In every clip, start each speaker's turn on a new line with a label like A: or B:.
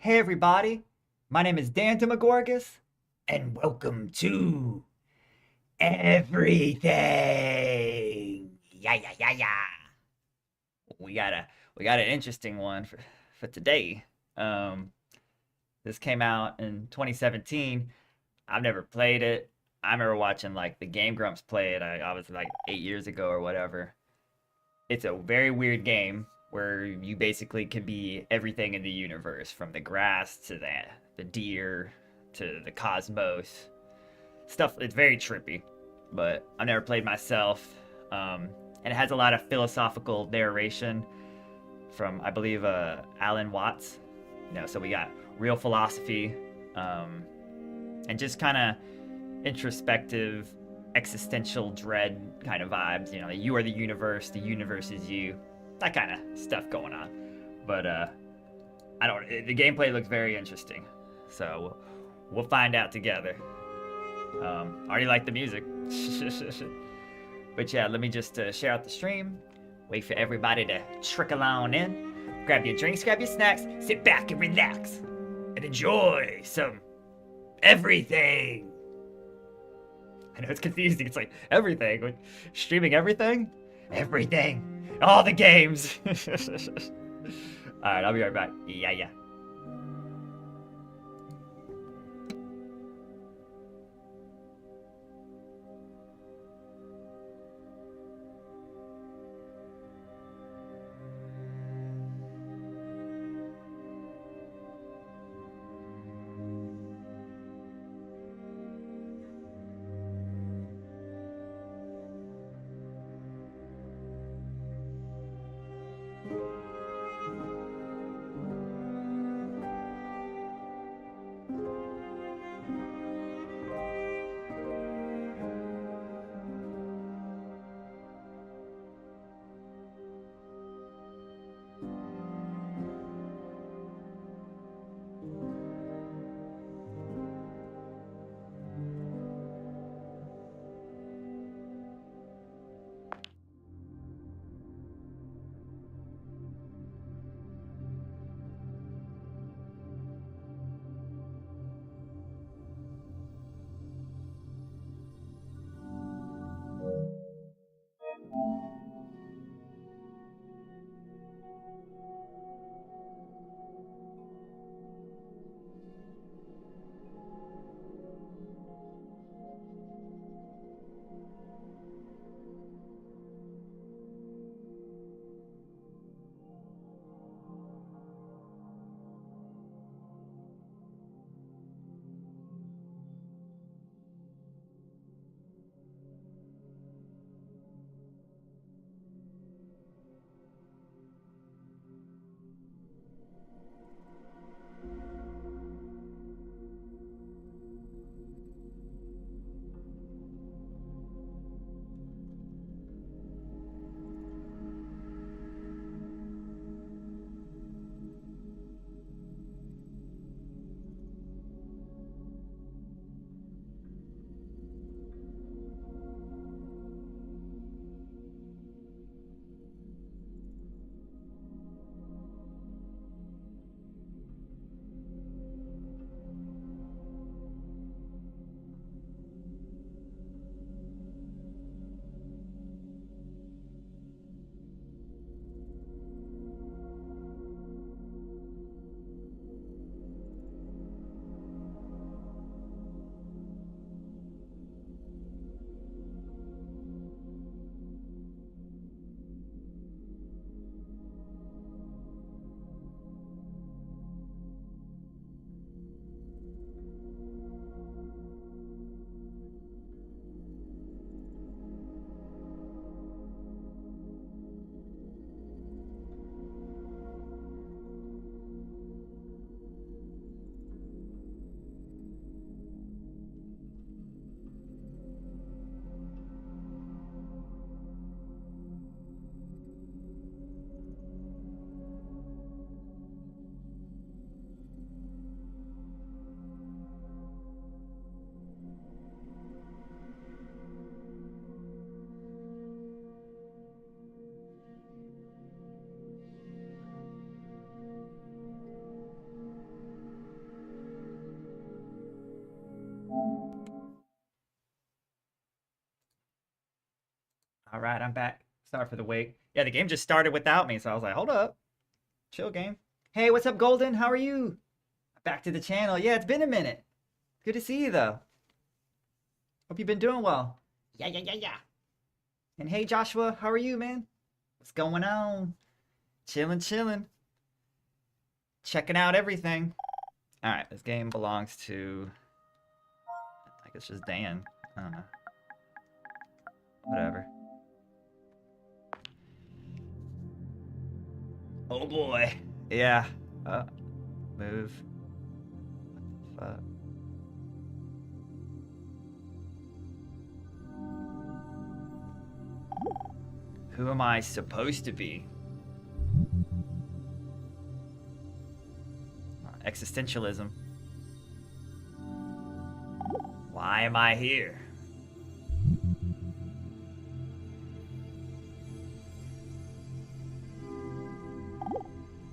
A: Hey everybody, my name is Dan Demogorgus, and welcome to Everything. Yeah, yeah, yeah, yeah. We got a we got an interesting one for today. Um, this came out in 2017. I've never played it. I remember watching like the Game Grumps play it. I was like 8 years ago or whatever. It's a very weird game where you basically can be everything in the universe, from the grass to the deer to the cosmos. Stuff. It's very trippy, but I've never played myself. And it has a lot of philosophical narration from, I believe, Alan Watts. So we got real philosophy, um, and just kind of introspective, existential dread kind of vibes. You are the universe is you, that kind of stuff going on. But I don't. The gameplay looks very interesting, so we'll find out together. I already like the music, but yeah, let me just share out the stream. Wait for everybody to trickle on in. Grab your drinks, grab your snacks, sit back and relax, and enjoy some everything. I know it's confusing. It's like everything. Like, streaming everything? Everything. All the games. Alright, I'll be right back. Yeah, yeah. right, I'm back. Sorry for the wait. Yeah, the game just started without me, so I was like, hold up. Chill, game. Hey, what's up, Golden? How are you? Back to the channel. Yeah, it's been a minute. Good to see you, though. Hope you've been doing well. Yeah. And hey, Joshua, how are you, man? What's going on? Chilling. Checking out everything. All right, this game belongs to, I guess, just Dan. I don't know. Whatever. Oh boy. Yeah. Move. What the fuck? Who am I supposed to be? Existentialism. Why am I here?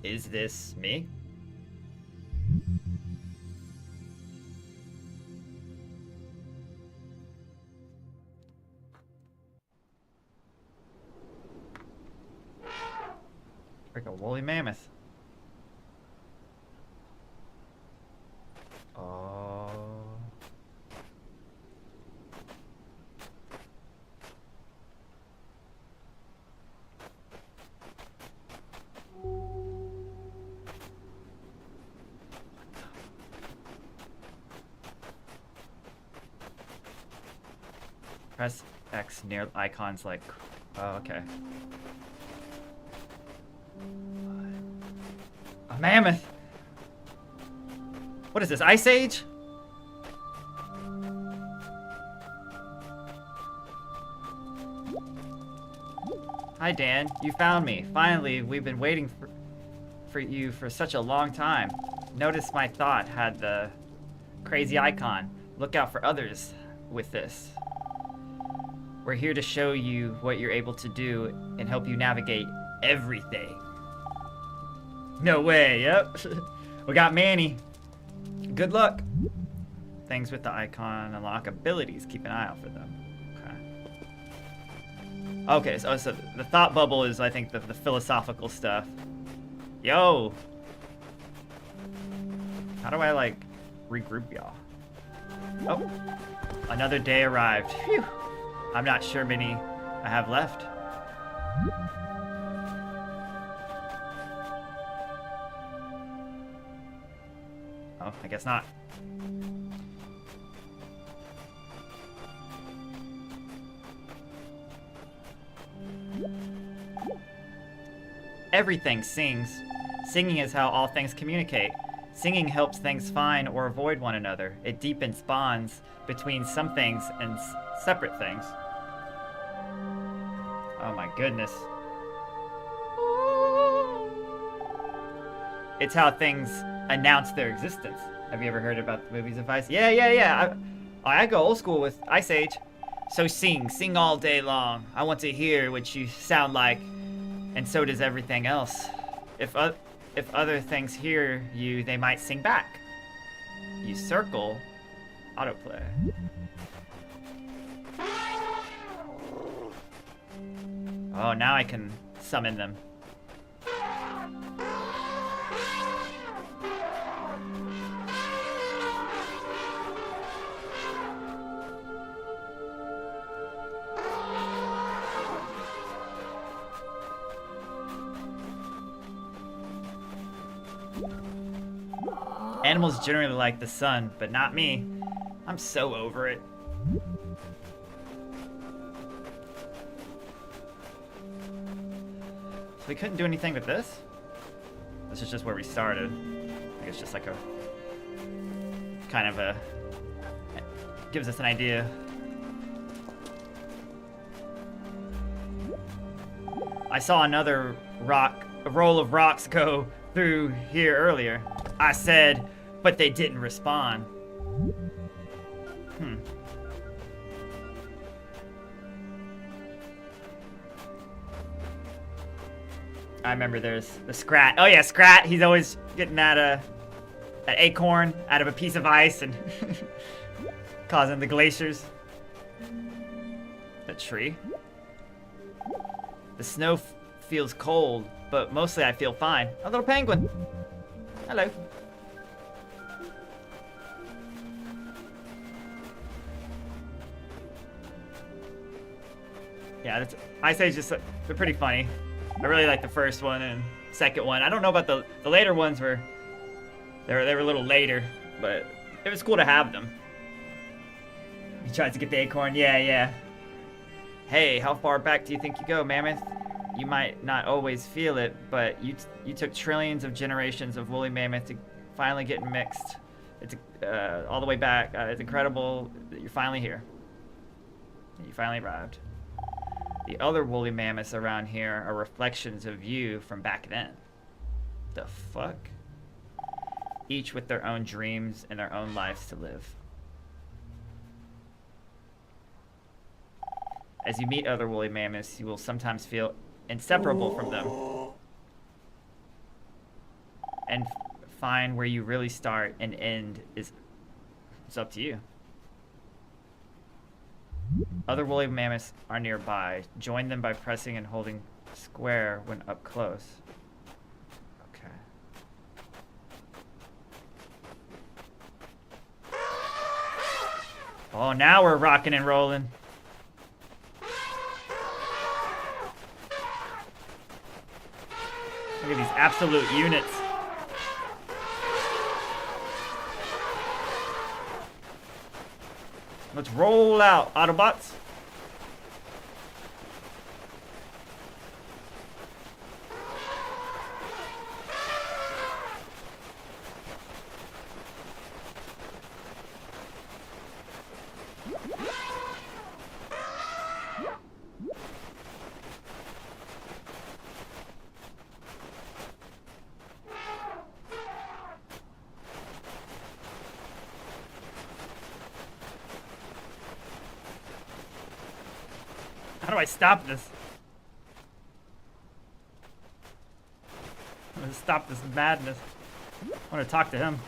A: Is this me? Like a woolly mammoth. Oh. Press X near icons like... Oh, okay. A mammoth! What is this, Ice Age? Hi, Dan. You found me. Finally, we've been waiting for you for such a long time. Notice my thought had the crazy icon. Look out for others with this. We're here to show you what you're able to do and help you navigate everything. No way, yep. We got Manny. Good luck. Things with the icon unlock abilities. Keep an eye out for them. Okay, so the thought bubble is, I think, the philosophical stuff. Yo! How do I, like, regroup y'all? Oh, another day arrived. Phew. I'm not sure many I have left. Oh, I guess not. Everything sings. Singing is how all things communicate. Singing helps things find or avoid one another. It deepens bonds between some things and separate things. Oh my goodness. It's how things announce their existence. Have you ever heard about the movies of Ice? Yeah. I go old school with Ice Age. So sing all day long. I want to hear what you sound like, and so does everything else. If other things hear you, they might sing back. You circle, autoplay. Oh, now I can summon them. Animals generally like the sun, but not me. I'm so over it. So we couldn't do anything with this? This is just where we started. I think it's just like a... kind of a... gives us an idea. I saw another roll of rocks go through here earlier. I said, but they didn't respond. I remember there's the Scrat. Oh yeah, Scrat. He's always getting that acorn out of a piece of ice and causing the glaciers. The tree. The snow feels cold, but mostly I feel fine. A little penguin. Hello. Yeah, Ice Age just, they're pretty funny. I really like the first one and second one. I don't know about the later ones they were a little later, but it was cool to have them. He tries to get the acorn. Yeah. Hey, how far back do you think you go, Mammoth? You might not always feel it, but you took trillions of generations of woolly mammoth to finally get mixed. It's all the way back. It's incredible that you're finally here. You finally arrived. The other woolly mammoths around here are reflections of you from back then. The fuck? Each with their own dreams and their own lives to live. As you meet other woolly mammoths, you will sometimes feel inseparable from them. And find where you really start and end is up to you. Other woolly mammoths are nearby. Join them by pressing and holding square when up close. Okay. Oh, now we're rocking and rolling. Look at these absolute units. Let's roll out, Autobots. How do I stop this? I'm gonna stop this madness. I want to talk to him.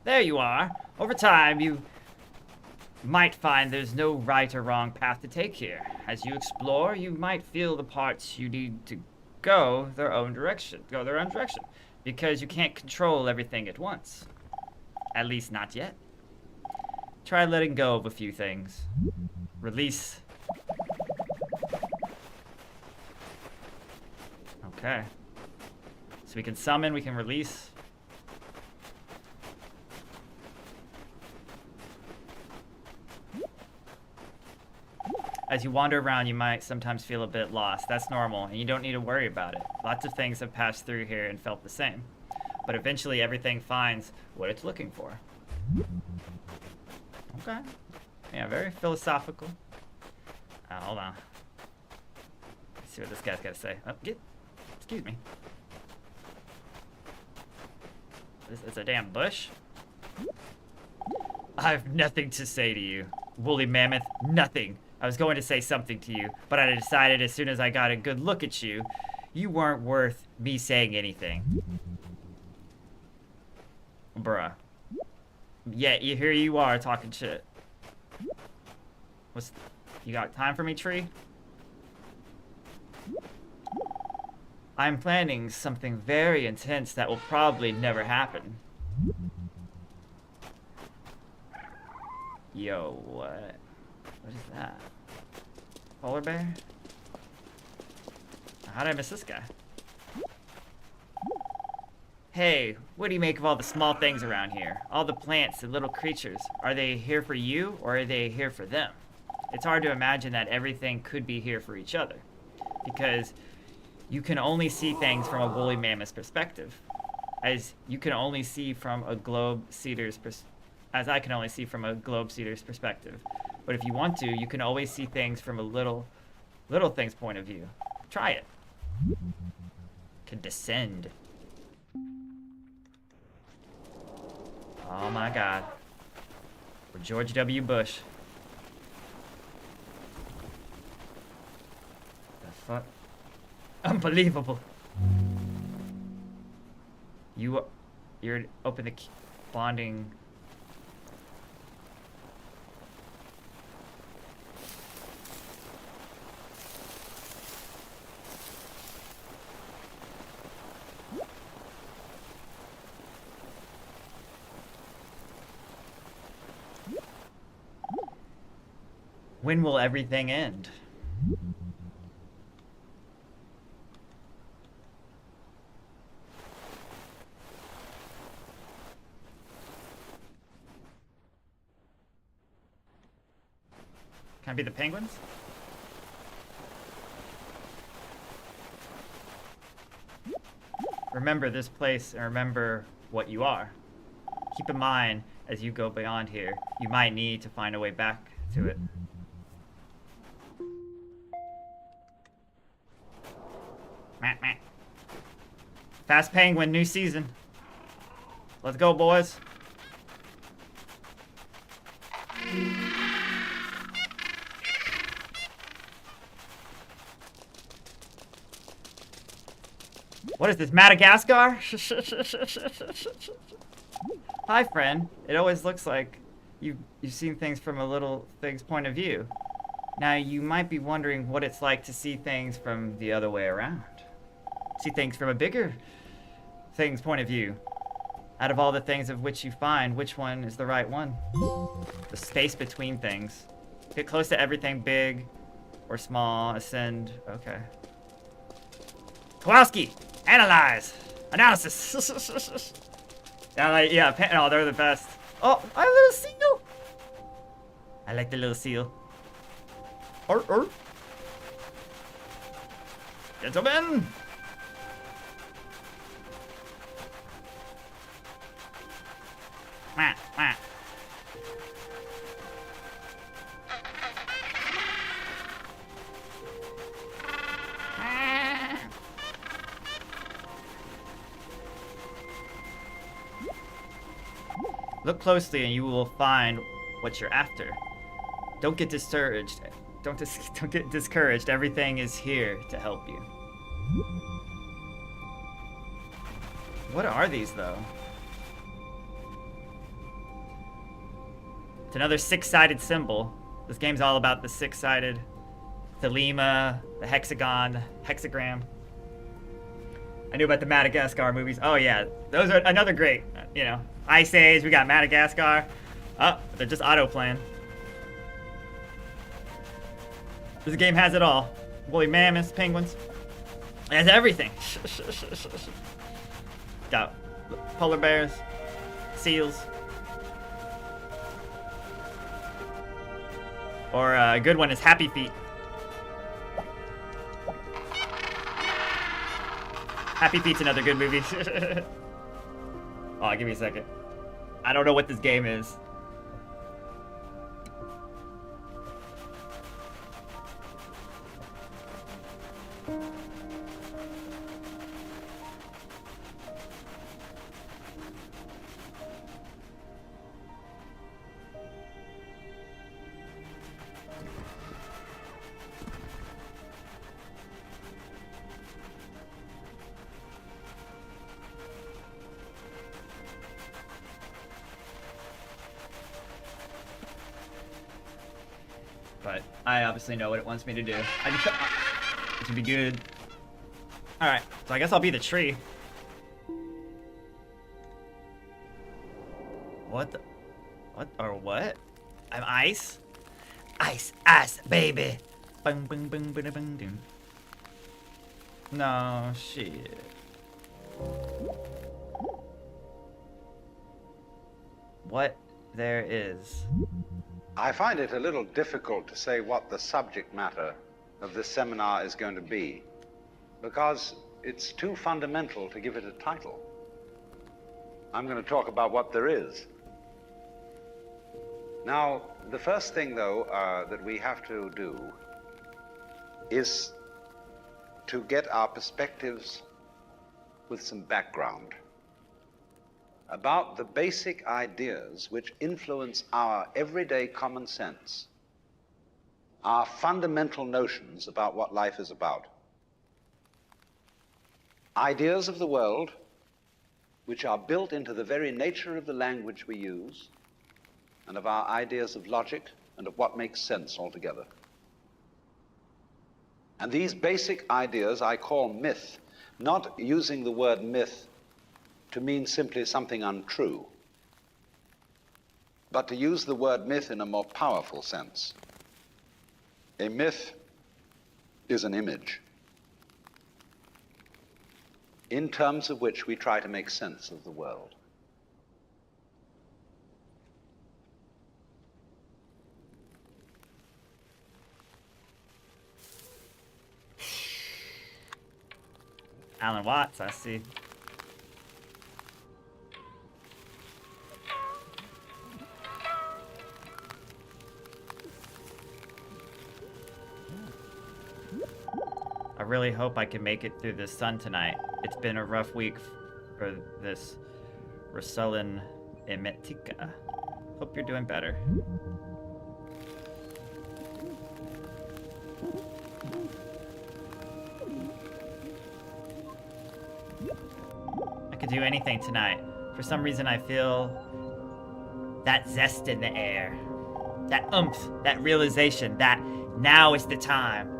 A: There you are. Over time, you might find there's no right or wrong path to take here. As you explore, you might feel the parts you need to go their own direction. Because you can't control everything at once. At least not yet. Try letting go of a few things. Release. Okay. So we can summon, we can release. As you wander around, you might sometimes feel a bit lost. That's normal, and you don't need to worry about it. Lots of things have passed through here and felt the same. But eventually everything finds what it's looking for. Okay. Yeah, very philosophical. Hold on. Let's see what this guy's got to say. Oh, excuse me. It's a damn bush. I have nothing to say to you, woolly mammoth. Nothing. I was going to say something to you, but I decided as soon as I got a good look at you, you weren't worth me saying anything. Bruh. Yeah, here you are talking shit. You got time for me, tree? I'm planning something very intense that will probably never happen. Yo, what? What is that? Polar bear? How did I miss this guy? Hey, what do you make of all the small things around here? All the plants and little creatures. Are they here for you, or are they here for them? It's hard to imagine that everything could be here for each other. Because you can only see things from a woolly mammoth's perspective. As you can only see from a globe seeder's as I can only see from a globe seeder's perspective. But if you want to, you can always see things from a little thing's point of view. Try it. Can descend. Oh my god. For George W. Bush. The fuck? Unbelievable. You're open to bonding. When will everything end? Can I be the penguins? Remember this place and remember what you are. Keep in mind, as you go beyond here, you might need to find a way back to it. Meh. Fast Penguin, new season. Let's go, boys. What is this, Madagascar? Hi, friend. It always looks like you've seen things from a little thing's point of view. Now, you might be wondering what it's like to see things from the other way around. See things from a bigger thing's point of view. Out of all the things of which you find, which one is the right one? The space between things. Get close to everything big or small, ascend. Okay. Kowalski! Analyze! Analysis! Yeah, they're the best. Oh, I have a little seal! I like the little seal. Gentlemen! Wah. Look closely and you will find what you're after. Don't get discouraged. Don't get discouraged. Everything is here to help you. What are these, though? It's another six-sided symbol. This game's all about the six-sided thelema, the hexagon, the hexagram. I knew about the Madagascar movies. Oh yeah, those are another great, Ice Age, we got Madagascar. Oh, they're just auto-playing. This game has it all. Woolly mammoths, penguins. It has everything. Got polar bears, seals. Or a good one is Happy Feet. Happy Feet's another good movie. Oh, give me a second. I don't know what this game is. But I obviously know what it wants me to do. It should be good. Alright, so I guess I'll be the tree. What the? What? Or what? I'm ice? Ice, baby! Bung, bung, bung, bung, bung, bung. No, shit. What there is.
B: I find it a little difficult to say what the subject matter of this seminar is going to be, because it's too fundamental to give it a title. I'm going to talk about what there is. Now, the first thing, though, that we have to do is to get our perspectives with some background about the basic ideas which influence our everyday common sense, our fundamental notions about what life is about. Ideas of the world which are built into the very nature of the language we use and of our ideas of logic and of what makes sense altogether. And these basic ideas I call myth, not using the word myth to mean simply something untrue, but to use the word myth in a more powerful sense. A myth is an image in terms of which we try to make sense of the world.
A: Alan Watts, I see. I really hope I can make it through this sun tonight. It's been a rough week for this Rosulin Emetica. Hope you're doing better. I could do anything tonight. For some reason I feel that zest in the air. That oomph, that realization that now is the time.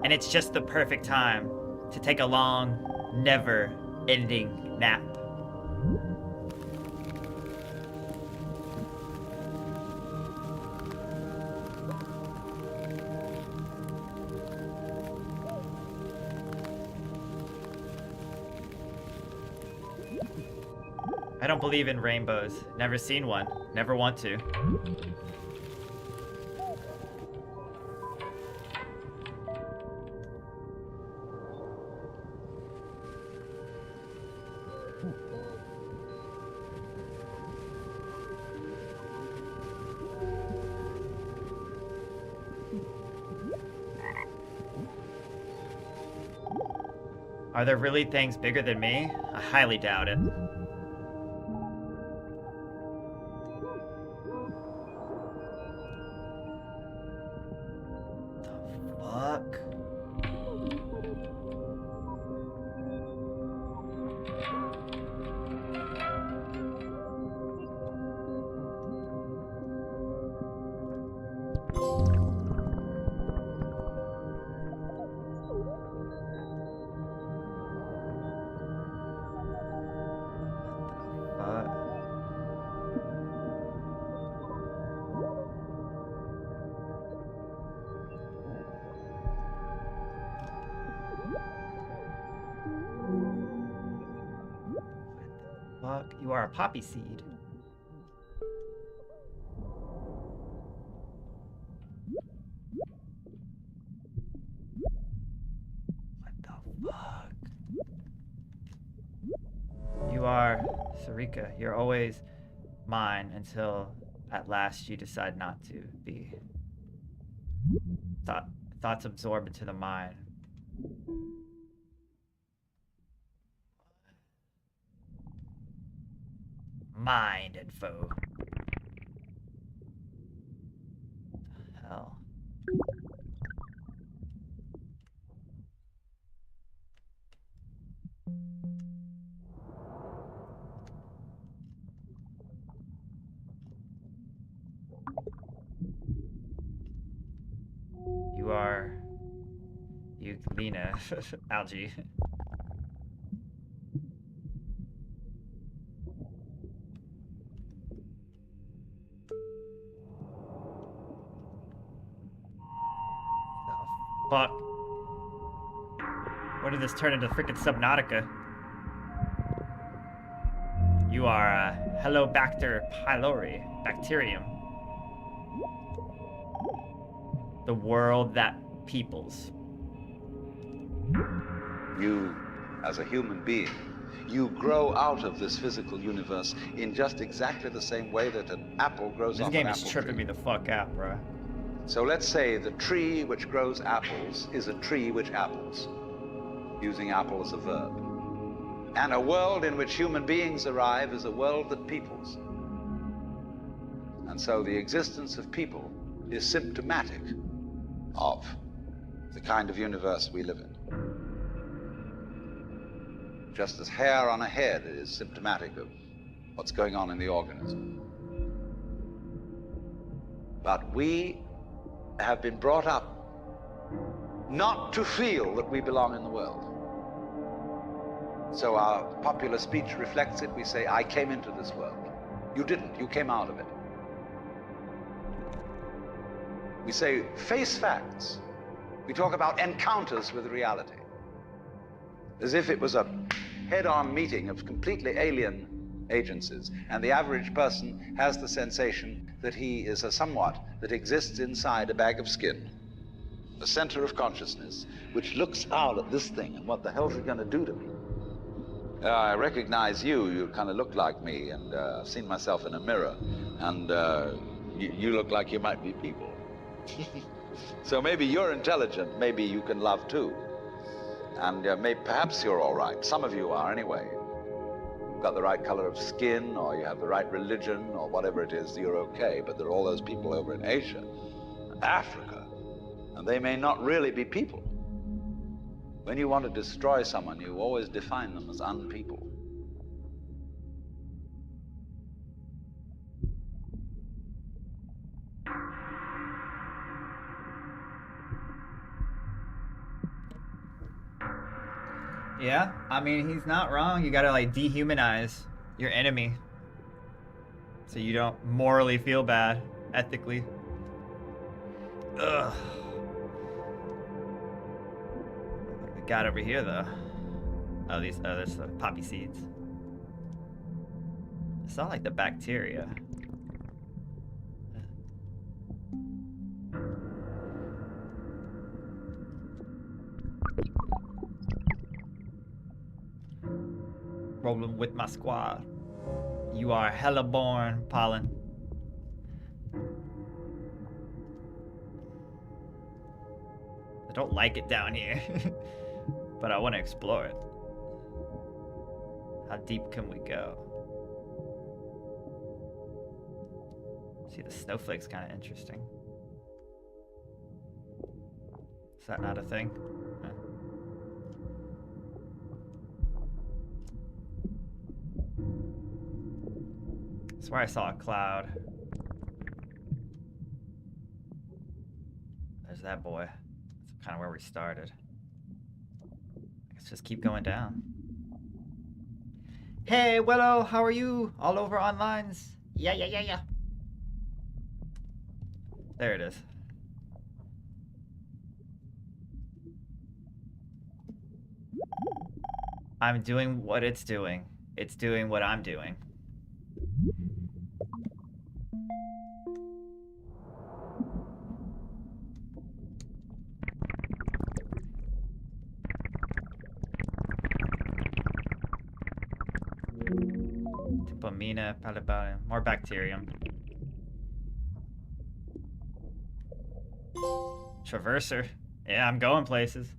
A: And it's just the perfect time to take a long, never-ending nap. I don't believe in rainbows. Never seen one. Never want to. Are there really things bigger than me? I highly doubt it. The fuck? Fuck, you are a poppy seed. What the fuck? You are Sarika. You're always mine until at last you decide not to be. Thoughts absorb into the mind. Mind info. Hell. You are Euglena algae. Fuck. What did this turn into freaking Subnautica? You are Helobacter pylori, bacterium. The world that peoples.
B: You, as a human being, you grow out of this physical universe in just exactly the same way that an apple grows
A: This
B: off
A: game
B: an
A: is
B: apple
A: tripping
B: tree.
A: me the fuck out, bruh.
B: So let's say the tree which grows apples is a tree which apples, using apple as a verb. And a world in which human beings arrive is a world that peoples. And so the existence of people is symptomatic of the kind of universe we live in. Just as hair on a head is symptomatic of what's going on in the organism. But we have been brought up not to feel that we belong in the world. So our popular speech reflects it. We say, I came into this world. You didn't, you came out of it. We say face facts. We talk about encounters with reality, as if it was a head-on meeting of completely alien agencies, and the average person has the sensation that he is a somewhat that exists inside a bag of skin, a center of consciousness, which looks out at this thing and what the hell's it going to do to me? I recognize you. You kind of look like me, and I've seen myself in a mirror, and you look like you might be people. So maybe you're intelligent, maybe you can love too. And perhaps you're all right. Some of you are anyway. You've got the right color of skin, or you have the right religion, or whatever it is, you're okay. But there are all those people over in Asia, Africa, and they may not really be people. When you want to destroy someone, you always define them as unpeople.
A: Yeah, I mean, he's not wrong. You gotta, like, dehumanize your enemy so you don't morally feel bad, ethically. Ugh. What we got over here, though? Oh, there's the poppy seeds. I saw, like, the bacteria. Rolling with my squad. You are hella born, pollen. I don't like it down here, but I want to explore it. How deep can we go? See, the snowflake's kind of interesting. Is that not a thing? Huh. I swear I saw a cloud. There's that boy. That's kind of where we started. Let's just keep going down. Hey, Willow, how are you? All over online? Yeah. There it is. I'm doing what it's doing. It's doing what I'm doing. Tipomina, palibalium, more bacterium. Traverser. Yeah, I'm going places.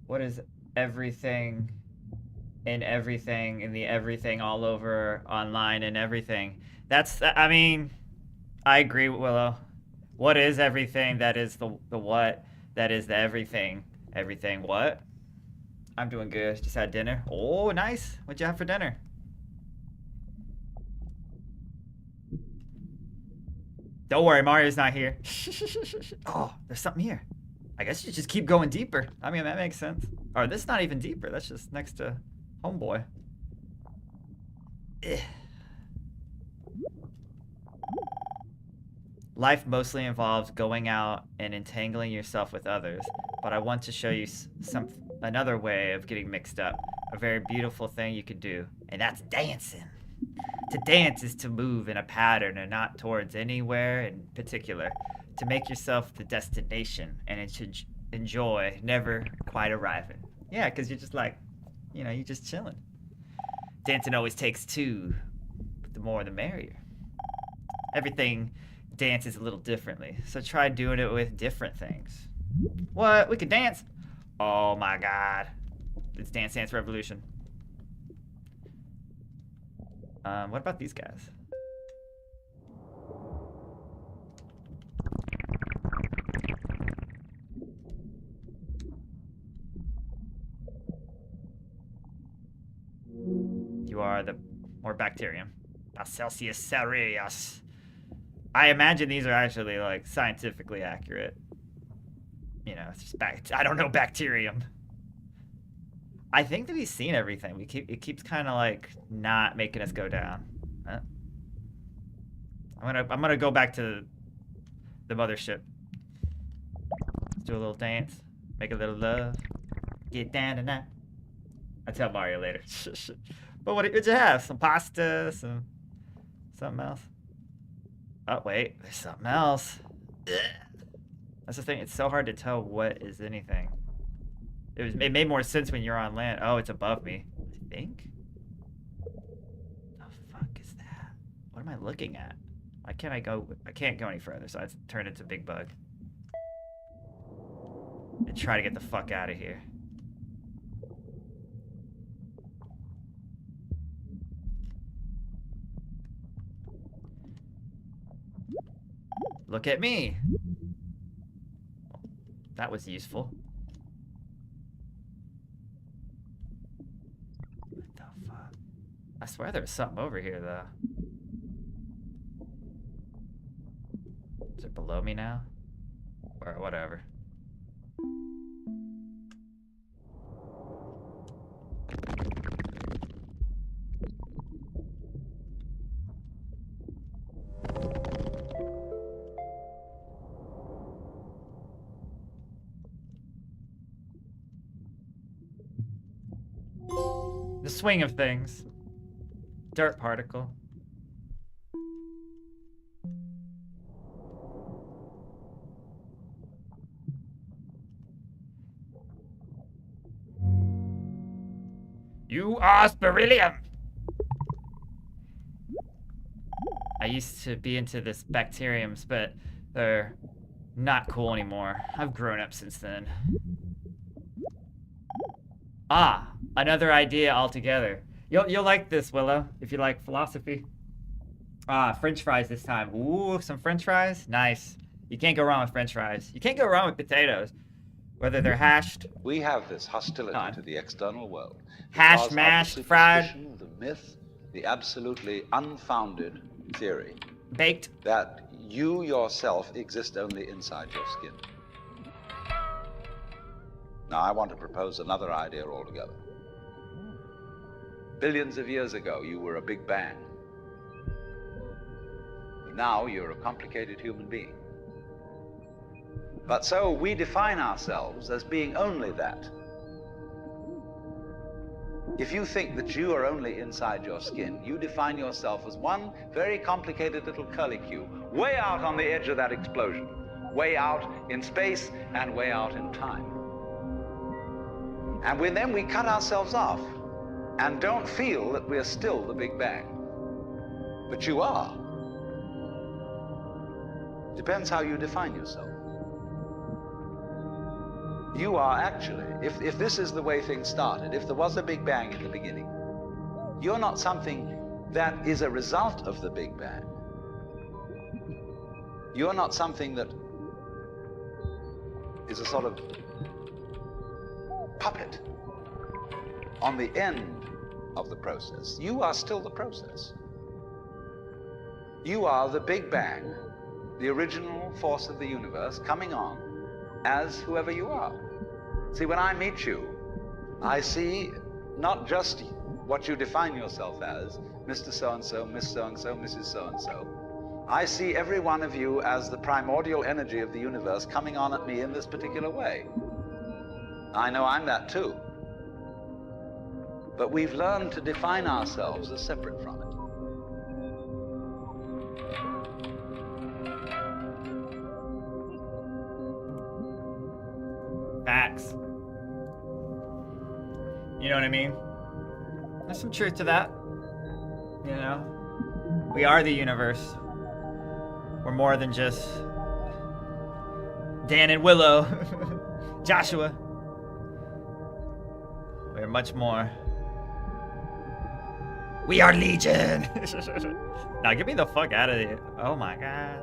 A: What is everything in everything in the everything all over online and everything? That's, I mean, I agree with Willow. What is everything? That is the what. That is the everything. Everything what? I'm doing good. Just had dinner. Oh, nice. What'd you have for dinner? Don't worry, Mario's not here. Oh, there's something here. I guess you just keep going deeper. I mean, that makes sense. Or this is not even deeper. That's just next to Homeboy. Ugh. Life mostly involves going out and entangling yourself with others, but I want to show you another way of getting mixed up. A very beautiful thing you could do, and that's dancing. To dance is to move in a pattern and not towards anywhere in particular. To make yourself the destination and to enjoy never quite arriving. Yeah, because you're just like, you know, you're just chilling. Dancing always takes two, but the more the merrier. Everything dances a little differently, so try doing it with different things. What? We could dance? Oh my god. It's Dance Dance Revolution. What about these guys? You are the more bacterium. Celsius cereus. I imagine these are actually like scientifically accurate. You know, it's just I don't know, bacterium. I think that we've seen everything. It keeps kind of like not making us go down. Huh? I'm gonna go back to the mothership. Let's do a little dance. Make a little love. Get down tonight. I'll tell Mario later. But what did you have? Some pasta, something else. Oh wait, there's something else. Ugh. That's the thing. It's so hard to tell what is anything. It made more sense when you're on land. Oh, it's above me. I think. The fuck is that? What am I looking at? Why can't I go? I can't go any further, so I turned into Big Bug. And try to get the fuck out of here. Look at me. That was useful. What the fuck? I swear there was something over here, though. Is it below me now? Or whatever. The swing of things. Dirt particle. You are beryllium. I used to be into this bacteriums, but they're not cool anymore. I've grown up since then. Ah, another idea altogether. You'll like this, Willow, if you like philosophy. Ah, French fries this time. Ooh, some French fries? Nice. You can't go wrong with French fries. You can't go wrong with potatoes. Whether they're hashed.
B: We have this hostility to the external world.
A: Hashed, mashed, fried.
B: The myth, the absolutely unfounded theory.
A: Baked.
B: That you yourself exist only inside your skin. Now, I want to propose another idea altogether. Billions of years ago, you were a big bang. But now you're a complicated human being. But so we define ourselves as being only that. If you think that you are only inside your skin, you define yourself as one very complicated little curlicue, way out on the edge of that explosion, way out in space and way out in time. And then we cut ourselves off and don't feel that we're still the Big Bang. But you are. Depends how you define yourself. You are actually, if this is the way things started, if there was a Big Bang in the beginning, you're not something that is a result of the Big Bang. You're not something that is a sort of puppet on the end of the process. You are still the process. You are the Big Bang, the original force of the universe coming on as whoever you are. See, when I meet you, I see not just what you define yourself as, Mr. So-and-so, Miss So-and-so, Mrs. So-and-so. I see every one of you as the primordial energy of the universe coming on at me in this particular way. I know I'm that too. But we've learned to define ourselves as separate from it.
A: Facts. You know what I mean? There's some truth to that. You know? We are the universe. We're more than just Dan and Willow. Joshua. We're much more. We are Legion! Now get me the fuck out of here. Oh my god.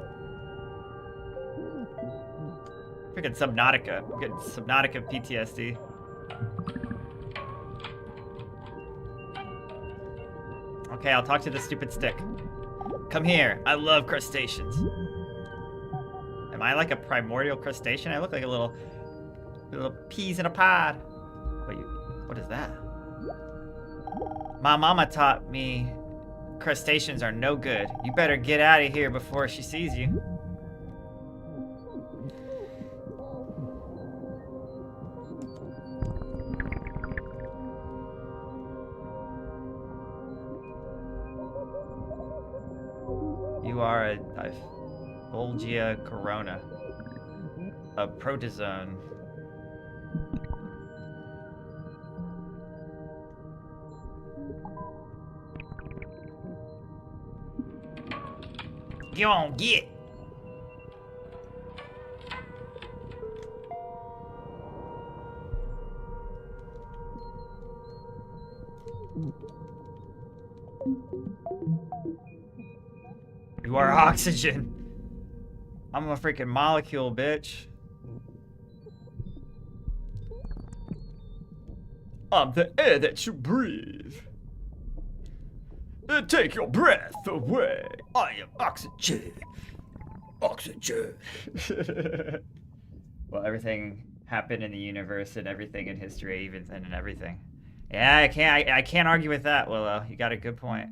A: Freaking Subnautica. I'm getting Subnautica PTSD. Okay, I'll talk to the stupid stick. Come here. I love crustaceans. Am I like a primordial crustacean? I look like a little peas in a pod. Wait, what is that? My mama taught me crustaceans are no good. You better get out of here before she sees you. You are a Volgia corona. A protozoan. Get on, get! You are oxygen. I'm a freaking molecule, bitch. I'm the air that you breathe. Take your breath away. I am oxygen. Oxygen. Well, everything happened in the universe and everything in history, even and everything. Yeah, I can't argue with that, Willow. You got a good point.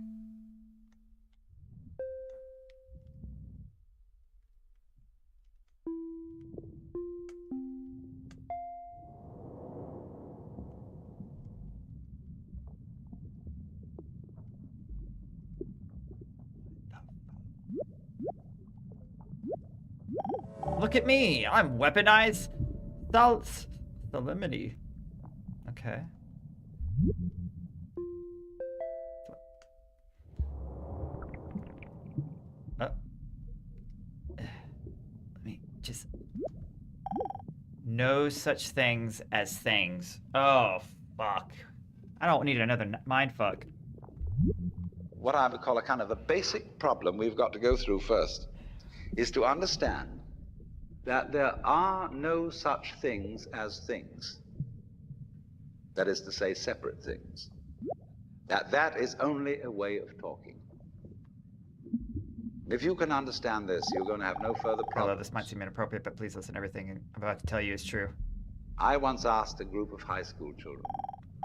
A: Look at me! I'm weaponized salinity. Okay. Let me just... No such things as things. Oh, fuck. I don't need another mindfuck.
B: What I would call a kind of a basic problem we've got to go through first is to understand that there are no such things as things. That is to say, separate things. That is only a way of talking. If you can understand this, you're going to have no further problems.
A: Hello, this might seem inappropriate, but please listen. Everything I'm about to tell you is true.
B: I once asked a group of high school children,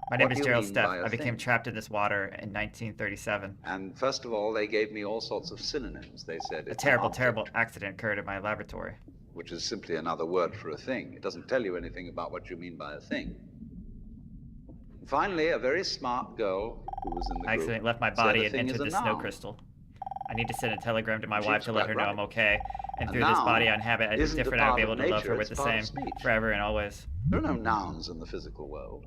A: My name
B: "What
A: is
B: do you
A: Gerald
B: mean
A: Stepp.
B: by a
A: I became
B: thing?"
A: trapped in this water in 1937.
B: And first of all, they gave me all sorts of synonyms. They said,
A: A
B: "It's
A: terrible,
B: an object,"
A: terrible accident occurred in my laboratory.
B: which is simply another word for a thing. It doesn't tell you anything about what you mean by a thing. Finally, a very smart girl who was in the
A: I
B: group
A: accidentally left my
B: said
A: body
B: a
A: and
B: thing is
A: entered
B: a
A: the snow
B: noun.
A: crystal. I need to send a telegram to my
B: She
A: wife
B: was
A: to let
B: quite
A: her know
B: right.
A: I'm okay. And
B: A
A: through this
B: noun
A: body I inhabit, it's
B: isn't a
A: different. I'll be
B: part
A: able
B: of
A: to love
B: nature,
A: her with
B: it's
A: the
B: part of
A: same
B: speech.
A: forever and always.
B: There are no nouns in the physical world.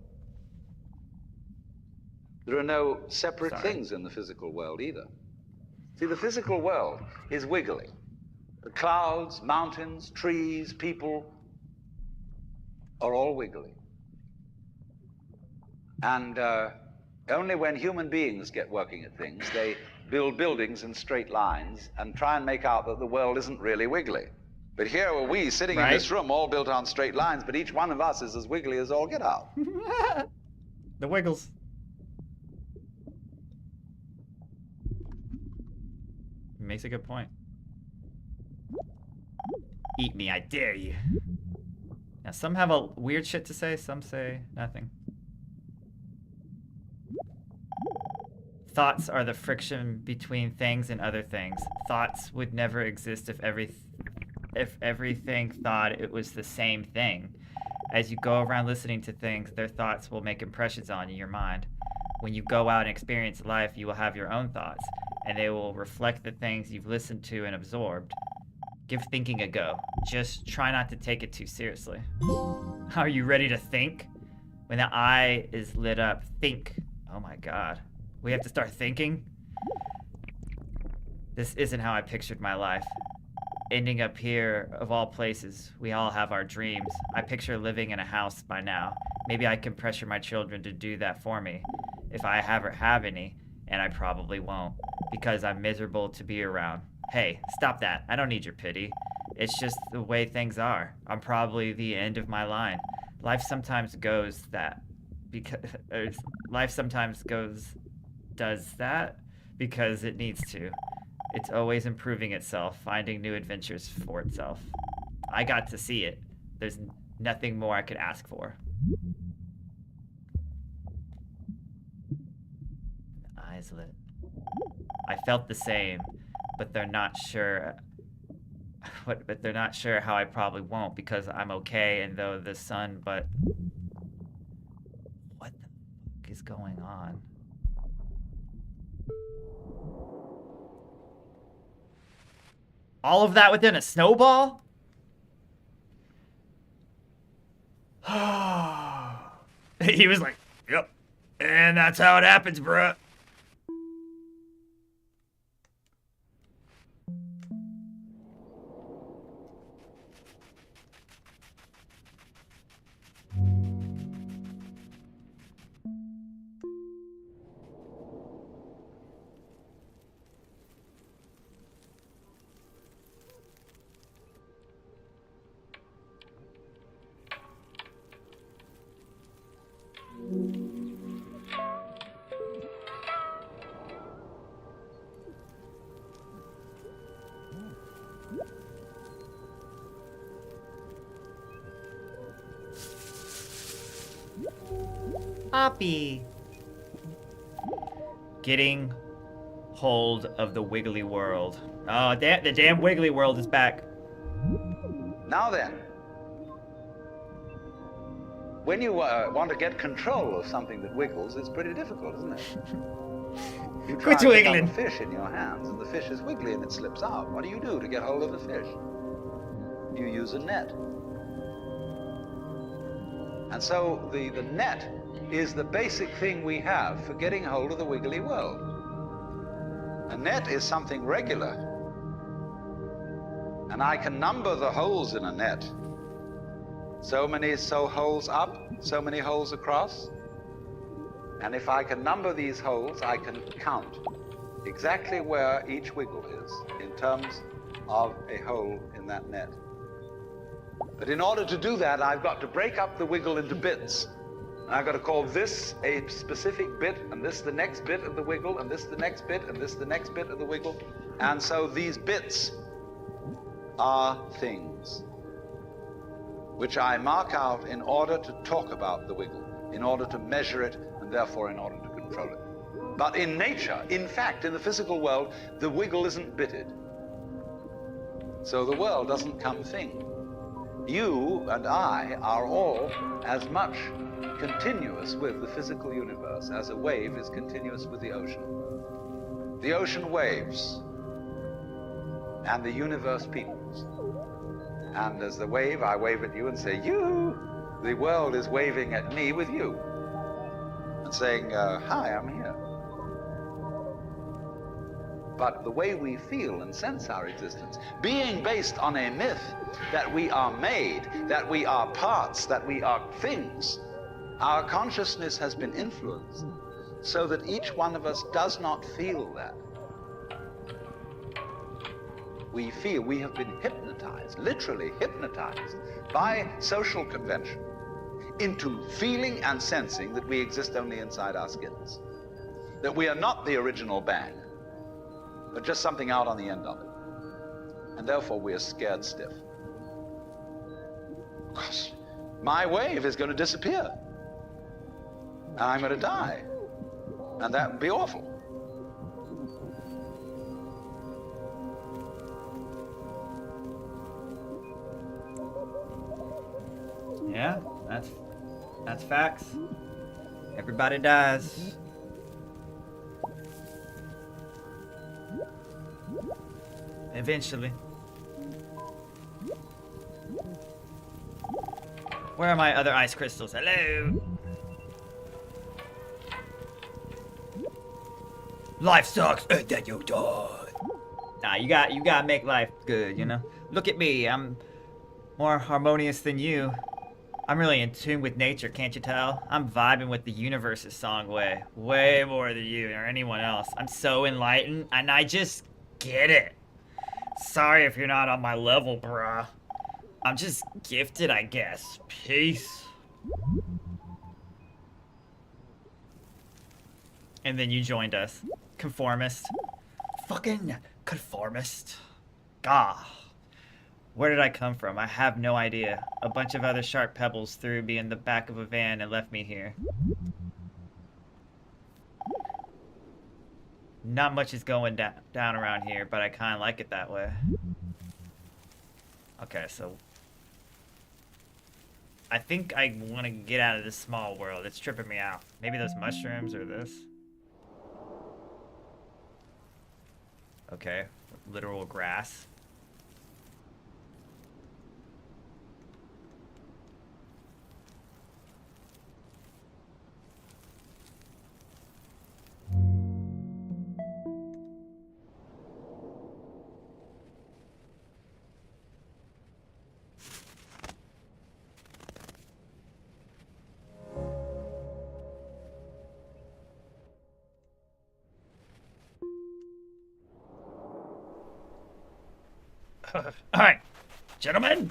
B: There are no separate
A: Sorry.
B: things in the physical world either. See, the physical world is wiggly. The clouds, mountains, trees, people are all wiggly. And only when human beings get working at things, they build buildings in straight lines and try and make out that the world isn't really wiggly. But here are we sitting in this room all built on straight lines, but each one of us is as wiggly as all get out.
A: The wiggles. Makes a good point. Eat me, I dare you. Now, some have a weird shit to say, some say nothing. Thoughts are the friction between things and other things. Thoughts would never exist if everything thought it was the same thing. As you go around listening to things, their thoughts will make impressions on your mind. When you go out and experience life, you will have your own thoughts, and they will reflect the things you've listened to and absorbed. Give thinking a go. Just try not to take it too seriously. Are you ready to think? When the eye is lit up, think. Oh my god. We have to start thinking? This isn't how I pictured my life. Ending up here, of all places, we all have our dreams. I picture living in a house by now. Maybe I can pressure my children to do that for me. If I ever have any, and I probably won't, because I'm miserable to be around. Hey, stop that. I don't need your pity. It's just the way things are. I'm probably the end of my line. Life sometimes goes that because life sometimes does that because it needs to. It's always improving itself, finding new adventures for itself. I got to see it. There's nothing more I could ask for. Eyes lit. I felt the same, but they're not sure. But they're not sure how I probably won't because I'm okay and though the sun, but what the fuck is going on? All of that within a snowball? He was like, yep. And that's how it happens, bruh. Poppy. Getting hold of the wiggly world. Oh, the damn wiggly world is back.
B: Now then, when you want to get control of something that wiggles, it's pretty difficult, isn't it? You try
A: Quit
B: to pick
A: wiggling.
B: up a fish in your hands, and the fish is wiggly and it slips out. What do you do to get hold of the fish? You use a net. And so the net is the basic thing we have for getting hold of the wiggly world. A net is something regular. And I can number the holes in a net. So many holes up, so many holes across. And if I can number these holes, I can count exactly where each wiggle is in terms of a hole in that net. But in order to do that, I've got to break up the wiggle into bits. And I've got to call this a specific bit, and this the next bit of the wiggle, and this the next bit, and this the next bit of the wiggle. And so these bits are things which I mark out in order to talk about the wiggle, in order to measure it, and therefore in order to control it. But in nature, in fact, in the physical world, the wiggle isn't bitted. So the world doesn't come thing. You and I are all as much continuous with the physical universe as a wave is continuous with the ocean. The ocean waves, and the universe peoples. And as the wave, I wave at you and say, you. The world is waving at me with you. And saying, hi, I'm here. But the way we feel and sense our existence, being based on a myth that we are made, that we are parts, that we are things, our consciousness has been influenced so that each one of us does not feel that. We feel we have been hypnotized, literally hypnotized, by social convention into feeling and sensing that we exist only inside our skins. That we are not the original bang, but just something out on the end of it. And therefore we are scared stiff. Gosh, my wave is going to disappear. And I'm going to die. And that would be awful.
A: Yeah, that's facts. Everybody dies. Eventually. Where are my other ice crystals? Hello? Life sucks and then you die. Nah, you gotta make life good, you know? Look at me, I'm more harmonious than you. I'm really in tune with nature, can't you tell? I'm vibing with the universe's song way more than you or anyone else. I'm so enlightened, and I just get it. Sorry if you're not on my level, bruh. I'm just gifted, I guess. Peace. And then you joined us. Conformist. Fucking conformist. Gah. Where did I come from? I have no idea. A bunch of other sharp pebbles threw me in the back of a van and left me here. Not much is going down around here, but I kind of like it that way. Okay, so I think I want to get out of this small world. It's tripping me out. Maybe those mushrooms or this. Okay, literal grass. Alright, gentlemen.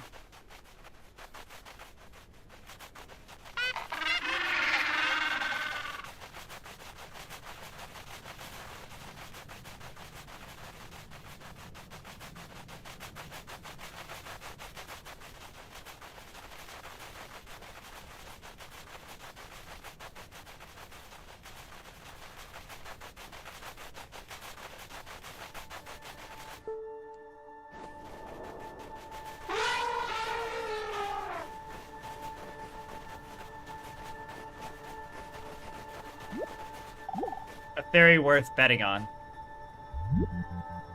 A: A theory worth betting on.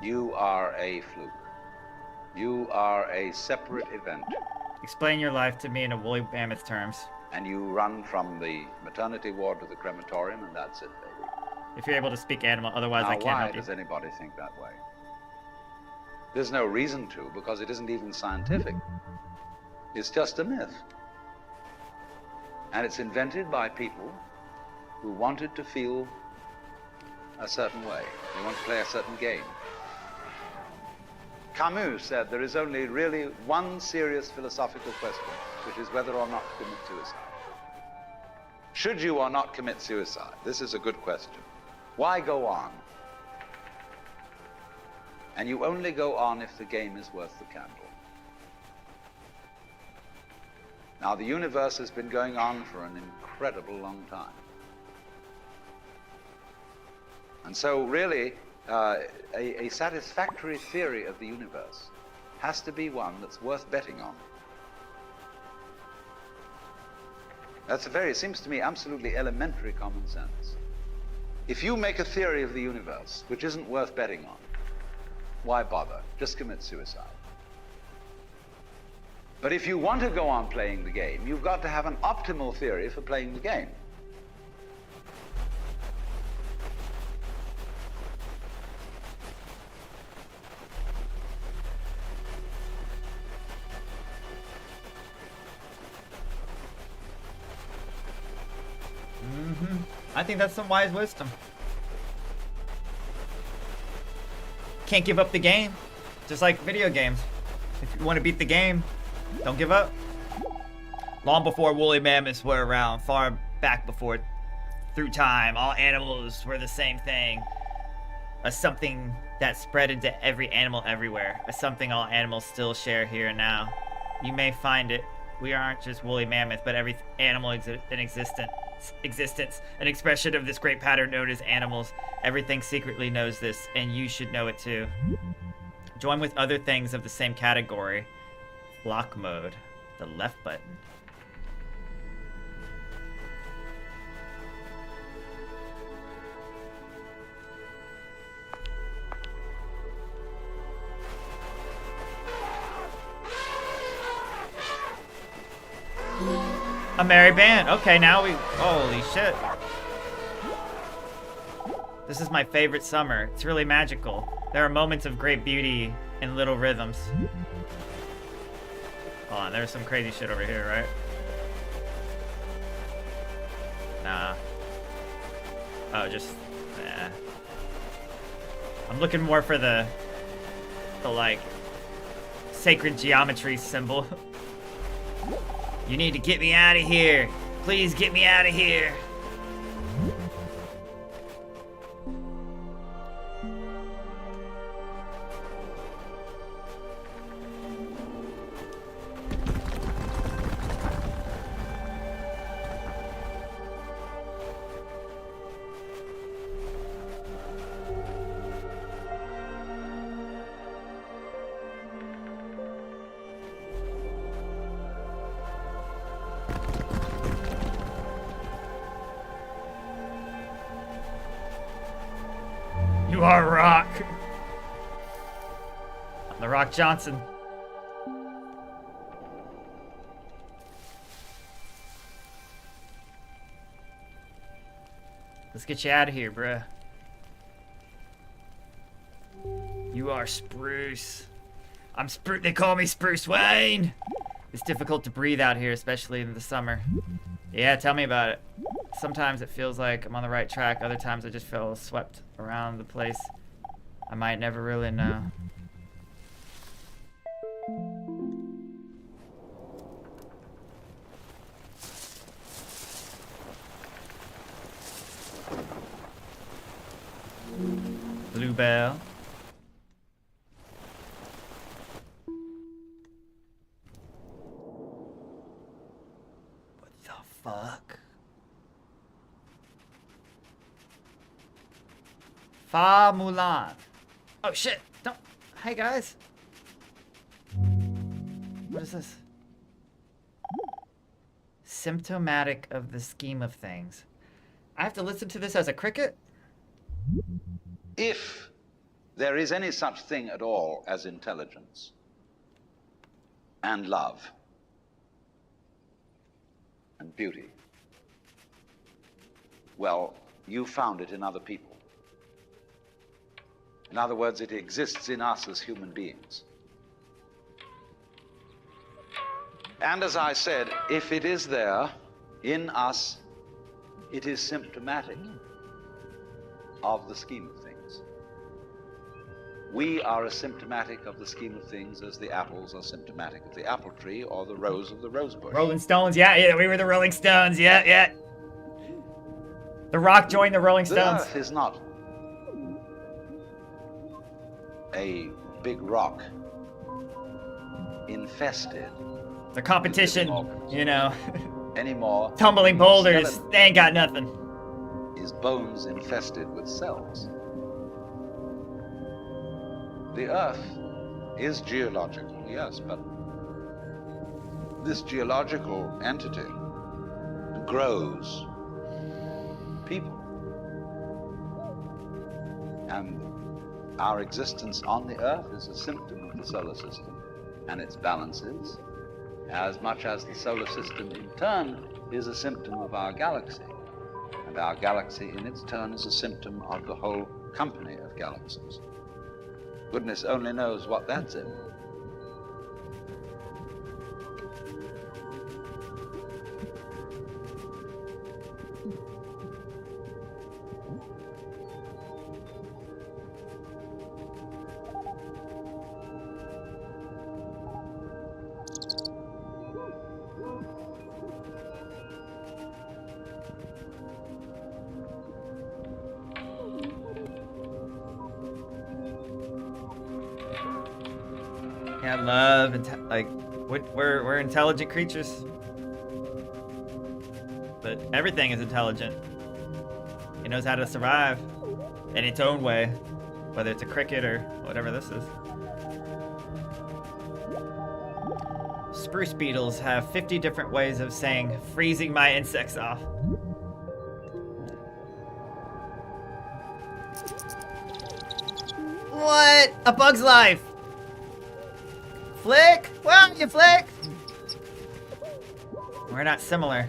B: You are a fluke. You are a separate event.
A: Explain your life to me in a woolly mammoth terms.
B: And you run from the maternity ward to the crematorium, and that's it, baby.
A: If you're able to speak animal, otherwise
B: Now,
A: I can't
B: why
A: help you.
B: does anybody think that way? There's no reason to, because it isn't even scientific. It's just a myth. And it's invented by people who wanted to feel a certain way. They want to play a certain game. Camus said there is only really one serious philosophical question, which is whether or not to commit suicide. Should you or not commit suicide? This is a good question. Why go on? And you only go on if the game is worth the candle. Now, the universe has been going on for an incredible long time. And so, really, a satisfactory theory of the universe has to be one that's worth betting on. That's it seems to me, absolutely elementary common sense. If you make a theory of the universe which isn't worth betting on, why bother? Just commit suicide. But if you want to go on playing the game, you've got to have an optimal theory for playing the game.
A: I think that's some wise wisdom. Can't give up the game. Just like video games. If you want to beat the game, don't give up. Long before woolly mammoths were around, far back before through time, all animals were the same thing. A something that spread into every animal everywhere. A something all animals still share here and now. You may find it. We aren't just woolly mammoth, but every animal in existence, an expression of this great pattern known as animals. Everything secretly knows this, and you should know it too. Join with other things of the same category. Lock mode, the left button. A merry band. Okay, now we... Holy shit. This is my favorite summer. It's really magical. There are moments of great beauty and little rhythms. Hold on, there's some crazy shit over here, right? Nah. Oh, just... Nah. I'm looking more for the like, sacred geometry symbol. You need to get me out of here. Please get me out of here. You are Rock. I'm the Rock Johnson. Let's get you out of here, bruh. You are Spruce. I'm Spruce. They call me Spruce Wayne. It's difficult to breathe out here, especially in the summer. Yeah, tell me about it. Sometimes it feels like I'm on the right track. Other times I just feel swept around the place. I might never really know. Bluebell. What the fuck? Fa Mulan. Oh shit! Don't. Hey guys. What is this? Symptomatic of the scheme of things. I have to listen to this as a cricket?
B: If there is any such thing at all as intelligence and love and beauty, well, you found it in other people. In other words, it exists in us as human beings. And as I said, if it is there in us, it is symptomatic of the scheme of things. We are as symptomatic of the scheme of things as the apples are symptomatic of the apple tree or the rose of the rose bush.
A: Rolling Stones, yeah, we were the Rolling Stones, yeah. The Rock joined the Rolling Stones.
B: The Earth is not a big rock infested.
A: The competition, you know.
B: Anymore.
A: Tumbling boulders, they ain't got nothing.
B: Is bones infested with cells. The Earth is geological, yes, but this geological entity grows people. And our existence on the Earth is a symptom of the solar system and its balances, as much as the solar system in turn is a symptom of our galaxy. And our galaxy in its turn is a symptom of the whole company of galaxies. Goodness only knows what that's in.
A: Yeah, love and like we're intelligent creatures, but everything is intelligent. It knows how to survive in its own way, whether it's a cricket or whatever this is. Spruce beetles have 50 different ways of saying freezing my insects off. What? A bug's life! Flick? Where are you, Flick? We're not similar.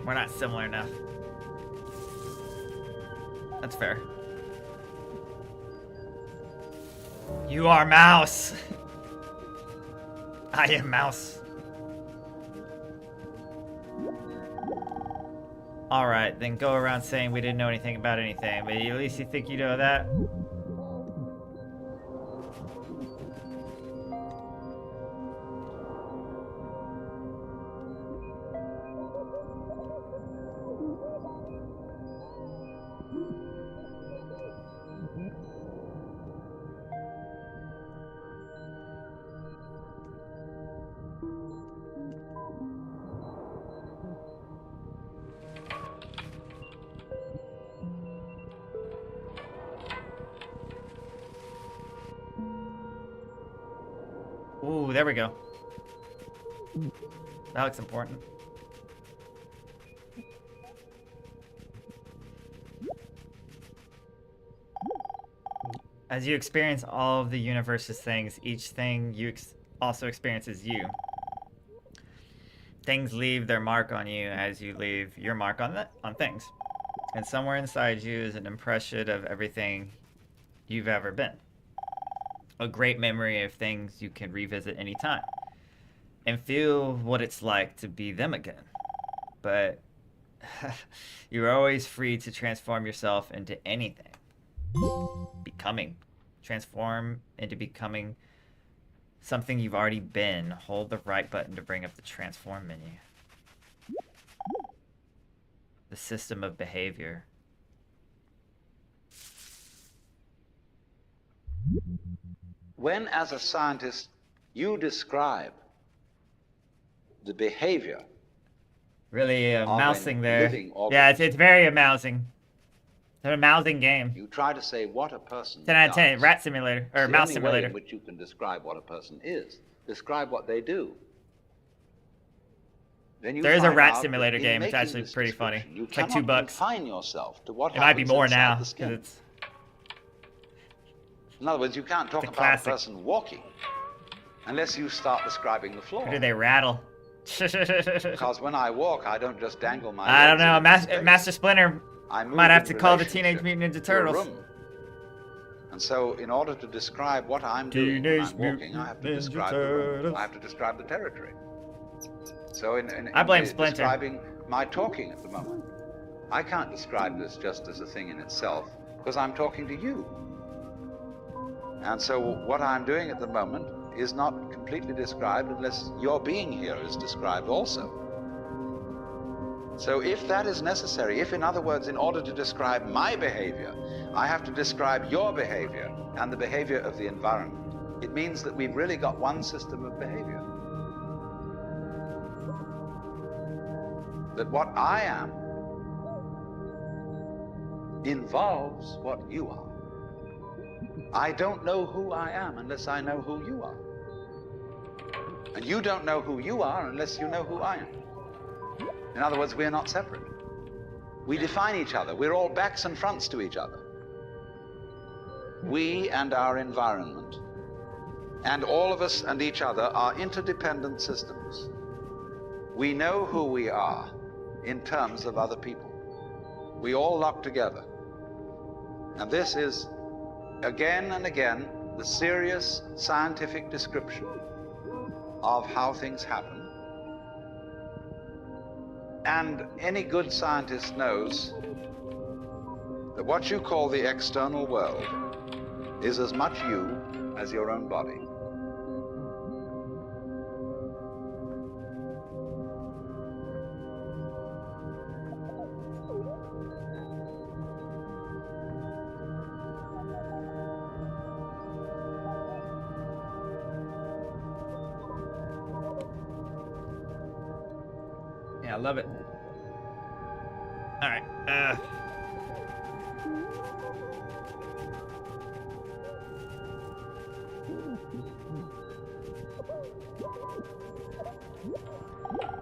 A: We're not similar enough. That's fair. You are Mouse. I am Mouse. Alright, then go around saying we didn't know anything about anything, but at least you think you know that? Ooh, there we go. That looks important. As you experience all of the universe's things, each thing you also experiences you. Things leave their mark on you as you leave your mark on things. And somewhere inside you is an impression of everything you've ever been. A great memory of things you can revisit anytime and feel what it's like to be them again. But you're always free to transform yourself into anything. Transform into becoming something you've already been. Hold the right button to bring up the transform menu. The system of behavior.
B: When, as a scientist, you describe the behavior
A: Really
B: of a
A: mousing there.
B: living
A: Yeah,
B: organism,
A: it's very amousing. It's an amousing game.
B: you try to say what a person
A: 10 out of 10.
B: does.
A: Rat simulator. Or
B: It's
A: mouse
B: the only way
A: simulator.
B: in which you can describe what a person is. Describe what they do. Then you
A: There is a
B: find
A: rat
B: out
A: simulator
B: that in
A: game. It's
B: making
A: actually
B: this
A: pretty funny.
B: description, you
A: It's like
B: cannot
A: $2.
B: confine yourself to what
A: It might be
B: happens
A: more
B: inside
A: now
B: the
A: because
B: skin.
A: it's
B: In other words, you can't talk
A: a
B: about
A: classic.
B: a person walking unless you start describing the floor.
A: Or do they rattle?
B: Because when I walk, I don't just dangle my
A: I don't
B: legs
A: know.
B: into space.
A: Master Splinter
B: I move
A: might have
B: in
A: to call the
B: relationship
A: Teenage Mutant Ninja
B: to a
A: Turtles.
B: room. And so, in order to describe what I'm doing when
A: Teenage
B: I'm walking, I have to
A: Mutant Ninja
B: describe the room.
A: Turtles.
B: I have to describe the territory. So, in
A: I blame Splinter.
B: describing my talking at the moment, I can't describe this just as a thing in itself because I'm talking to you. And so, what I'm doing at the moment is not completely described unless your being here is described also. So if that is necessary, if in other words, in order to describe my behavior, I have to describe your behavior and the behavior of the environment, it means that we've really got one system of behavior. That what I am involves what you are. I don't know who I am unless I know who you are. And you don't know who you are unless you know who I am. In other words, we're not separate. We define each other. We're all backs and fronts to each other. We and our environment, and all of us and each other, are interdependent systems. We know who we are in terms of other people. We all lock together. And this is, again and again, the serious scientific description of how things happen. And any good scientist knows that what you call the external world is as much you as your own body.
A: Yeah, I love it. All right.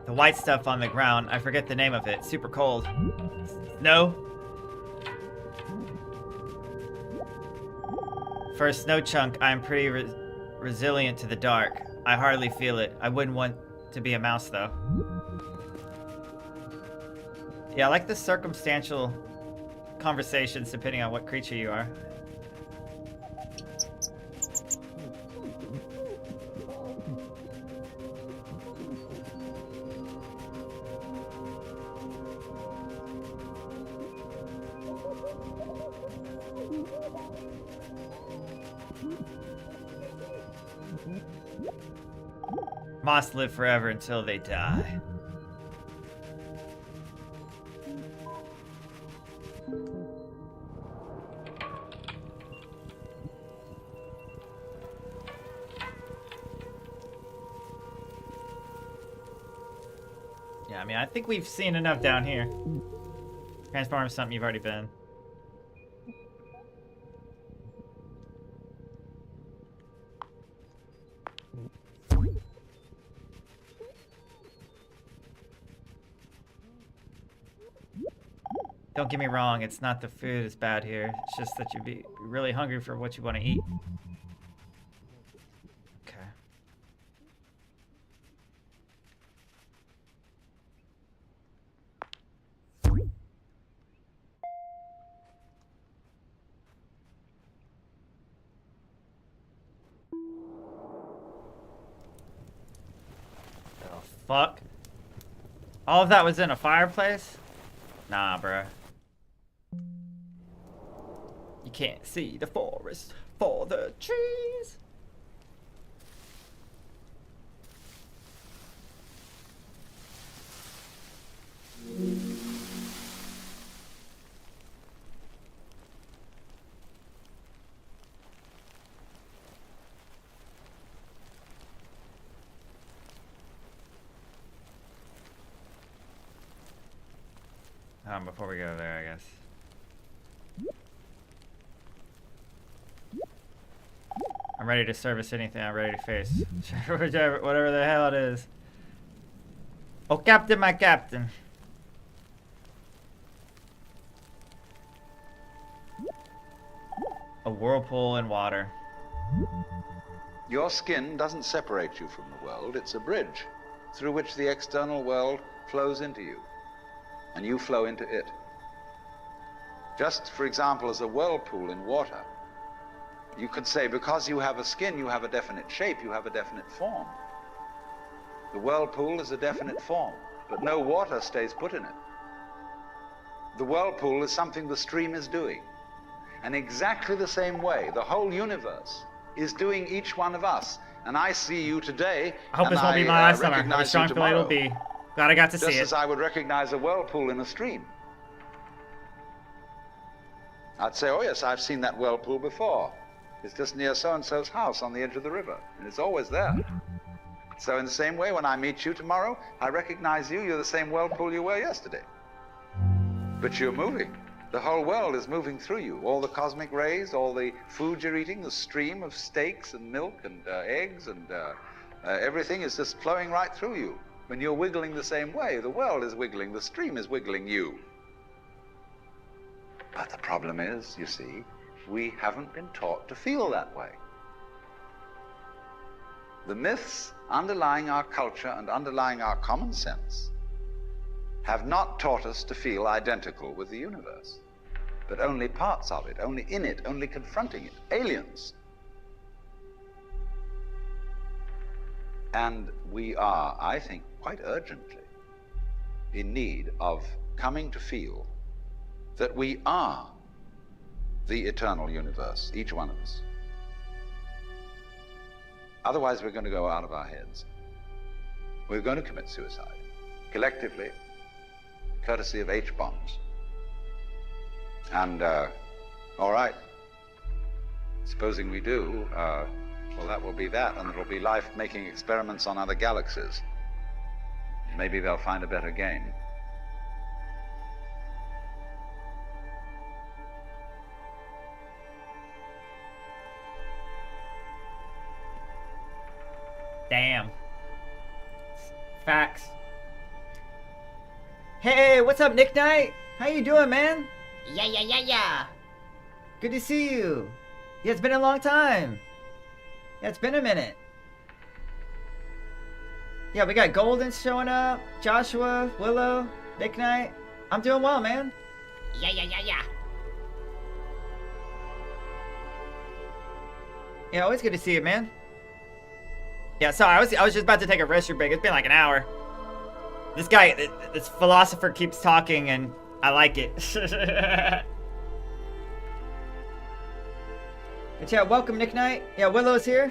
A: The white stuff on the ground. I forget the name of it. Super cold. Snow. For a snow chunk, I'm pretty resilient to the dark. I hardly feel it. I wouldn't want to be a mouse, though. Yeah, I like the circumstantial conversations depending on what creature you are. Moths live forever until they die. Yeah, I mean, I think we've seen enough down here. Transform is something you've already been. Don't get me wrong, it's not the food is bad here. It's just that you'd be really hungry for what you want to eat. Okay. Oh, fuck. All of that was in a fireplace? Nah, bruh. You can't see the forest for the trees. Before we go there, I guess. I'm ready to service anything. I'm ready to face. Whatever the hell it is. Oh, Captain, my Captain. A whirlpool in water.
B: Your skin doesn't separate you from the world. It's a bridge through which the external world flows into you, and you flow into it. Just, for example, as a whirlpool in water, you could say, because you have a skin, you have a definite shape, you have a definite form. The whirlpool is a definite form, but no water stays put in it. The whirlpool is something the stream is doing. And exactly the same way, the whole universe is doing each one of us. And I see you today.
A: I hope this won't be my last summer. I have a strong feeling it'll be. Glad I got to see it.
B: Just as I would recognize a whirlpool in a stream. I'd say, oh yes, I've seen that whirlpool before. It's just near so-and-so's house on the edge of the river. And it's always there. So in the same way, when I meet you tomorrow, I recognize you. You're the same whirlpool you were yesterday. But you're moving. The whole world is moving through you. All the cosmic rays, all the food you're eating, the stream of steaks and milk and eggs and everything is just flowing right through you. When you're wiggling the same way, the world is wiggling, the stream is wiggling you. But the problem is, you see, we haven't been taught to feel that way. The myths underlying our culture and underlying our common sense have not taught us to feel identical with the universe, but only parts of it, only in it, only confronting it, aliens. And we are, I think, quite urgently in need of coming to feel that we are the eternal universe, each one of us. Otherwise, we're going to go out of our heads. We're going to commit suicide, collectively, courtesy of H-bombs. And, all right, supposing we do, well, that will be that, and it'll be life making experiments on other galaxies. Maybe they'll find a better game.
A: Damn. Facts. Hey, what's up, Nick Knight? How you doing, man? Yeah. Good to see you. Yeah, it's been a long time. Yeah, it's been a minute. Yeah, we got Golden showing up, Joshua, Willow, Nick Knight. I'm doing well, man. Yeah. Yeah, always good to see you, man. Yeah, sorry, I was just about to take a restroom break. It's been like an hour. This guy, this philosopher keeps talking, and I like it. But yeah, welcome, Nick Knight. Yeah, Willow's here.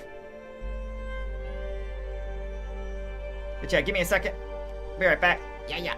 A: But yeah, give me a second. Be right back. Yeah.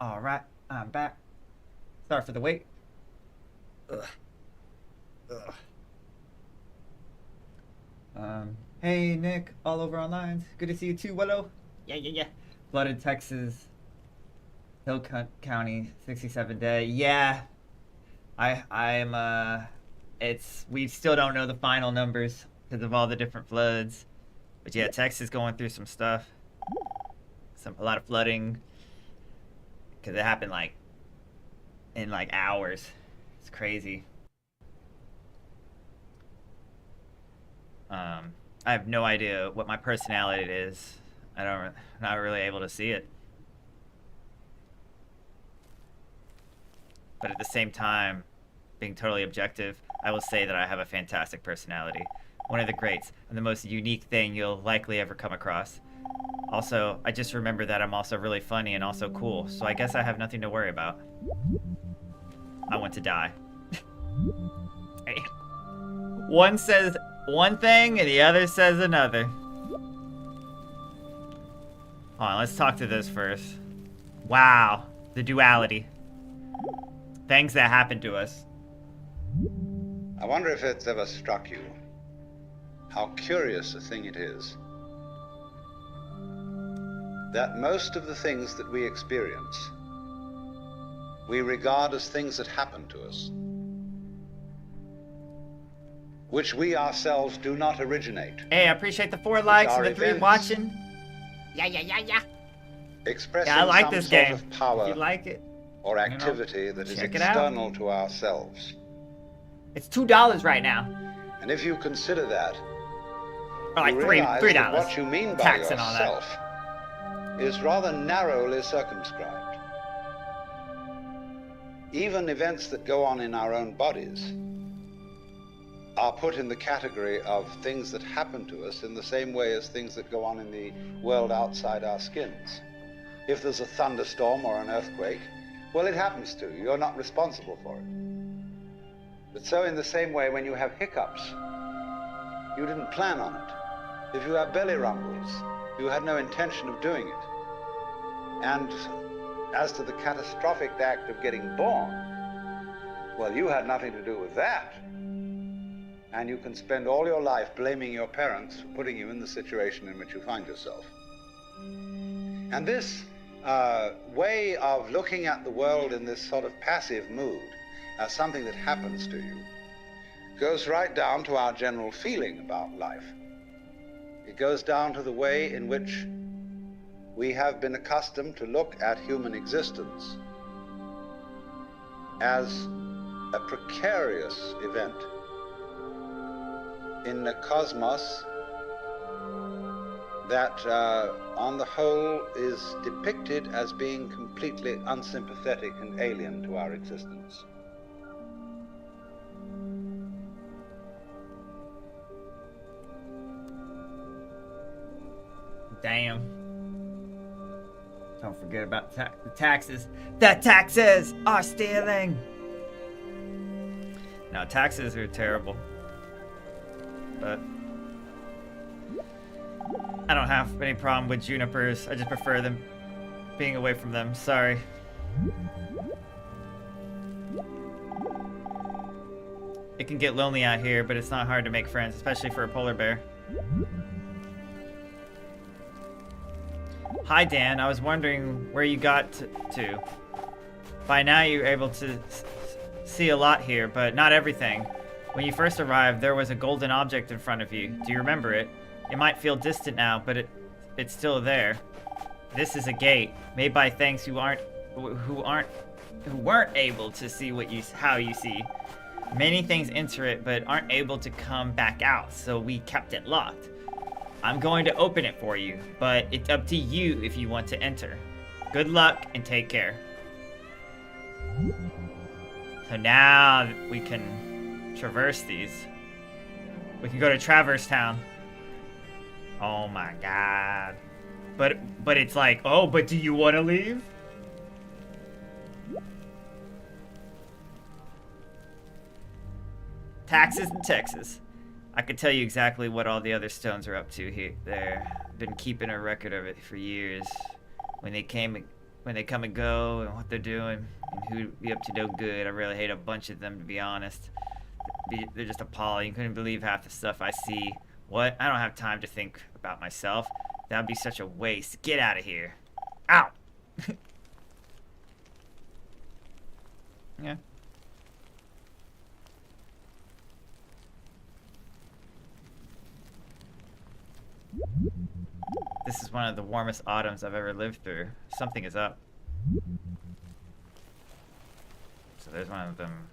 A: All right, I'm back. Sorry for the wait. Ugh. Ugh. Hey Nick, all over online. Good to see you too, Willow. Yeah. Flooded Texas, Hill County, 67 day. Yeah, I'm. We still don't know the final numbers because of all the different floods. But yeah, Texas going through some stuff. A lot of flooding because it happened like in like hours. It's crazy. I have no idea what my personality is. I'm not really able to see it. But at the same time, being totally objective, I will say that I have a fantastic personality. One of the greats, and the most unique thing you'll likely ever come across. Also, I just remember that I'm also really funny and also cool, so I guess I have nothing to worry about. I want to die. One says one thing and the other says another. Hold on, let's talk to this first. Wow, the duality. Things that happen to us.
B: I wonder if it's ever struck you how curious a thing it is that most of the things that we experience, we regard as things that happen to us, which we ourselves do not originate.
A: Hey, I appreciate the 4 likes and the 3 watching. Yeah.
B: Expressing
A: I like
B: some
A: this
B: sort
A: game.
B: of power
A: If you like it,
B: or activity that is
A: check it out.
B: external to ourselves.
A: It's $2 right now.
B: And if you consider that,
A: Or like
B: you
A: $3.
B: realize that what you mean by
A: Tax and all that.
B: yourself is rather narrowly circumscribed. Even events that go on in our own bodies are put in the category of things that happen to us in the same way as things that go on in the world outside our skins. If there's a thunderstorm or an earthquake, well, it happens to you. You're not responsible for it. But so in the same way, when you have hiccups, you didn't plan on it. If you have belly rumbles, you had no intention of doing it. And as to the catastrophic act of getting born, well, you had nothing to do with that. And you can spend all your life blaming your parents for putting you in the situation in which you find yourself. And this way of looking at the world in this sort of passive mood as something that happens to you goes right down to our general feeling about life. It goes down to the way in which we have been accustomed to look at human existence as a precarious event in a cosmos that, on the whole, is depicted as being completely unsympathetic and alien to our existence.
A: Damn. Don't forget about the taxes. The taxes are stealing. No, taxes are terrible. But I don't have any problem with junipers. I just prefer them being away from them. Sorry. It can get lonely out here, but it's not hard to make friends, especially for a polar bear. Hi Dan, I was wondering where you got to. By now you're able to see a lot here, but not everything. When you first arrived, there was a golden object in front of you. Do you remember it? It might feel distant now, but it's still there. This is a gate made by things who weren't able to see how you see. Many things enter it, but aren't able to come back out, so we kept it locked. I'm going to open it for you, but it's up to you if you want to enter. Good luck and take care. So now we can traverse these. We can go to Traverse Town. Oh my god. But it's like, oh, but do you want to leave? Taxes in Texas. I could tell you exactly what all the other stones are up to here. There. Been keeping a record of it for years. When they came when they come and go and what they're doing and who'd be up to no good. I really hate a bunch of them, to be honest. They're just appalling. You couldn't believe half the stuff I see. What? I don't have time to think about myself. That would be such a waste. Get out of here. Ow! Yeah. This is one of the warmest autumns I've ever lived through. Something is up. So there's one of them.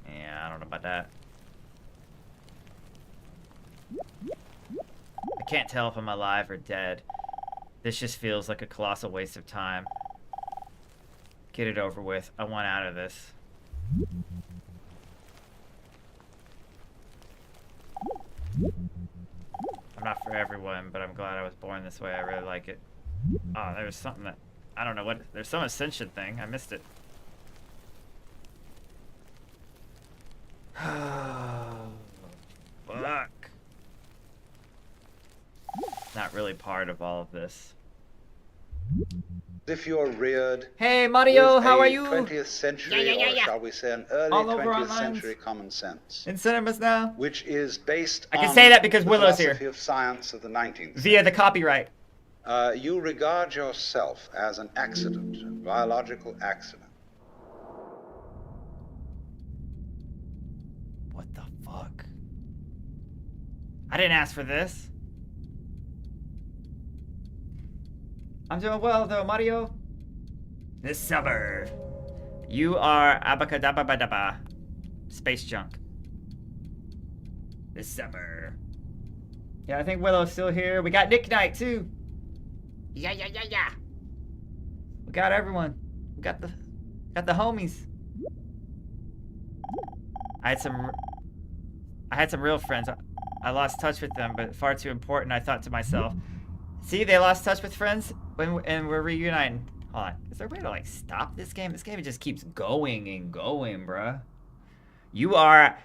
A: Yeah, I don't know about that. I can't tell if I'm alive or dead. This just feels like a colossal waste of time. Get it over with. I want out of this. I'm not for everyone, but I'm glad I was born this way. I really like it. Oh, there's something that... I don't know what... There's some ascension thing. I missed it. Fuck. Not really part of all of this.
B: If you're reared
A: Hey Mario,
B: with
A: how
B: a
A: are you?
B: 20th century, or shall we say an early
A: All over
B: 20th
A: online.
B: century common sense,
A: In cinemas now?
B: which is based
A: I
B: on
A: can say that because
B: the
A: Willow's here.
B: philosophy of science of the 19th
A: Via the copyright.
B: You regard yourself as an accident, a biological accident.
A: What the fuck? I didn't ask for this. I'm doing well though, Mario. This summer. You are abacadababadaba. Space junk. This summer. Yeah, I think Willow's still here. We got Nick Knight too. Yeah. We got everyone. We got the homies. I had some real friends. I lost touch with them, but far too important, I thought to myself. See, they lost touch with friends and we're reuniting. Hold on. Is there a way to like stop this game? This game just keeps going and going, bruh. You are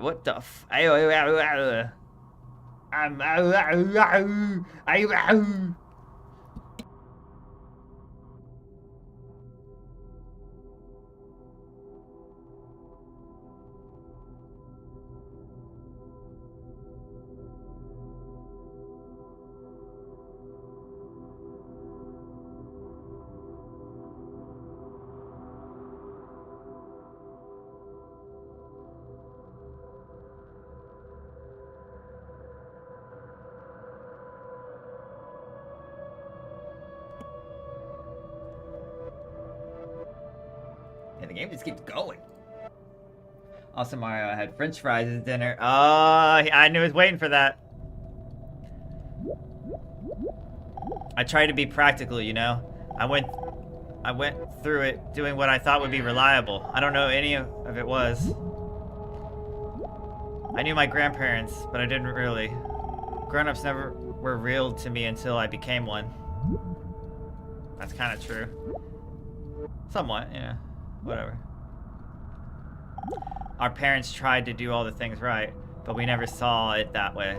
A: What the f... And the game just keeps going. Also, Mario had French fries at dinner. Oh, I knew he was waiting for that. I tried to be practical, you know. I went through it doing what I thought would be reliable. I don't know any of it was. I knew my grandparents, but I didn't really. Grown-ups never were real to me until I became one. That's kind of true. Somewhat, yeah. Whatever. Our parents tried to do all the things right, but we never saw it that way.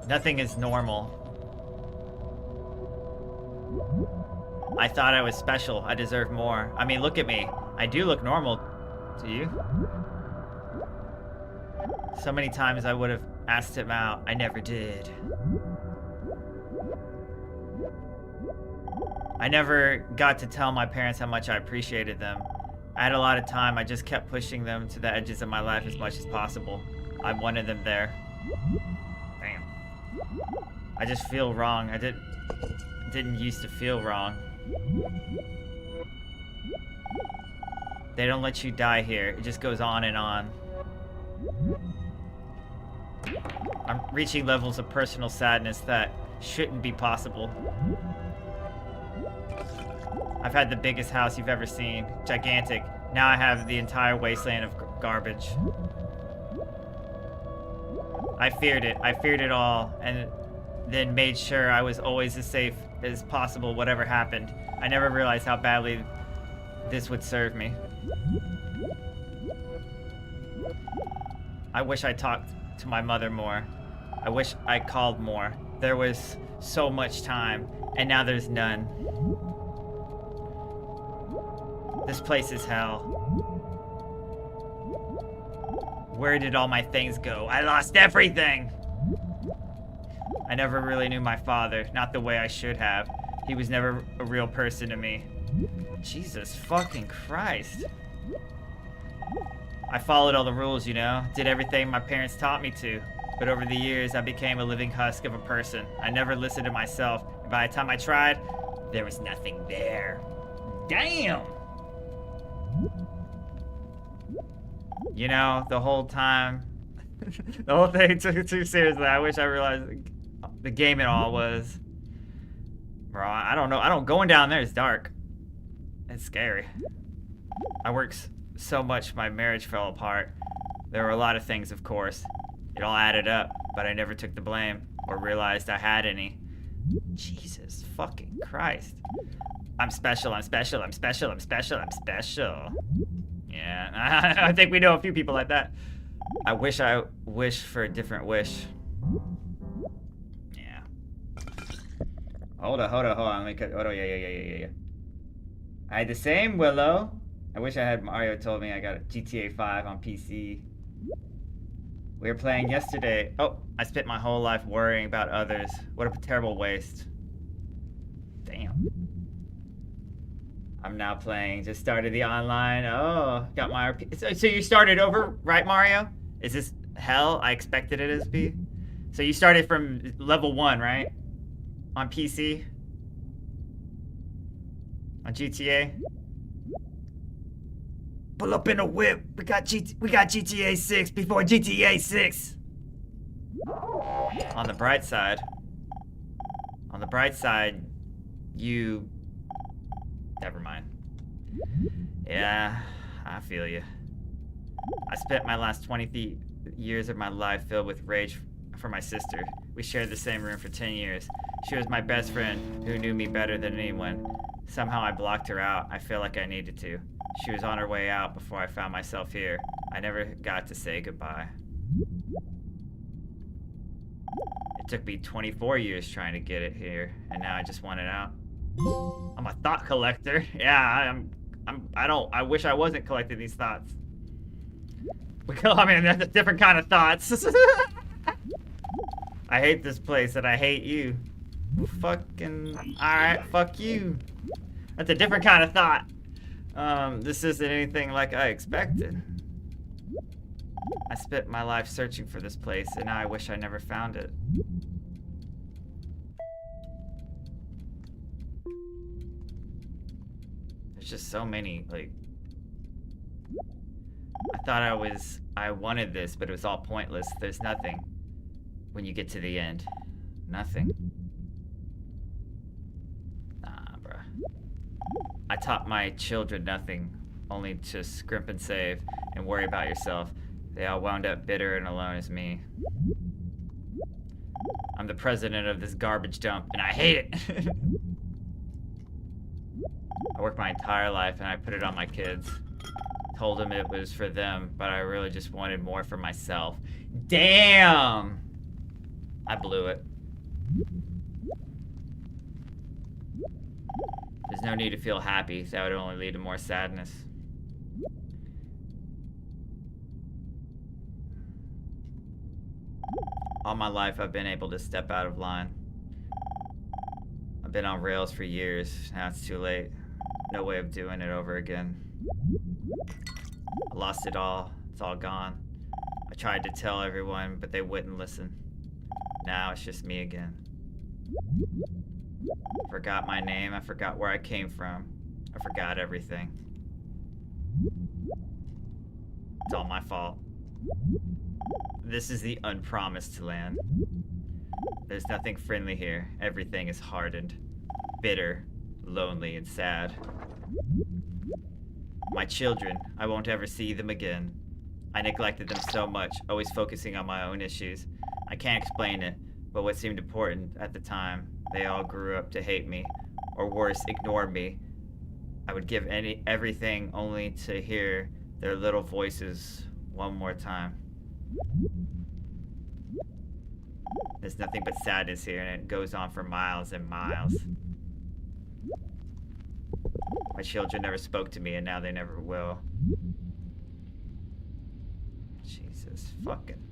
A: Nothing is normal. I thought I was special. I deserve more. I mean, look at me. I do look normal. Do you? So many times I would have asked him out. I never did. I never got to tell my parents how much I appreciated them. I had a lot of time. I just kept pushing them to the edges of my life as much as possible. I wanted them there. Damn. I just feel wrong. I didn't used to feel wrong. They don't let you die here. It just goes on and on. I'm reaching levels of personal sadness that shouldn't be possible. I've had the biggest house you've ever seen. Gigantic. Now I have the entire wasteland of garbage. I feared it. I feared it all, and then made sure I was always as safe as possible whatever happened. I never realized how badly this would serve me. I wish I talked to my mother more. I wish I called more. There was so much time, and now there's none. This place is hell. Where did all my things go? I lost everything! I never really knew my father, not the way I should have. He was never a real person to me. Jesus fucking Christ. I followed all the rules, you know, did everything my parents taught me to. But over the years, I became a living husk of a person. I never listened to myself, and by the time I tried, there was nothing there. Damn! You know, the whole time, the whole thing took it too seriously. I wish I realized the game it all was. Bro, I don't know. Going down there is dark. It's scary. I worked so much my marriage fell apart. There were a lot of things, of course. It all added up, but I never took the blame or realized I had any. Jesus fucking Christ. I'm special, I'm special, I'm special, I'm special, I'm special. Yeah, I think we know a few people like that. I wish for a different wish. Yeah. Hold on. Let me cut. Oh, yeah. I had the same, Willow. I wish I had Mario told me I got a GTA 5 on PC. We were playing yesterday. Oh, I spent my whole life worrying about others. What a terrible waste. Damn. I'm now playing. Just started the online. Oh, got my RP. So you started over, right, Mario? Is this hell? I expected it to be. So you started from level 1, right? On PC? On GTA? Pull up in a whip. We got GTA 6 before GTA 6. On the bright side, you... Never mind. Yeah, I feel you. I spent my last 20 years of my life filled with rage for my sister. We shared the same room for 10 years. She was my best friend who knew me better than anyone. Somehow I blocked her out. I feel like I needed to. She was on her way out before I found myself here. I never got to say goodbye. It took me 24 years trying to get it here, and now I just want it out. I'm a thought collector. Yeah, I wish I wasn't collecting these thoughts. I mean, that's a different kind of thoughts. I hate this place and I hate you. Fucking, alright, fuck you. That's a different kind of thought. This isn't anything like I expected. I spent my life searching for this place, and now I wish I never found it. There's just so many, like... I thought I wanted this, but it was all pointless. There's nothing when you get to the end. Nothing. Nah, bruh. I taught my children nothing, only to scrimp and save and worry about yourself. They all wound up bitter and alone as me. I'm the president of this garbage dump, and I hate it! I worked my entire life, and I put it on my kids. Told them it was for them, but I really just wanted more for myself. Damn! I blew it. There's no need to feel happy. That would only lead to more sadness. All my life, I've been able to step out of line. I've been on rails for years. Now it's too late. No way of doing it over again. I lost it all. It's all gone. I tried to tell everyone, but they wouldn't listen. Now it's just me again. I forgot my name. I forgot where I came from. I forgot everything. It's all my fault. This is the unpromised land. There's nothing friendly here. Everything is hardened, bitter, lonely, and sad. My children, I won't ever see them again. I neglected them so much, always focusing on my own issues. I can't explain it, but what seemed important at the time, they all grew up to hate me, or worse, ignore me. I would give everything only to hear their little voices one more time. There's nothing but sadness here, and it goes on for miles and miles. My children never spoke to me, and now they never will. Jesus fucking.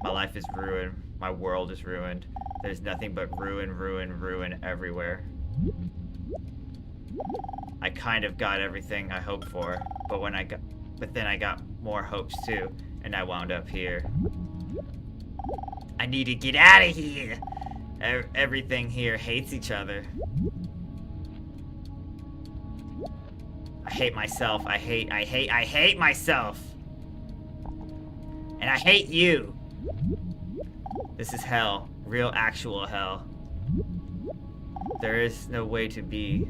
A: My life is ruined. My world is ruined. There's nothing but ruin, ruin, ruin everywhere. I kind of got everything I hoped for, but then I got more hopes too, and I wound up here. I need to get out of here. Everything here hates each other. I hate myself. I hate myself. And I hate you. This is hell. Real, actual hell. There is no way to be.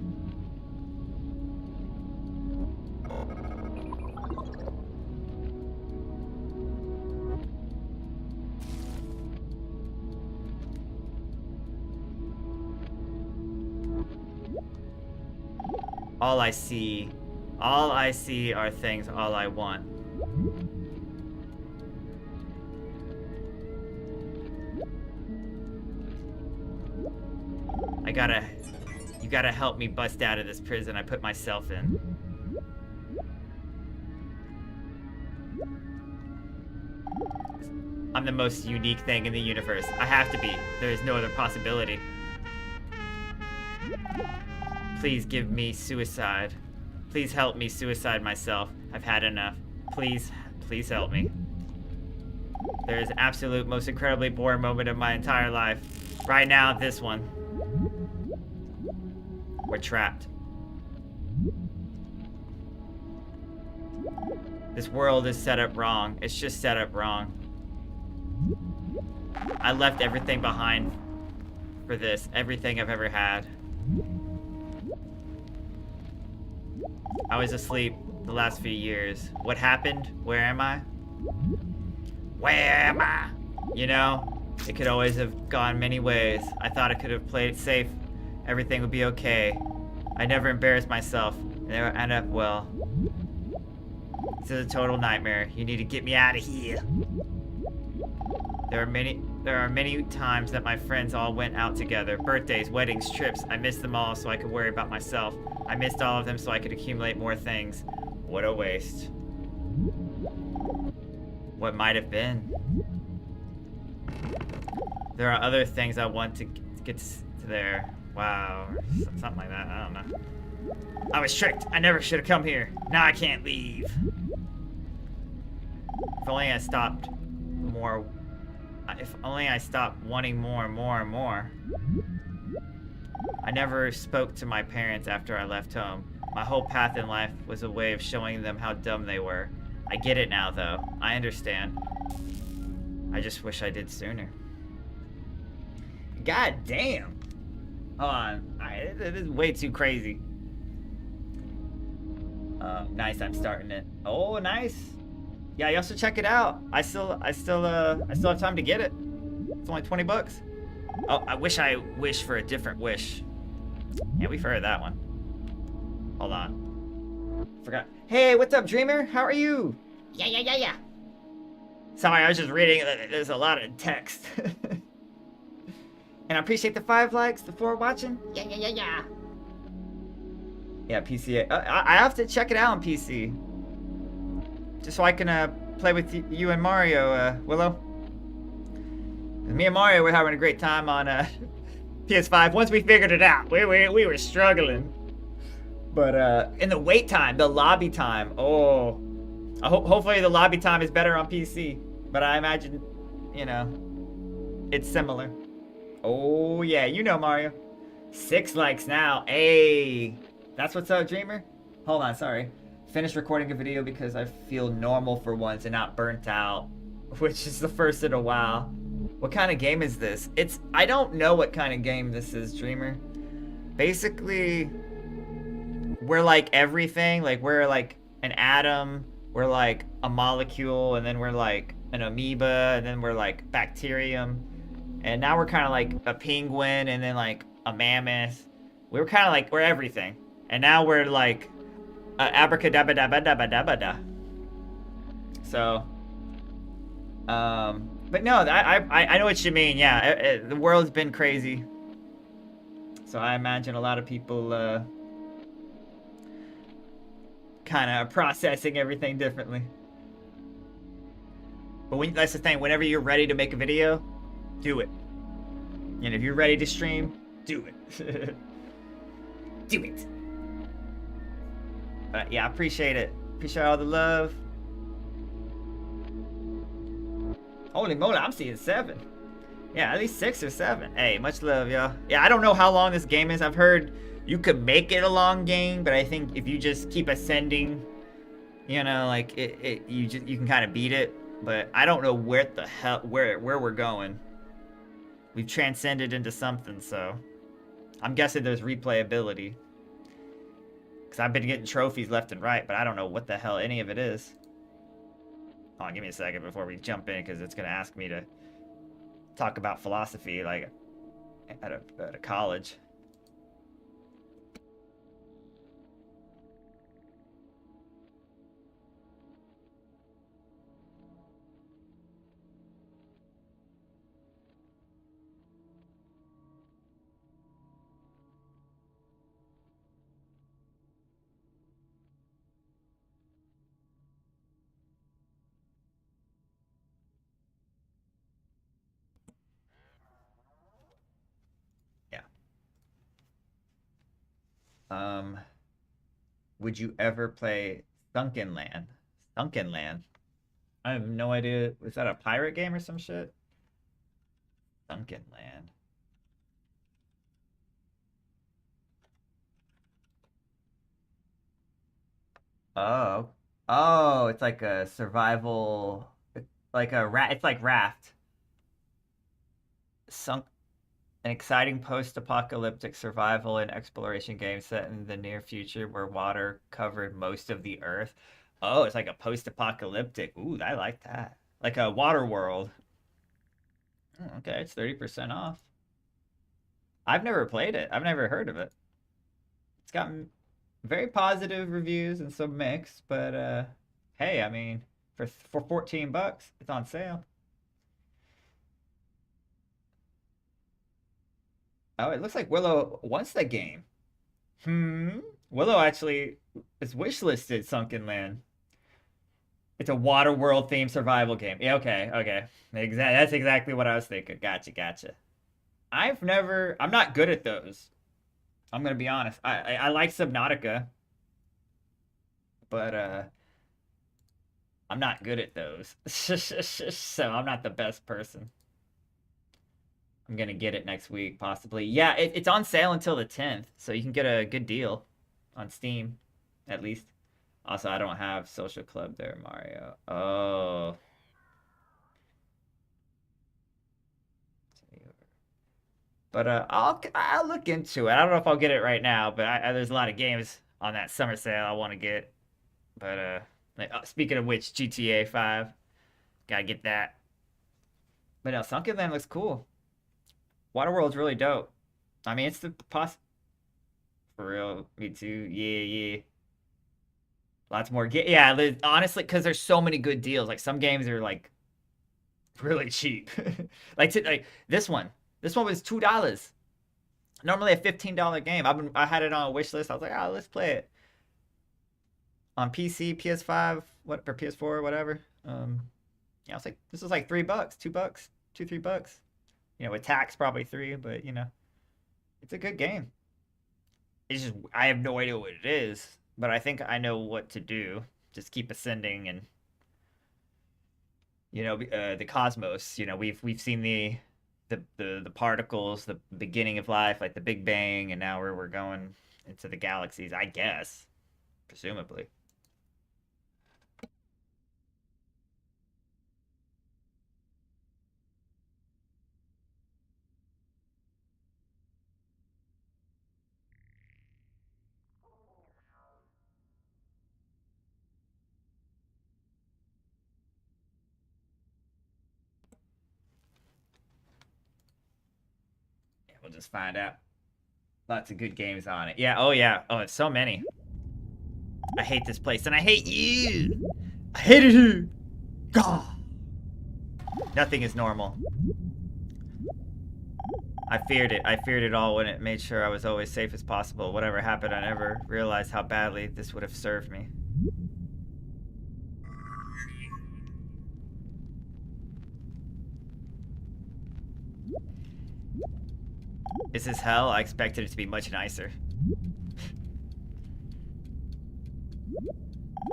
A: All I see are things all I want. You gotta help me bust out of this prison I put myself in. I'm the most unique thing in the universe. I have to be. There is no other possibility. Please give me suicide. Please help me suicide myself. I've had enough. Please help me. There is absolute most incredibly boring moment of my entire life. Right now, this one. We're trapped. This world is set up wrong. It's just set up wrong. I left everything behind for this. Everything I've ever had. I was asleep the last few years. What happened? Where am I? Where am I? You know, it could always have gone many ways. I thought I could have played it safe. Everything would be okay. I never embarrassed myself. And never end up well. This is a total nightmare. You need to get me out of here. There are many times that my friends all went out together. Birthdays, weddings, trips. I missed them all so I could worry about myself. I missed all of them so I could accumulate more things. What a waste. What might have been. There are other things I want to get to there. Wow, or something like that. I don't know. I was tricked. I never should have come here. Now I can't leave. If only I stopped more. If only I stopped wanting more and more and more. I never spoke to my parents after I left home. My whole path in life was a way of showing them how dumb they were. I get it now, though. I understand. I just wish I did sooner. God damn. Hold on. It is way too crazy. Nice, I'm starting it. Oh, nice. Yeah, you also check it out. I still have time to get it. It's only 20 bucks. Oh, I wish for a different wish. Yeah, we've heard of that one. Hold on. Forgot. Hey, what's up, Dreamer? How are you? Yeah. Sorry, I was just reading. There's a lot of text. And I appreciate the 5 likes, the 4 watching. Yeah. Yeah, PC. I have to check it out on PC. Just so I can play with you and Mario, Willow. Me and Mario were having a great time on PS5 once we figured it out. We were struggling. But in the wait time, the lobby time, oh. Hopefully the lobby time is better on PC. But I imagine, you know, it's similar. Oh yeah, you know Mario. 6 likes now. Hey. That's what's up, Dreamer? Hold on, sorry. Finished recording a video because I feel normal for once and not burnt out. Which is the first in a while. What kind of game is this? I don't know what kind of game this is, Dreamer. Basically, we're like everything. Like, we're like an atom. We're like a molecule. And then we're like an amoeba. And then we're like bacterium. And now we're kind of like a penguin. And then like a mammoth. We're kind of like, we're everything. And now we're like abracadabra. So, But no, I know what you mean. Yeah, the world's been crazy, so I imagine a lot of people kind of processing everything differently. But that's the thing. Whenever you're ready to make a video, do it. And if you're ready to stream, do it. Do it. But yeah, I appreciate it. Appreciate all the love. Holy moly, I'm seeing 7. Yeah, at least 6 or 7. Hey, much love, y'all. Yeah, I don't know how long this game is. I've heard you could make it a long game, but I think if you just keep ascending, you know, like you can kind of beat it. But I don't know where the hell where we're going. We've transcended into something, so I'm guessing there's replayability. Because I've been getting trophies left and right, but I don't know what the hell any of it is. Hold on, give me a second before we jump in, because it's going to ask me to talk about philosophy, like, at a college. Yeah. Would you ever play Sunken Land? Sunken Land? I have no idea. Was that a pirate game or some shit? Sunken Land. Oh. Oh, it's like a survival, like a it's like Raft. Sunk An exciting post-apocalyptic survival and exploration game set in the near future where water covered most of the earth. Oh, it's like a post-apocalyptic. Ooh, I like that. Like a water world. Okay, it's 30% off. I've never played it. I've never heard of it. It's gotten very positive reviews and some mixed, but hey, I mean, for 14 bucks, it's on sale. Oh, it looks like Willow wants that game. Hmm. Willow actually is wishlisted Sunken Land. It's a water world themed survival game. Yeah, okay, okay. That's exactly what I was thinking. Gotcha, gotcha. I'm not good at those. I'm gonna be honest. I like Subnautica, but I'm not good at those. So I'm not the best person. I'm gonna get it next week, possibly. Yeah, it's on sale until the 10th, so you can get a good deal on Steam, at least. Also, I don't have Social Club there, Mario. Oh. But I'll look into it. I don't know if I'll get it right now, but there's a lot of games on that summer sale I want to get. But speaking of which, GTA 5, gotta get that. But no, Sunken Land looks cool. Waterworld's really dope. I mean, it's the for real. Me too. Yeah, yeah. Lots more. Yeah, honestly, because there's so many good deals. Like some games are like really cheap. like this one. This one was $2. Normally a $15 game. I had it on a wish list. I was like, oh, let's play it on PC, PS5, what or PS4, whatever. Yeah, I was like, this was like $3, $2, $3. You know, with tax probably 3, but you know, it's a good game. It's just I have no idea what it is, but I think I know what to do. Just keep ascending and you know the cosmos. You know, we've seen the particles, the beginning of life, like the Big Bang, and now we're going into the galaxies. I guess, presumably. Yeah, we'll just find out. Lots of good games on it. Yeah. Oh yeah. Oh, it's so many. I hate this place, and I hate you. I hate it here. God. Nothing is normal. I feared it. I feared it all when it made sure I was always safe as possible. Whatever happened, I never realized how badly this would have served me. Is this hell? I expected it to be much nicer.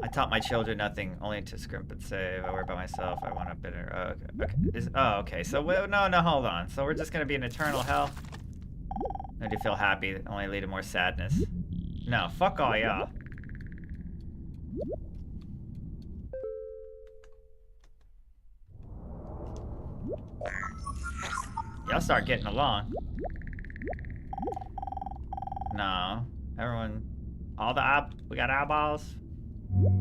A: I taught my children nothing, only to scrimp and save. I worry about myself. I want a bitter. Oh, okay. Okay. So no, hold on. So we're just gonna be in eternal hell. I do feel happy. Only lead to more sadness. No, fuck all y'all. Y'all start getting along. No, everyone. We got eyeballs. What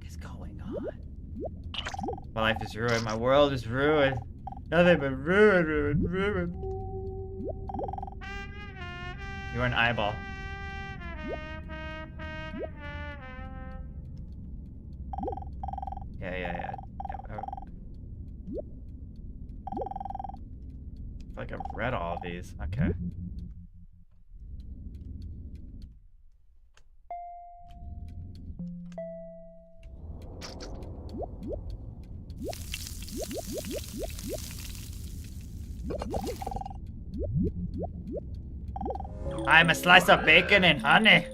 A: is going on? My life is ruined. My world is ruined. Nothing but ruin. You're an eyeball. Yeah. I feel like I've read all of these. Okay. I'm a slice of bacon and honey.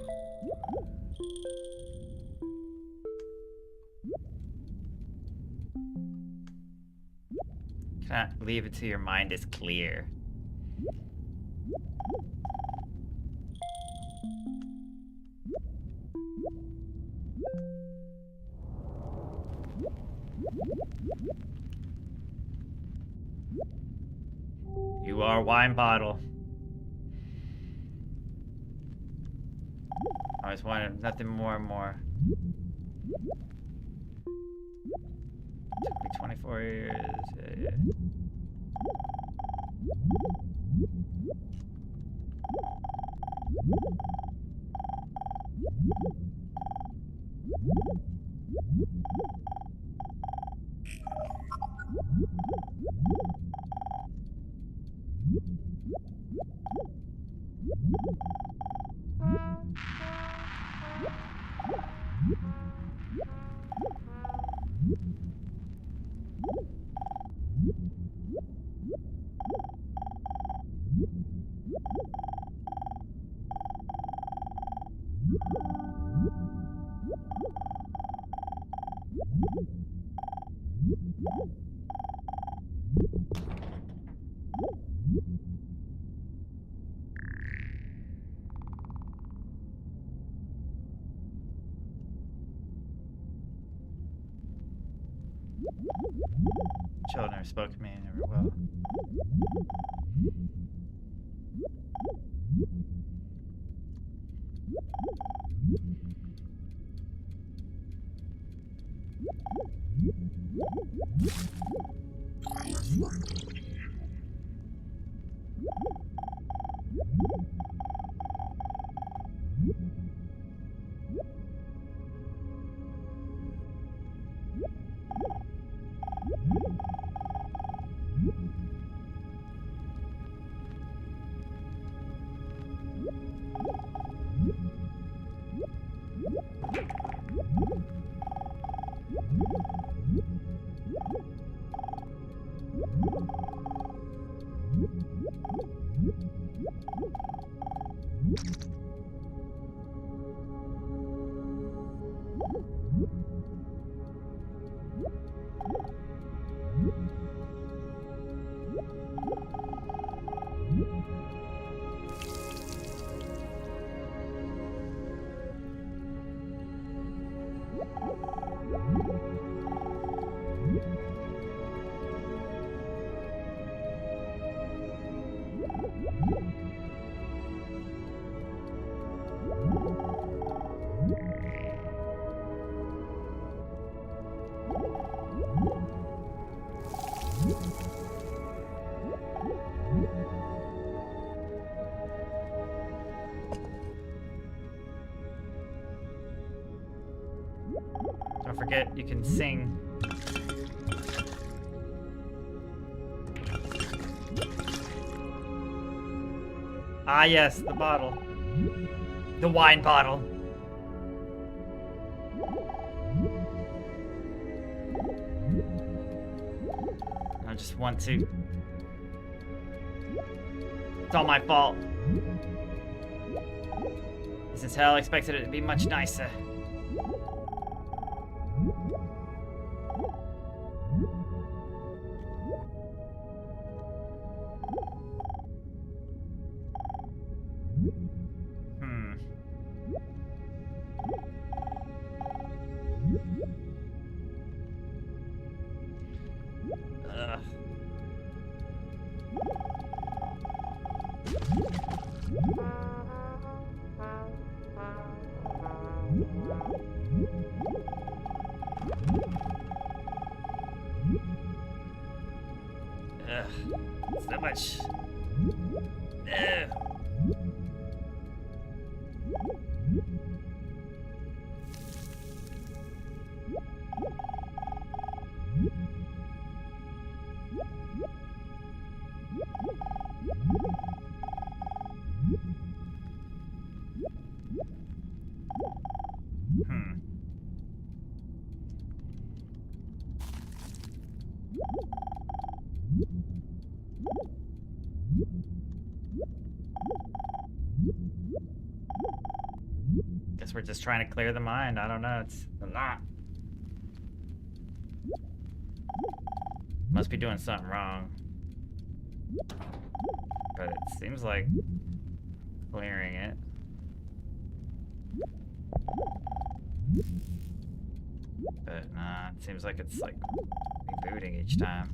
A: Can't leave it till your mind is clear. You are a wine bottle. I always wanted nothing more and more. Took me 24 years. Yeah. Children never spoke to me, never will. Don't forget, you can sing. Ah, yes, the bottle. The wine bottle. I just want to. It's all my fault. This is hell. I expected it to be much nicer. Ugh. So much. Ugh. Guess we're just trying to clear the mind. I don't know. It's a lot. Must be doing something wrong. But it seems like clearing it. But nah, it seems like it's like rebooting each time.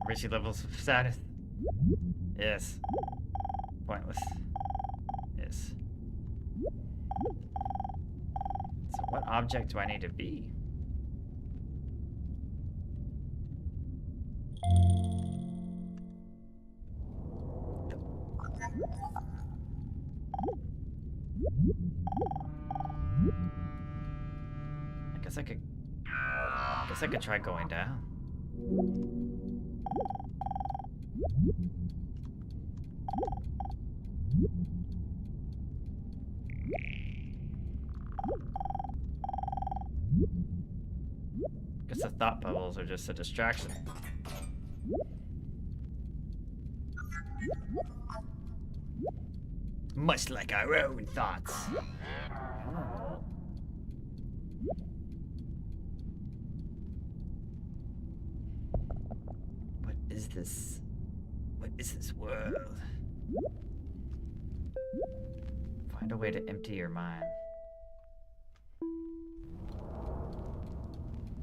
A: Richie levels of status. Yes. Pointless. Yes. So what object do I need to be? I guess I could try going down. Guess the thought bubbles are just a distraction. Much like our own thoughts. What is this? What is this world? Find a way to empty your mind.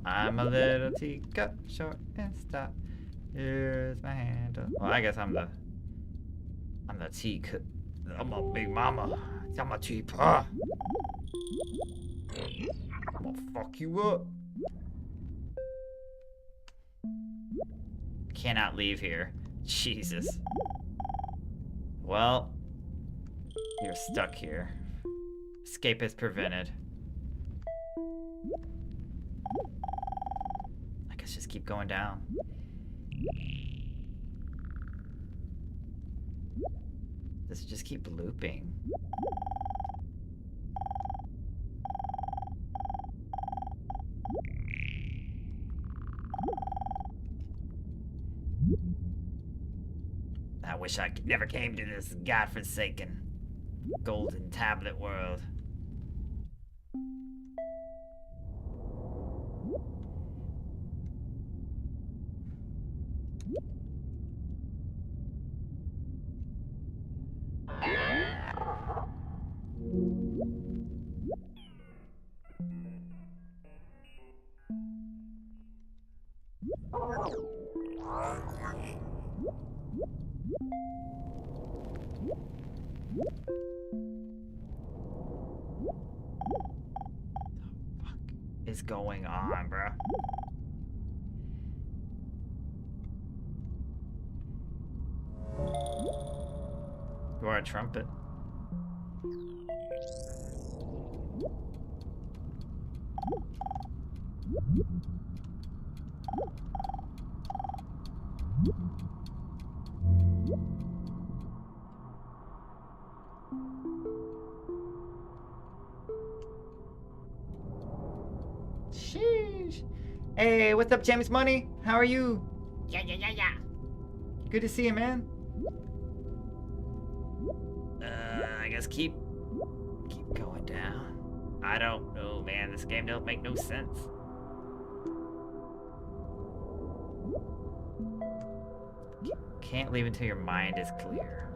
A: I'm a little teacup, short and stout. Here's my handle. Well, I guess I'm the teacup. I'm a big mama. I'm a teapot. I'm gonna fuck you up. Cannot leave here. Jesus. Well, you're stuck here. Escape is prevented. I guess just keep going down. Does it just keep looping? I wish I never came to this godforsaken golden tablet world. Is going on, bro? You are a trumpet. Sheesh. Hey, what's up, James Money? How are you?
C: Yeah.
A: Good to see you, man. I guess keep going down. I don't know, man. This game don't make no sense. Can't leave until your mind is clear.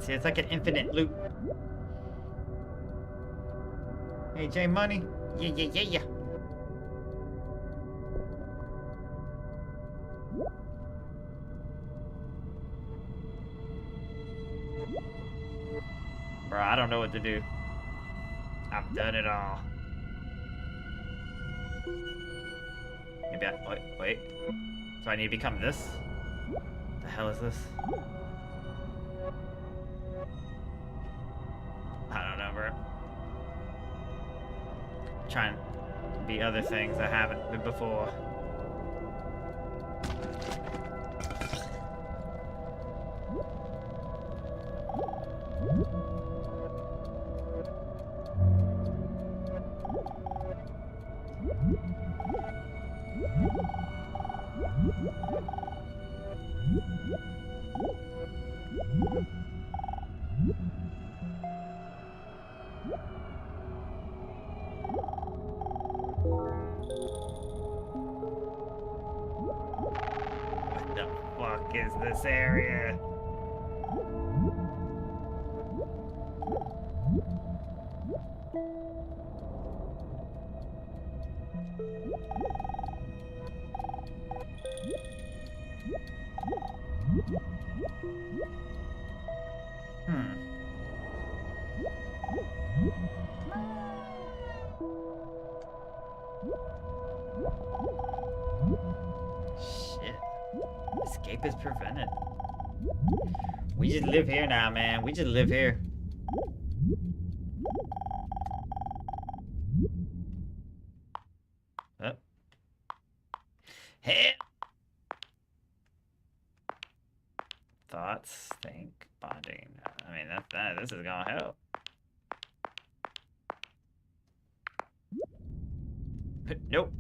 A: See, it's like an infinite loop. Hey, J Money.
C: Yeah.
A: Bro, I don't know what to do. I've done it all. Maybe wait. So I need to become this? The hell is this? I don't know, bro. I'm trying to be other things I haven't been before. What the fuck is this area? Shit. Escape is prevented. We just live here now, man. We just live here. Oh. Hey. Thoughts, think, bonding. I mean, this is gonna help. Nope.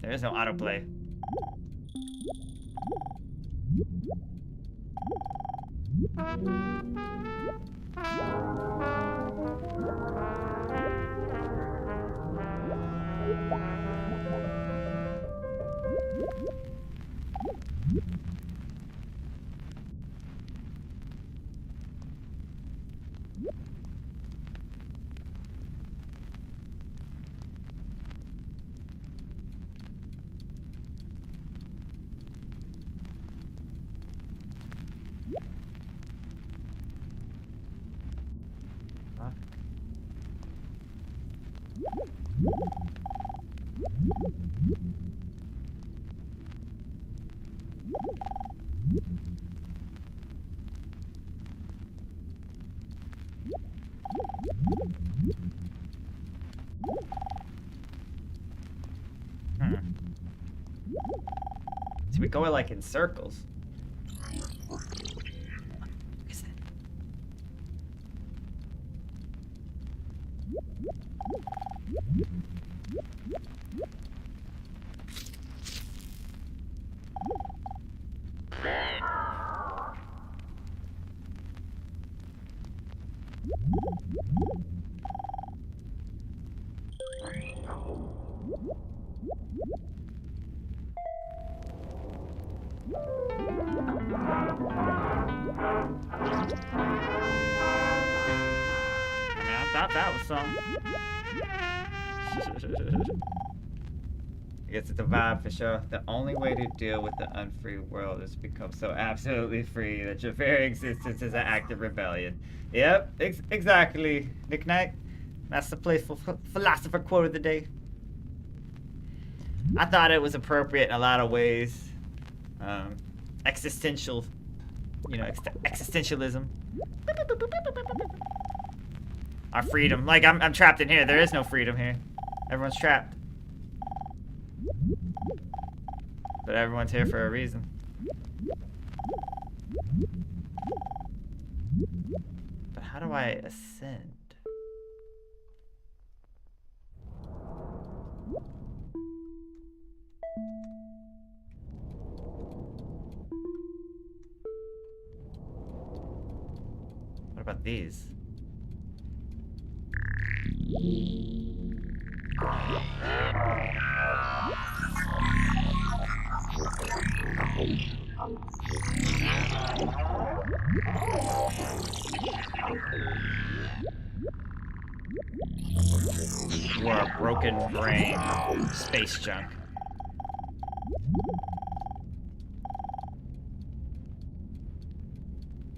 A: There is no autoplay. So we go like in circles. What is that? I mean, I thought that was something. I guess it's a vibe for sure. The only way to deal with the unfree world is to become so absolutely free that your very existence is an act of rebellion. Yep, exactly. Nick Knight. That's the playful philosopher quote of the day. I thought it was appropriate in a lot of ways. Existential, you know, existentialism. Our freedom. Like, I'm trapped in here. There is no freedom here. Everyone's trapped. But everyone's here for a reason. But how do I ascend? What about these? You are a broken brain space junk.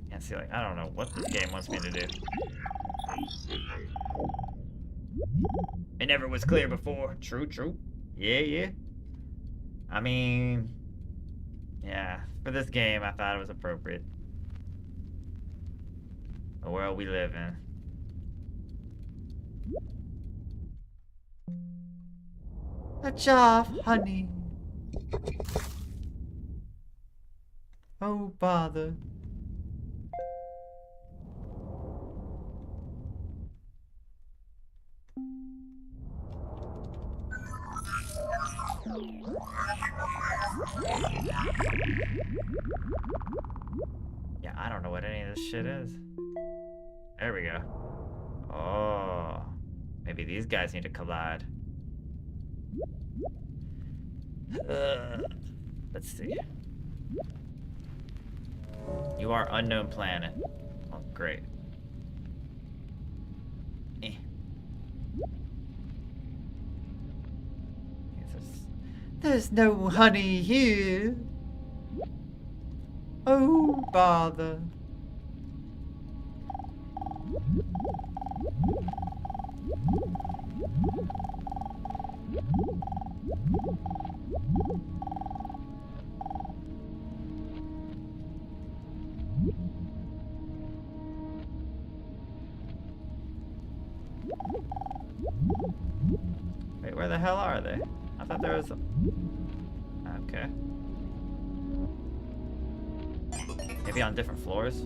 A: Yeah, see, like, I don't know what this game wants me to do. It never was clear before. True. Yeah. I mean, yeah, for this game, I thought it was appropriate. The world we live in. A jar of honey. Oh, bother. Yeah, I don't know what any of this shit is. There we go. Oh, maybe these guys need to collide. Let's see. You are unknown planet. Oh, great. There's no honey here. Oh, bother. Wait, where the hell are they? I thought there was a... Okay. Maybe on different floors?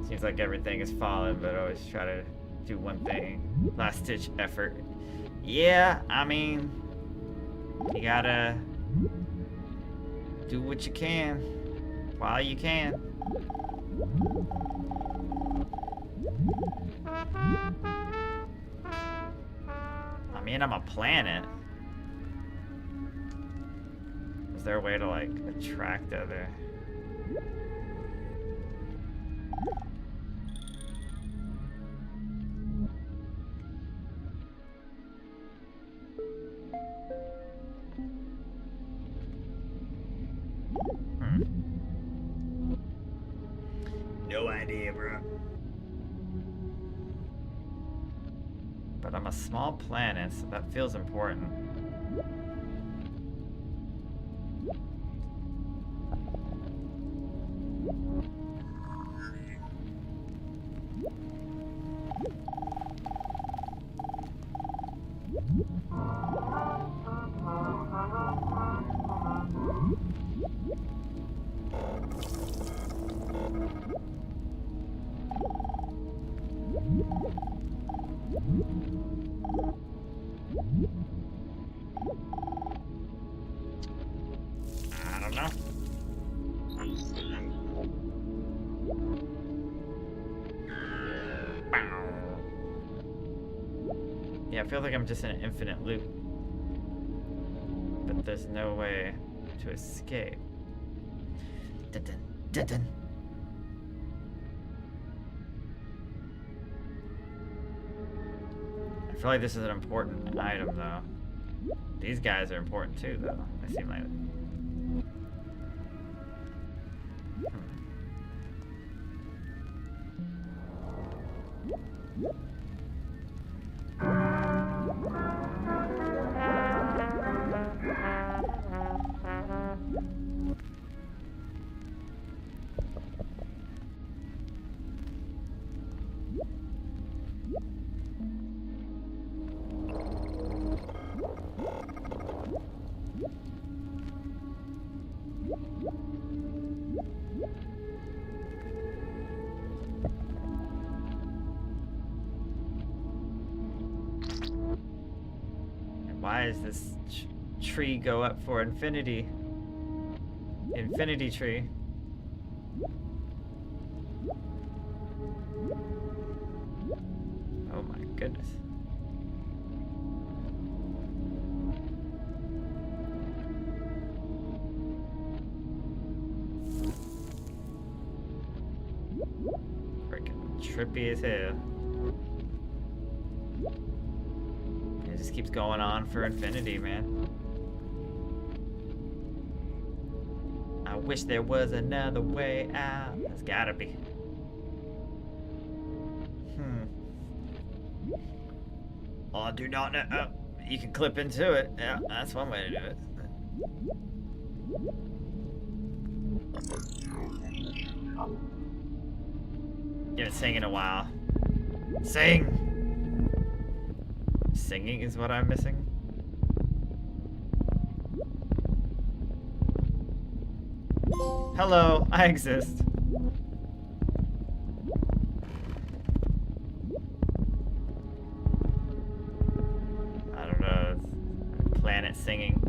A: Seems like everything is falling, but I always try to do one thing. Last ditch effort. Yeah, I mean, you gotta do what you can while you can. I mean, I'm a planet. Is there a way to, like, attract other... No idea, bro. But I'm a small planet, so that feels important. I don't know. Yeah, I feel like I'm just in an infinite loop. But there's no way to escape. Dun-dun, dun-dun. I feel like this is an important item, though. These guys are important too, though. They seem like. Why does this tree go up for infinity? Infinity tree. Oh my goodness. Freaking trippy as hell. It just keeps going on for infinity, man. I wish there was another way out. There's gotta be. Oh, I do not know. Oh, you can clip into it. Yeah, that's one way to do it. You haven't sang in a while. Sing! Singing is what I'm missing. Hello, I exist. I don't know. Planet singing.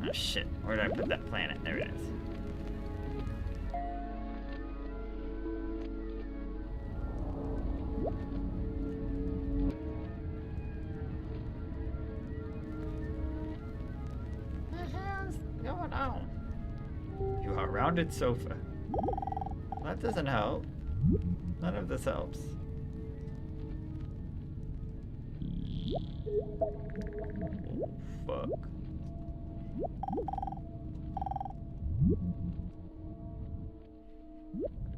A: Oh shit, where did I put that planet? There it is. What the hell's going on? You are a rounded sofa. That doesn't help. None of this helps. Oh, fuck.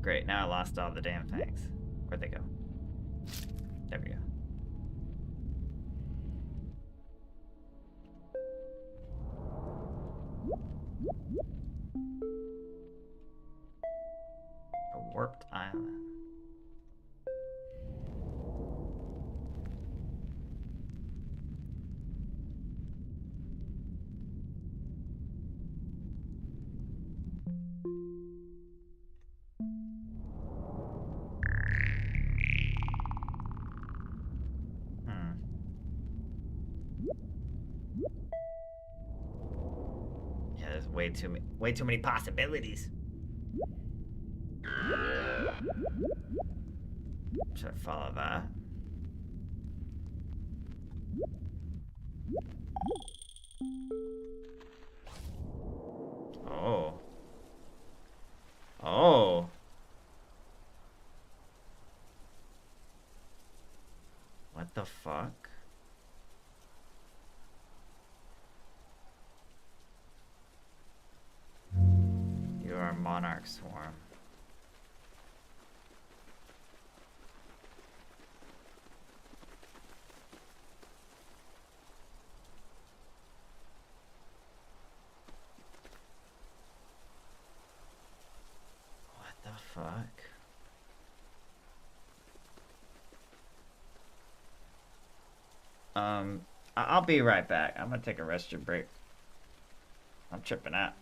A: Great, now I lost all the damn things. Where'd they go? There we go. A warped island. Yeah, there's way too many possibilities. Should I follow that? Oh. Oh. What the fuck? You are a monarch swarm. I'll be right back. I'm gonna take a restroom break. I'm tripping out.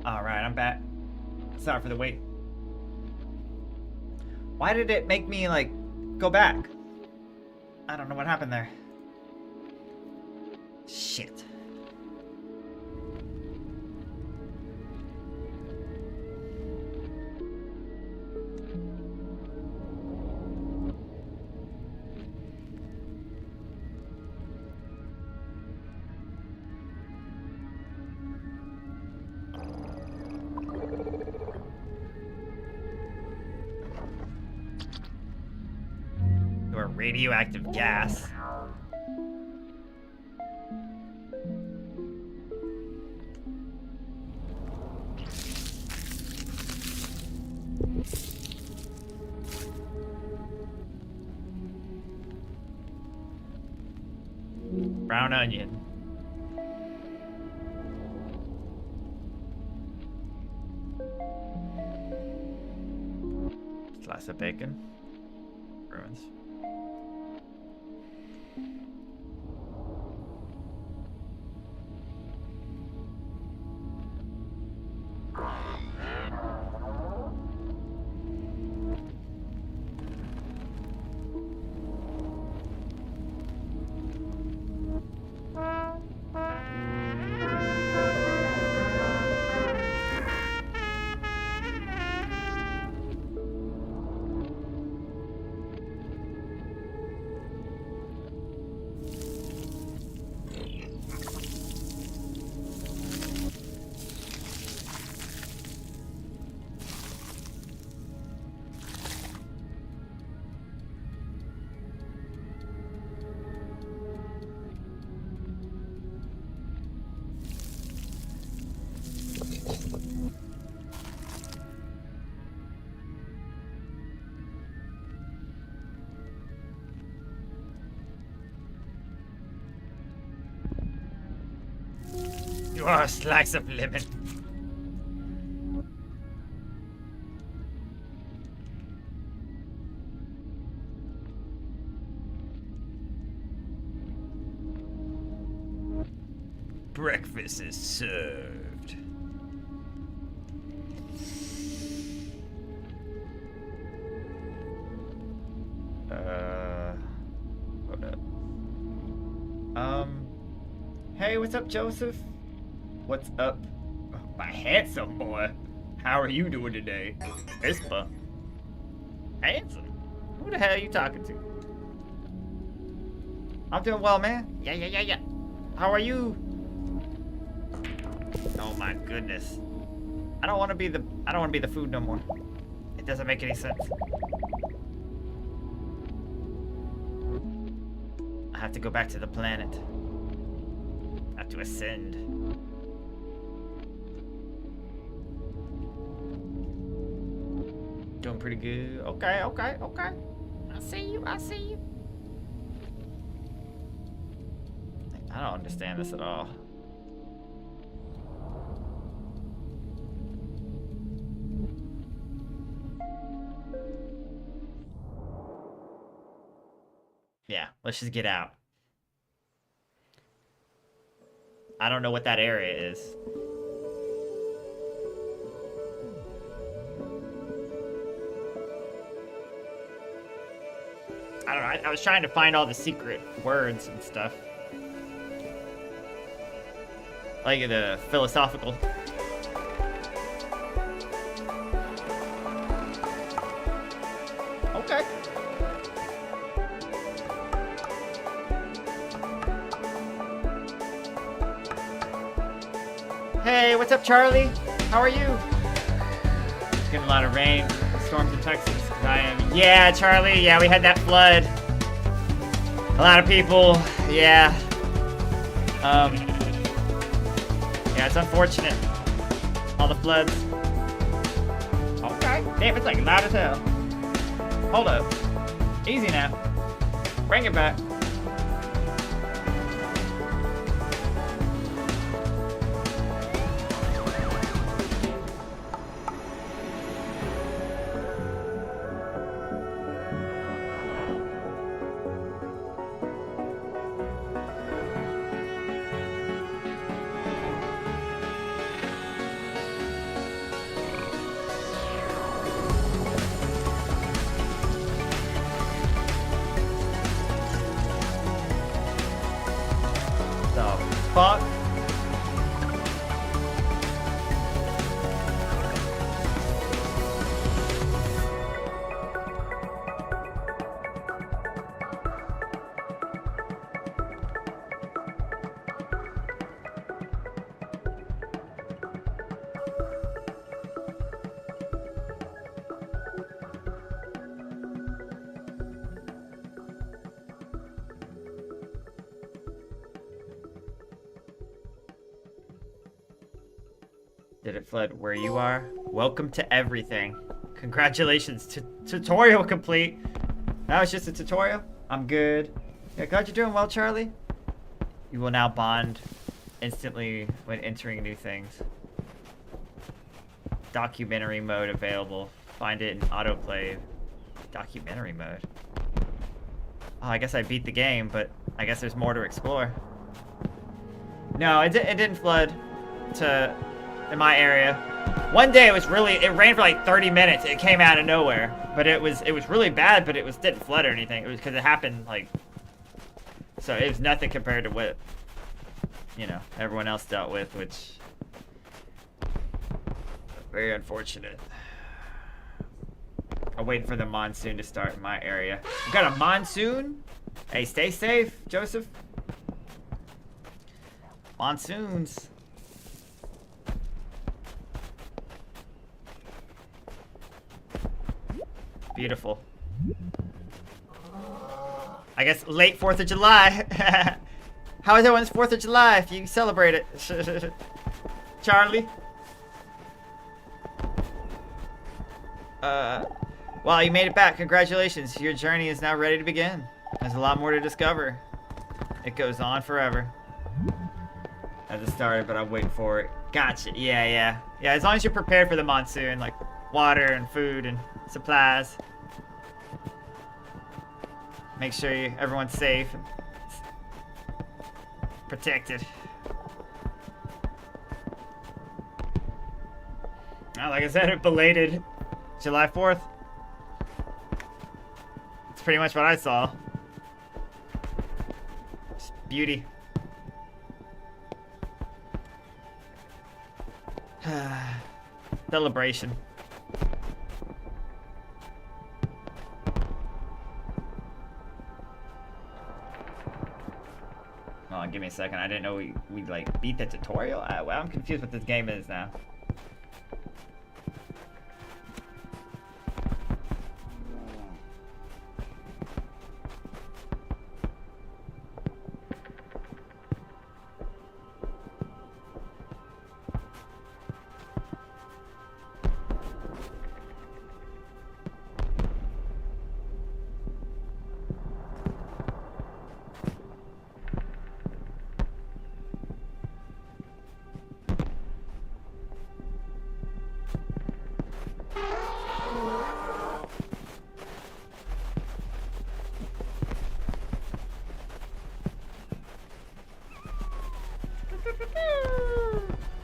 A: Alright, I'm back. Sorry for the wait. Why did it make me, like, go back? I don't know what happened there. Shit. Or radioactive gas. Brown onion. Slice of bacon. Ruins. You are a slice of lemon. Breakfast is served. Hold up. Hey, what's up, Joseph? What's up, my handsome boy? How are you doing today? Ispa. Handsome? Who the hell are you talking to? I'm doing well, man. Yeah. How are you? Oh my goodness. I don't want to be the food no more. It doesn't make any sense. I have to go back to the planet. I have to ascend. Doing pretty good. Okay. I see you. I don't understand this at all. Yeah, let's just get out. I don't know what that area is. I don't know. I was trying to find all the secret words and stuff. Like the philosophical. Okay. Hey, what's up, Charlie? How are you? Getting a lot of rain, storms in Texas. I am. Yeah, Charlie. Yeah, we had that flood. A lot of people. Yeah. Yeah, it's unfortunate. All the floods. Okay. Damn, it's like loud as hell. Hold up. Easy now. Bring it back. fuck? Did it flood where you are? Welcome to everything. Congratulations, tutorial complete. That was just a tutorial. I'm good. Yeah, glad you're doing well, Charlie. You will now bond instantly when entering new things. Documentary mode available. Find it in autoplay. Documentary mode. Oh, I guess I beat the game, but I guess there's more to explore. No, it didn't flood in my area. One day it rained for like 30 minutes. It came out of nowhere, but it was really bad, but didn't flood or anything. It was because it happened like, so it was nothing compared to what, you know, everyone else dealt with, which very unfortunate. I'm waiting for the monsoon to start in my area. We got a monsoon? Hey, stay safe, Joseph. Monsoons. Beautiful. I guess late 4th of July. How is everyone's 4th of July if you celebrate it? Charlie? Well, you made it back. Congratulations. Your journey is now ready to begin. There's a lot more to discover. It goes on forever. Hasn't started, but I'm waiting for it. Gotcha. Yeah, as long as you're prepared for the monsoon, like water and food and supplies. Make sure everyone's safe and protected. Well, like I said, belated July 4th. It's pretty much what I saw. Just beauty. Celebration. Hold on, give me a second. I didn't know we like beat the tutorial. I'm confused what this game is now.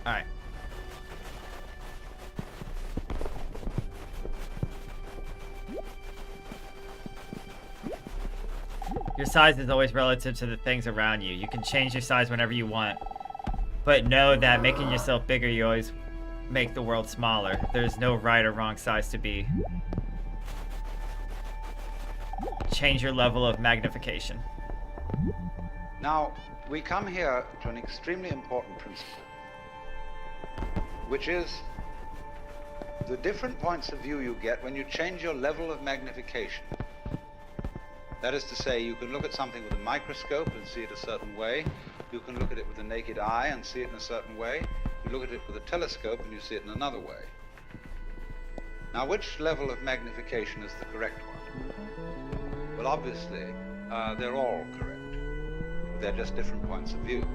A: Alright. Your size is always relative to the things around you. You can change your size whenever you want. But know that making yourself bigger, you always make the world smaller. There's no right or wrong size to be. Change your level of magnification.
B: Now, we come here to an extremely important principle, which is the different points of view you get when you change your level of magnification. That is to say, you can look at something with a microscope and see it a certain way. You can look at it with the naked eye and see it in a certain way. You look at it with a telescope and you see it in another way. Now, which level of magnification is the correct one? Well, obviously, they're all correct. They're just different points of view.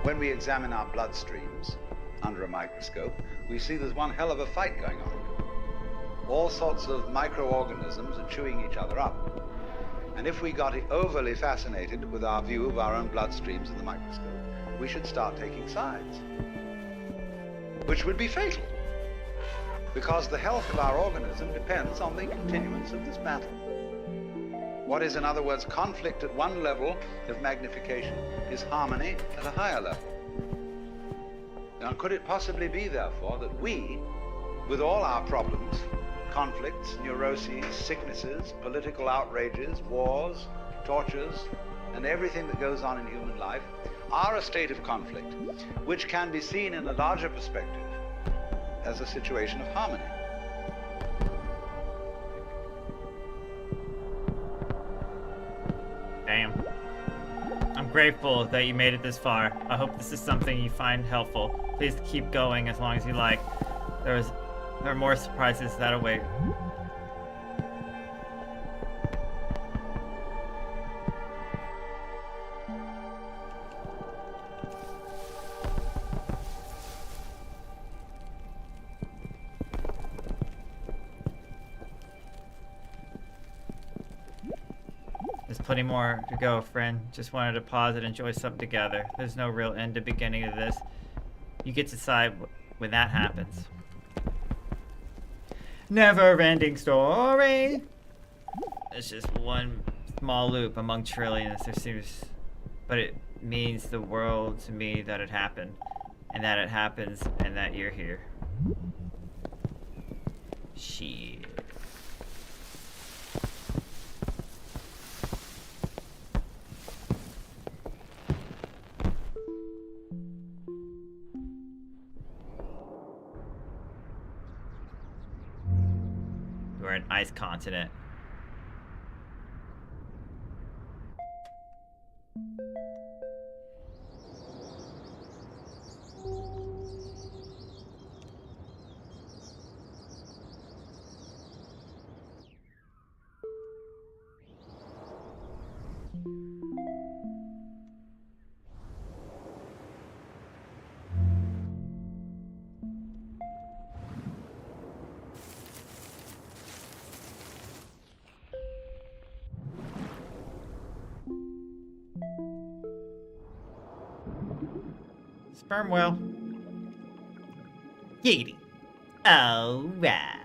B: When we examine our bloodstreams under a microscope, we see there's one hell of a fight going on. All sorts of microorganisms are chewing each other up. And if we got overly fascinated with our view of our own bloodstreams in the microscope, we should start taking sides, which would be fatal, because the health of our organism depends on the continuance of this battle. What is, in other words, conflict at one level of magnification is harmony at a higher level. Now, could it possibly be, therefore, that we, with all our problems, conflicts, neuroses, sicknesses, political outrages, wars, tortures, and everything that goes on in human life, are a state of conflict, which can be seen in a larger perspective as a situation of harmony?
A: Damn. I'm grateful that you made it this far. I hope this is something you find helpful. Please keep going as long as you like. There are more surprises that await. There's plenty more to go, friend. Just wanted to pause and enjoy something together. There's no real end to beginning of this. You get to decide when that happens. Never-ending story. It's just one small loop among trillions. There seems, but it means the world to me that it happened, and that it happens, and that you're here. Shit. We're an ice continent. Sperm whale. Yeety. Alright.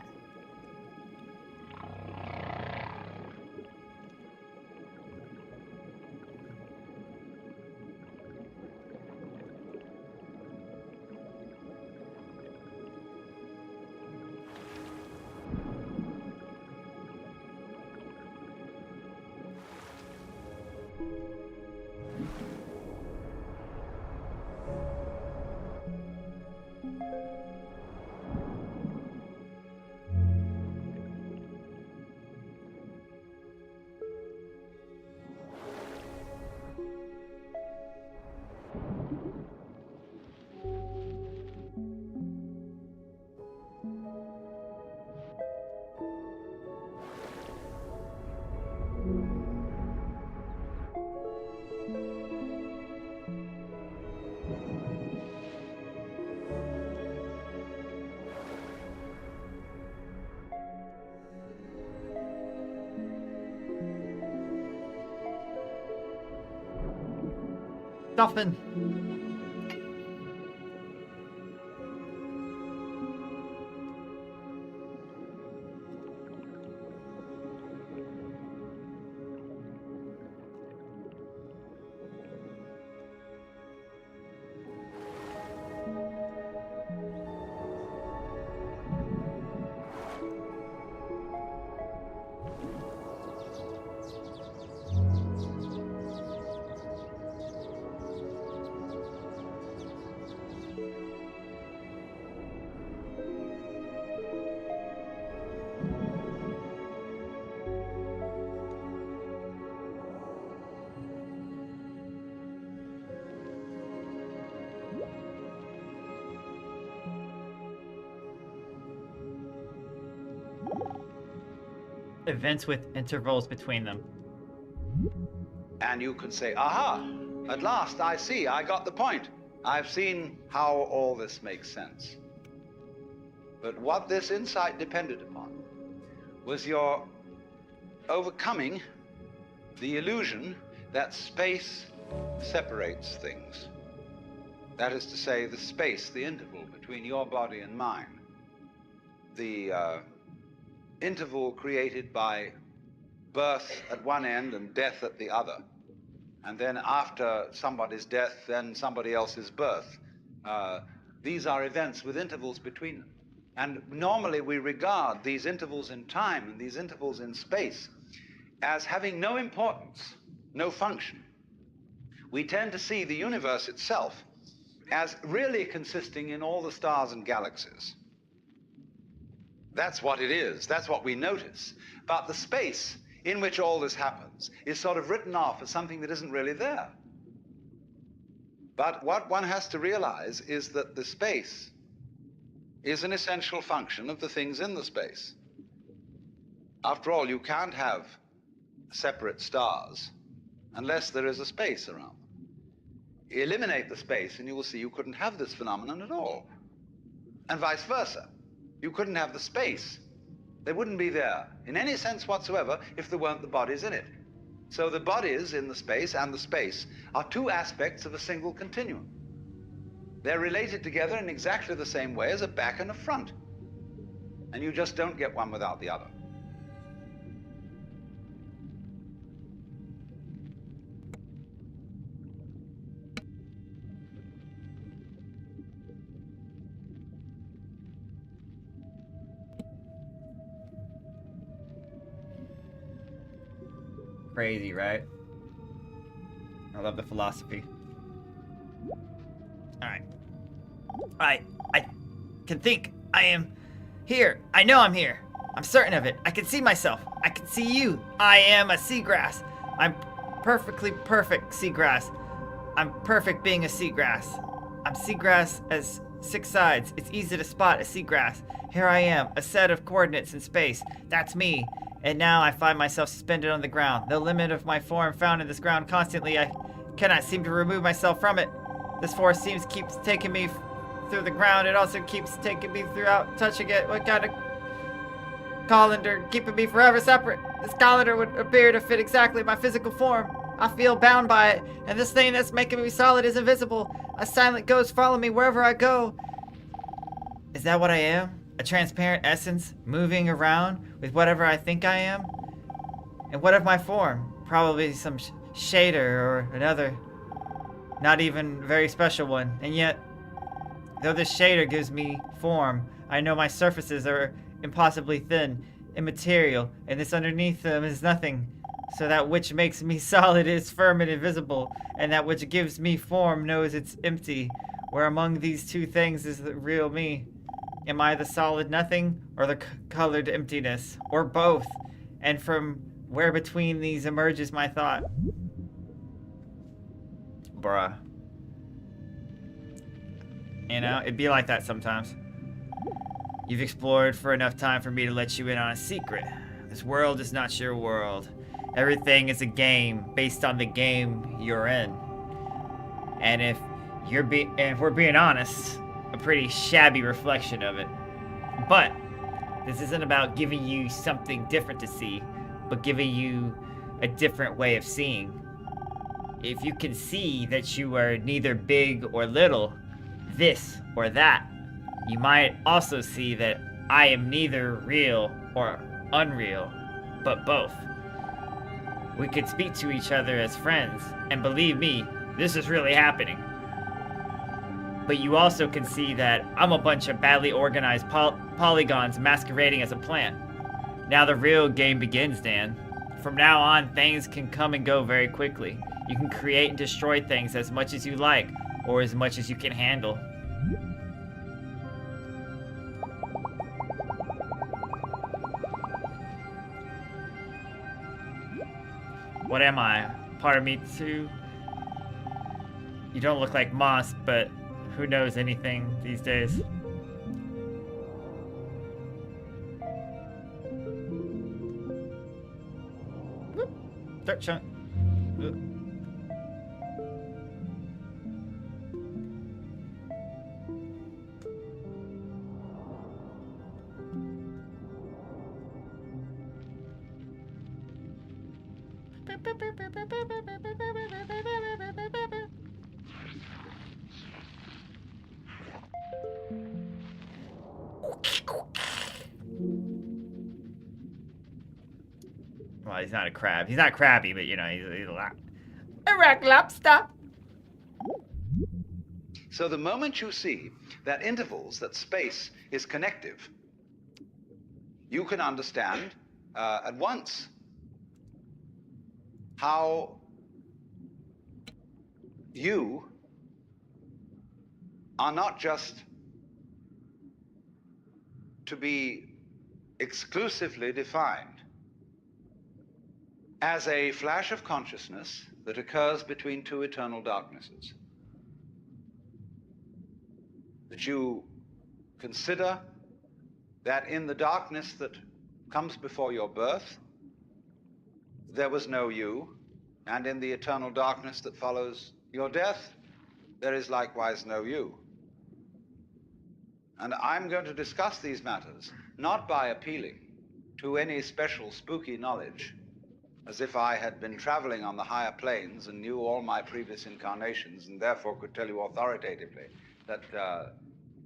A: Dolphin. Events with intervals between them.
B: And you can say, aha, at last I see, I got the point. I've seen how all this makes sense. But what this insight depended upon was your overcoming the illusion that space separates things. That is to say, the space, the interval between your body and mine. The interval created by birth at one end and death at the other. And then after somebody's death, then somebody else's birth. These are events with intervals between them. And normally we regard these intervals in time and these intervals in space as having no importance, no function. We tend to see the universe itself as really consisting in all the stars and galaxies. That's what it is. That's what we notice. But the space in which all this happens is sort of written off as something that isn't really there. But what one has to realize is that the space is an essential function of the things in the space. After all, you can't have separate stars unless there is a space around them. Eliminate the space and you will see you couldn't have this phenomenon at all. And vice versa. You couldn't have the space. They wouldn't be there in any sense whatsoever if there weren't the bodies in it. So the bodies in the space and the space are two aspects of a single continuum. They're related together in exactly the same way as a back and a front. And you just don't get one without the other.
A: Crazy, right? I love the philosophy. Alright. I can think. I am here. I know I'm here. I'm certain of it. I can see myself. I can see you. I am a seagrass. I'm perfectly perfect seagrass. I'm perfect being a seagrass. I'm seagrass as 6 sides. It's easy to spot a seagrass. Here I am, a set of coordinates in space. That's me. And now I find myself suspended on the ground. The limit of my form found in this ground constantly. I cannot seem to remove myself from it. This force keeps taking me through the ground. It also keeps taking me throughout touching it. What kind of colander keeping me forever separate? This colander would appear to fit exactly my physical form. I feel bound by it, and this thing that's making me solid is invisible. A silent ghost follow me wherever I go. Is that what I am? A transparent essence moving around with whatever I think I am? And what of my form? Probably some shader or another, not even very special one. And yet, though this shader gives me form, I know my surfaces are impossibly thin, immaterial, and this underneath them is nothing. So that which makes me solid is firm and invisible, and that which gives me form knows it's empty. Where among these two things is the real me? Am I the solid nothing, or the colored emptiness, or both? And from where between these emerges my thought? Bruh. You know, it'd be like that sometimes. You've explored for enough time for me to let you in on a secret. This world is not your world. Everything is a game based on the game you're in. And if we're being honest, a pretty shabby reflection of it. But this isn't about giving you something different to see, but giving you a different way of seeing. If you can see that you are neither big or little, this or that, you might also see that I am neither real or unreal, but both. We could speak to each other as friends, and believe me, this is really happening. But you also can see that I'm a bunch of badly organized polygons masquerading as a plant. Now the real game begins, Dan. From now on, things can come and go very quickly. You can create and destroy things as much as you like, or as much as you can handle. What am I? Part of me too? You don't look like moss, but who knows anything these days? Whoop. Dirt chunk. Whoop. Come Well, he's not a crab. He's not crabby, but you know, he's a rock lobster.
B: So the moment you see that intervals, that space is connective, you can understand at once how you are not just to be exclusively defined as a flash of consciousness that occurs between two eternal darknesses. That you consider that in the darkness that comes before your birth, there was no you, and in the eternal darkness that follows your death, there is likewise no you. And I'm going to discuss these matters not by appealing to any special spooky knowledge, as if I had been traveling on the higher planes and knew all my previous incarnations and therefore could tell you authoritatively that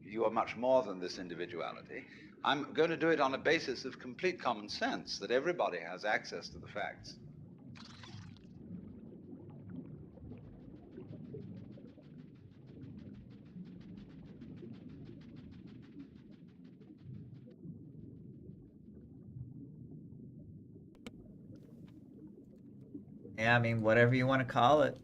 B: you are much more than this individuality. I'm going to do it on a basis of complete common sense, that everybody has access to the facts.
A: Yeah, I mean, whatever you want to call it.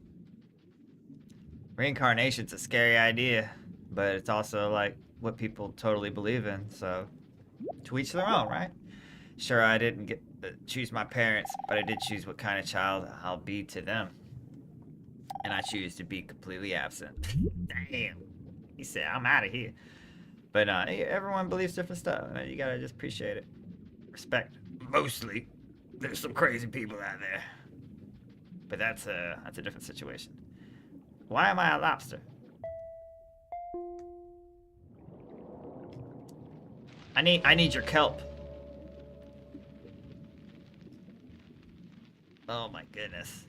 A: Reincarnation's a scary idea, but it's also like what people totally believe in. So, to each their own, right? Sure, I didn't get choose my parents, but I did choose what kind of child I'll be to them, and I choose to be completely absent. Damn, he said, "I'm out of here." But everyone believes different stuff. You gotta just appreciate it, respect. Mostly, there's some crazy people out there, but that's a different situation. Why am I a lobster? I need your kelp. Oh my goodness.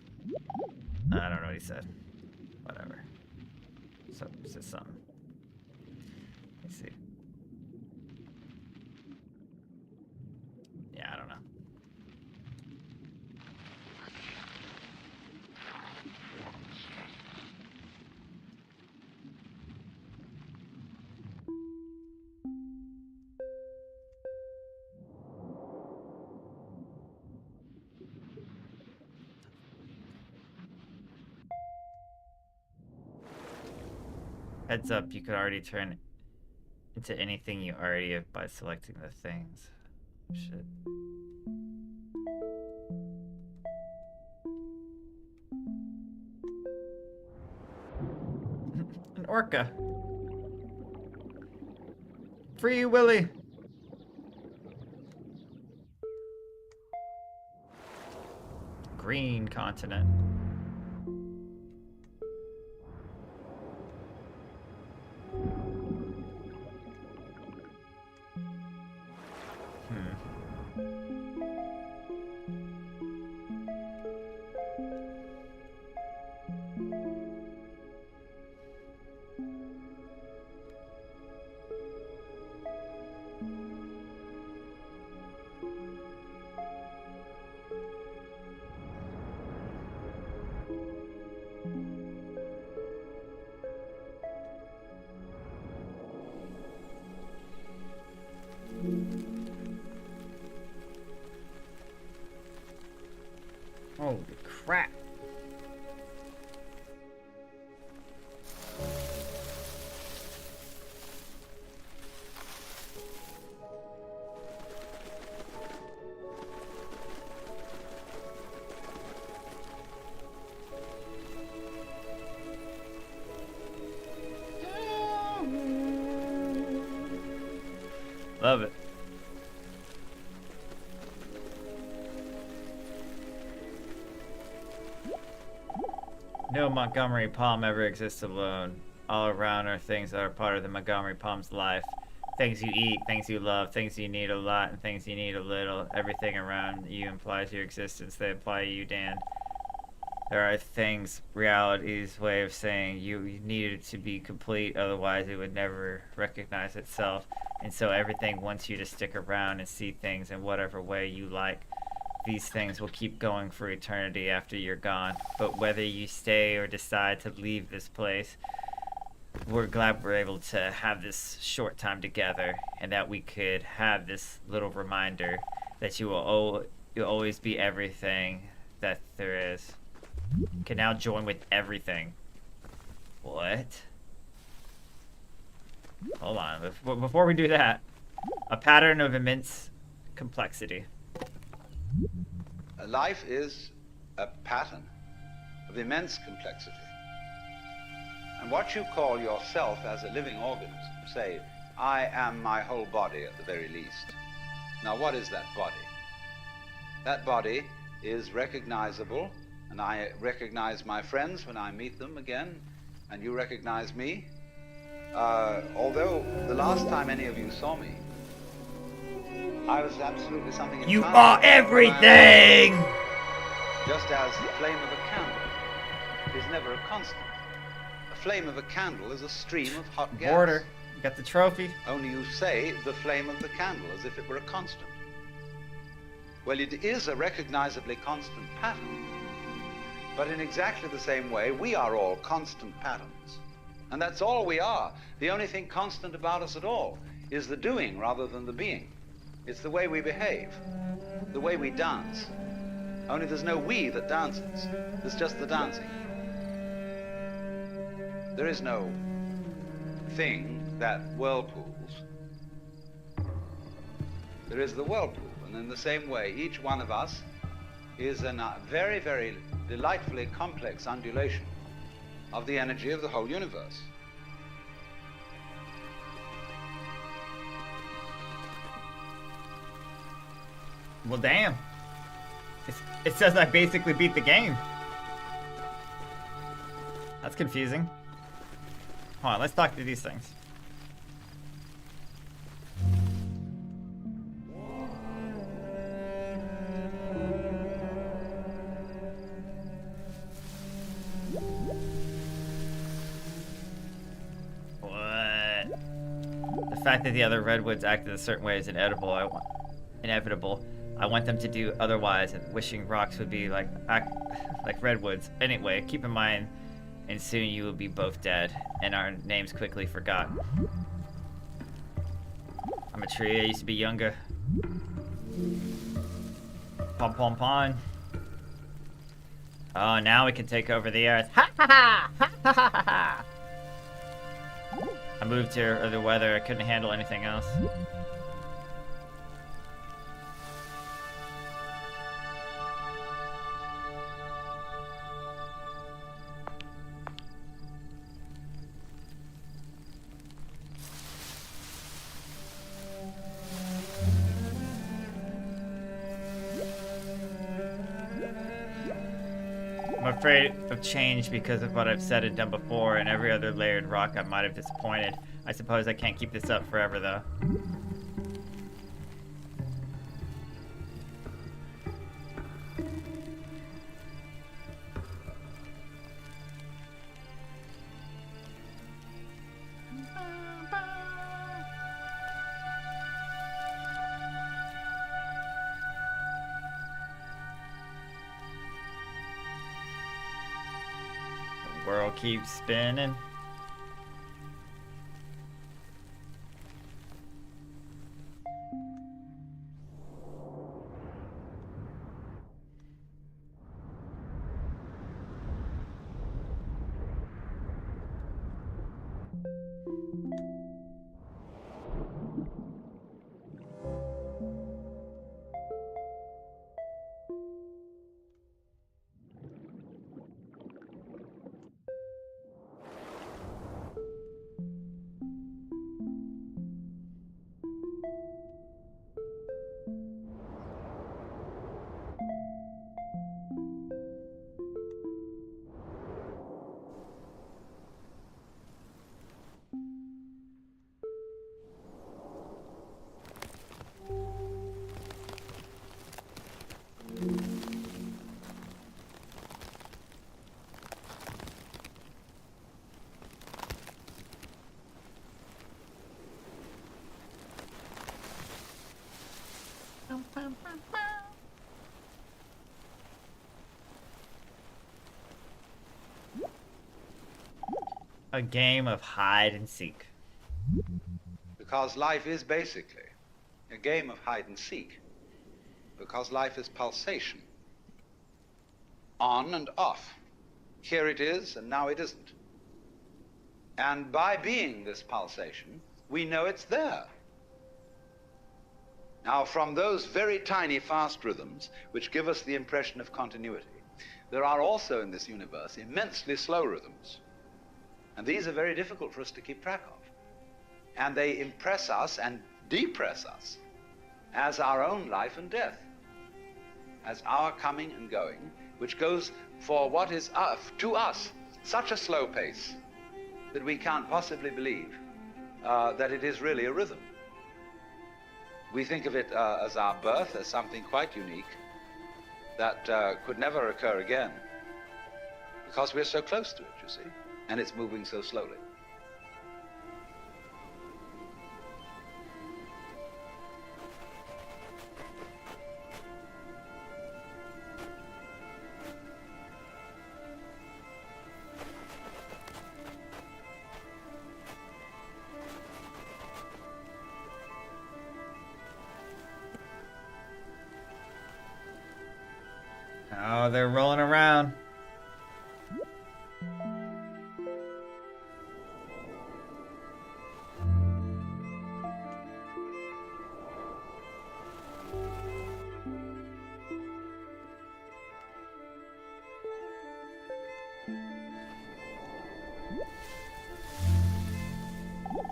A: I don't know what he said. Whatever. So said something. Let's see. Yeah, I don't know. Heads up, you could already turn into anything you already have by selecting the things. Shit. An orca. Free Willy. Green continent. Holy crap. Love it. No Montgomery Palm ever exists alone. All around are things that are part of the Montgomery Palm's life. Things you eat, things you love, things you need a lot, and things you need a little. Everything around you implies your existence. They apply to you, Dan. There are things, reality's way of saying you needed to be complete, otherwise it would never recognize itself. And so everything wants you to stick around and see things in whatever way you like. these things will keep going for eternity after you're gone. But whether you stay or decide to leave this place, we're glad we're able to have this short time together, and that we could have this little reminder that you'll always be everything that there is. You can now join with everything. What? Hold on. Before we do that, a pattern of immense complexity.
B: Life is a pattern of immense complexity. And what you call yourself as a living organism, say, I am my whole body at the very least. Now, what is that body? That body is recognizable, and I recognize my friends when I meet them again, and you recognize me. Although the last time any of you saw me, I was absolutely something.
A: You are everything!
B: Just as the flame of a candle is never a constant. The flame of a candle is a stream of hot gas.
A: Border. You got the trophy.
B: Only you say the flame of the candle as if it were a constant. Well, it is a recognizably constant pattern. But in exactly the same way, we are all constant patterns. And that's all we are. The only thing constant about us at all is the doing rather than the being. It's the way we behave, the way we dance. Only there's no we that dances. There's just the dancing. There is no thing that whirlpools. There is the whirlpool. And in the same way, each one of us is a very, very delightfully complex undulation of the energy of the whole universe.
A: Well, damn. It says I basically beat the game. That's confusing. Hold on, let's talk to these things. What? The fact that the other redwoods acted a certain way is inevitable. I want them to do otherwise, and wishing rocks would be like redwoods. Anyway, keep in mind, and soon you will be both dead, and our names quickly forgot. I'm a tree, I used to be younger. Pom pom pom. Oh, now we can take over the earth. Ha ha ha! Ha ha ha ha! I moved here, or the weather, I couldn't handle anything else. I'm afraid of change because of what I've said and done before, and every other layered rock I might have disappointed. I suppose I can't keep this up forever, though. The world keeps spinning. A game of hide and seek.
B: Because life is basically a game of hide and seek. Because life is pulsation. On and off. Here it is, and now it isn't. And by being this pulsation, we know it's there. Now, from those very tiny fast rhythms, which give us the impression of continuity, there are also in this universe immensely slow rhythms. And these are very difficult for us to keep track of. And they impress us and depress us as our own life and death, as our coming and going, which goes for what is to us such a slow pace that we can't possibly believe that it is really a rhythm. We think of it as our birth, as something quite unique that could never occur again, because we're so close to it, you see, and it's moving so slowly.
A: Oh, they're rolling around.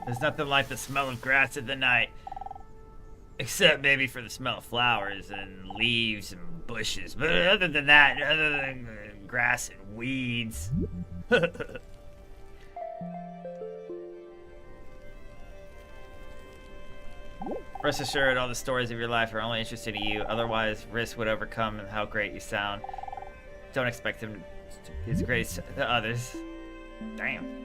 A: There's nothing like the smell of grass at the night. Except maybe for the smell of flowers and leaves and bushes. But other than that, other than grass and weeds. Rest assured, all the stories of your life are only interesting to you. Otherwise, risk would overcome how great you sound. Don't expect him to be as great as the others. Damn.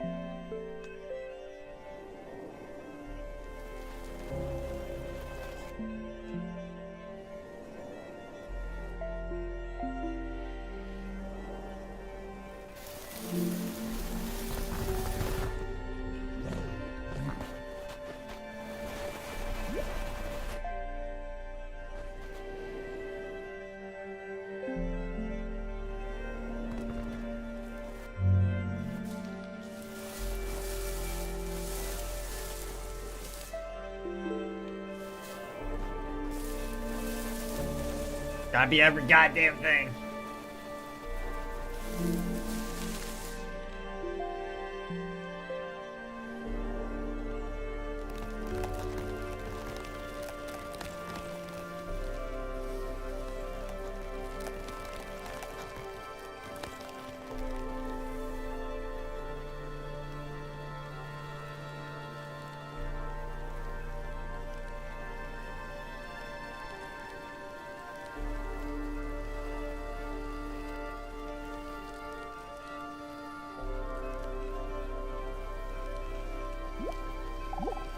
A: Gotta be every goddamn thing.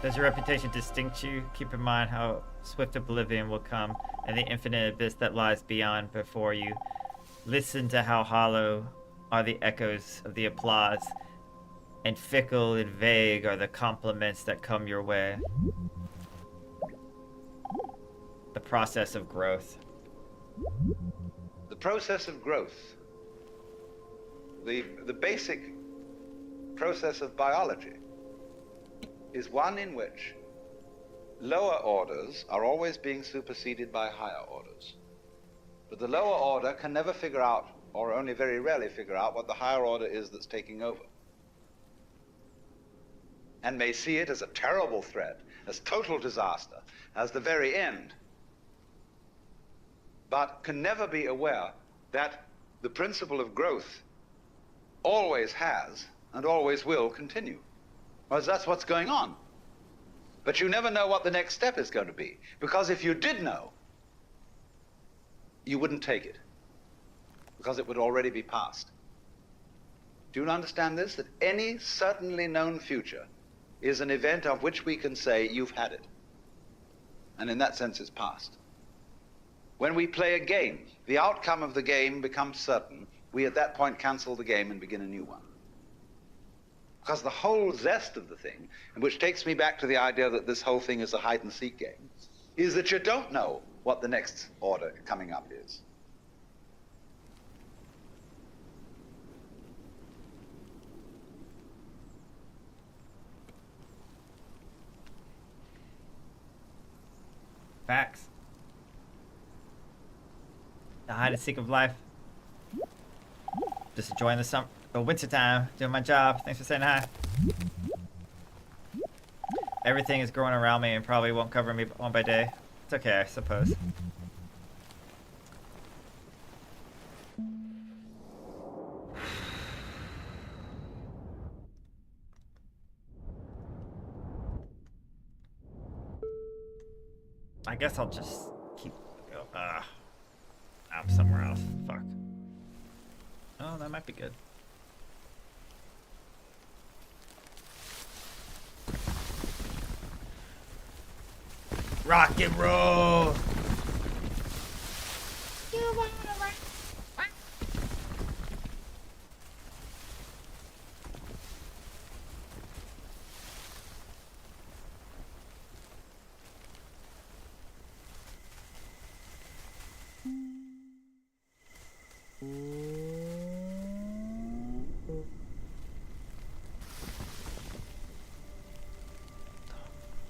A: Does your reputation distinct you? Keep in mind how swift oblivion will come and the infinite abyss that lies beyond before you. Listen to how hollow are the echoes of the applause, and fickle and vague are the compliments that come your way. The process of growth.
B: The process of growth. The basic process of biology is one in which lower orders are always being superseded by higher orders. But the lower order can never figure out, or only very rarely figure out, what the higher order is that's taking over. And may see it as a terrible threat, as total disaster, as the very end. But can never be aware that the principle of growth always has and always will continue. Because that's what's going on. But you never know what the next step is going to be. Because if you did know, you wouldn't take it. Because it would already be past. Do you understand this? That any certainly known future is an event of which we can say, you've had it. And in that sense, it's past. When we play a game, the outcome of the game becomes certain. We at that point cancel the game and begin a new one. Because the whole zest of the thing, and which takes me back to the idea that this whole thing is a hide-and-seek game, is that you don't know what the next order coming up is.
A: Facts. The hide and seek of life. Just enjoying the winter time, doing my job. Thanks for saying hi. Everything is growing around me and probably won't cover me one by day. It's okay, I suppose. I guess I'll just keep I'm somewhere else. Fuck. Oh, that might be good. Rock and roll. You wanna rock?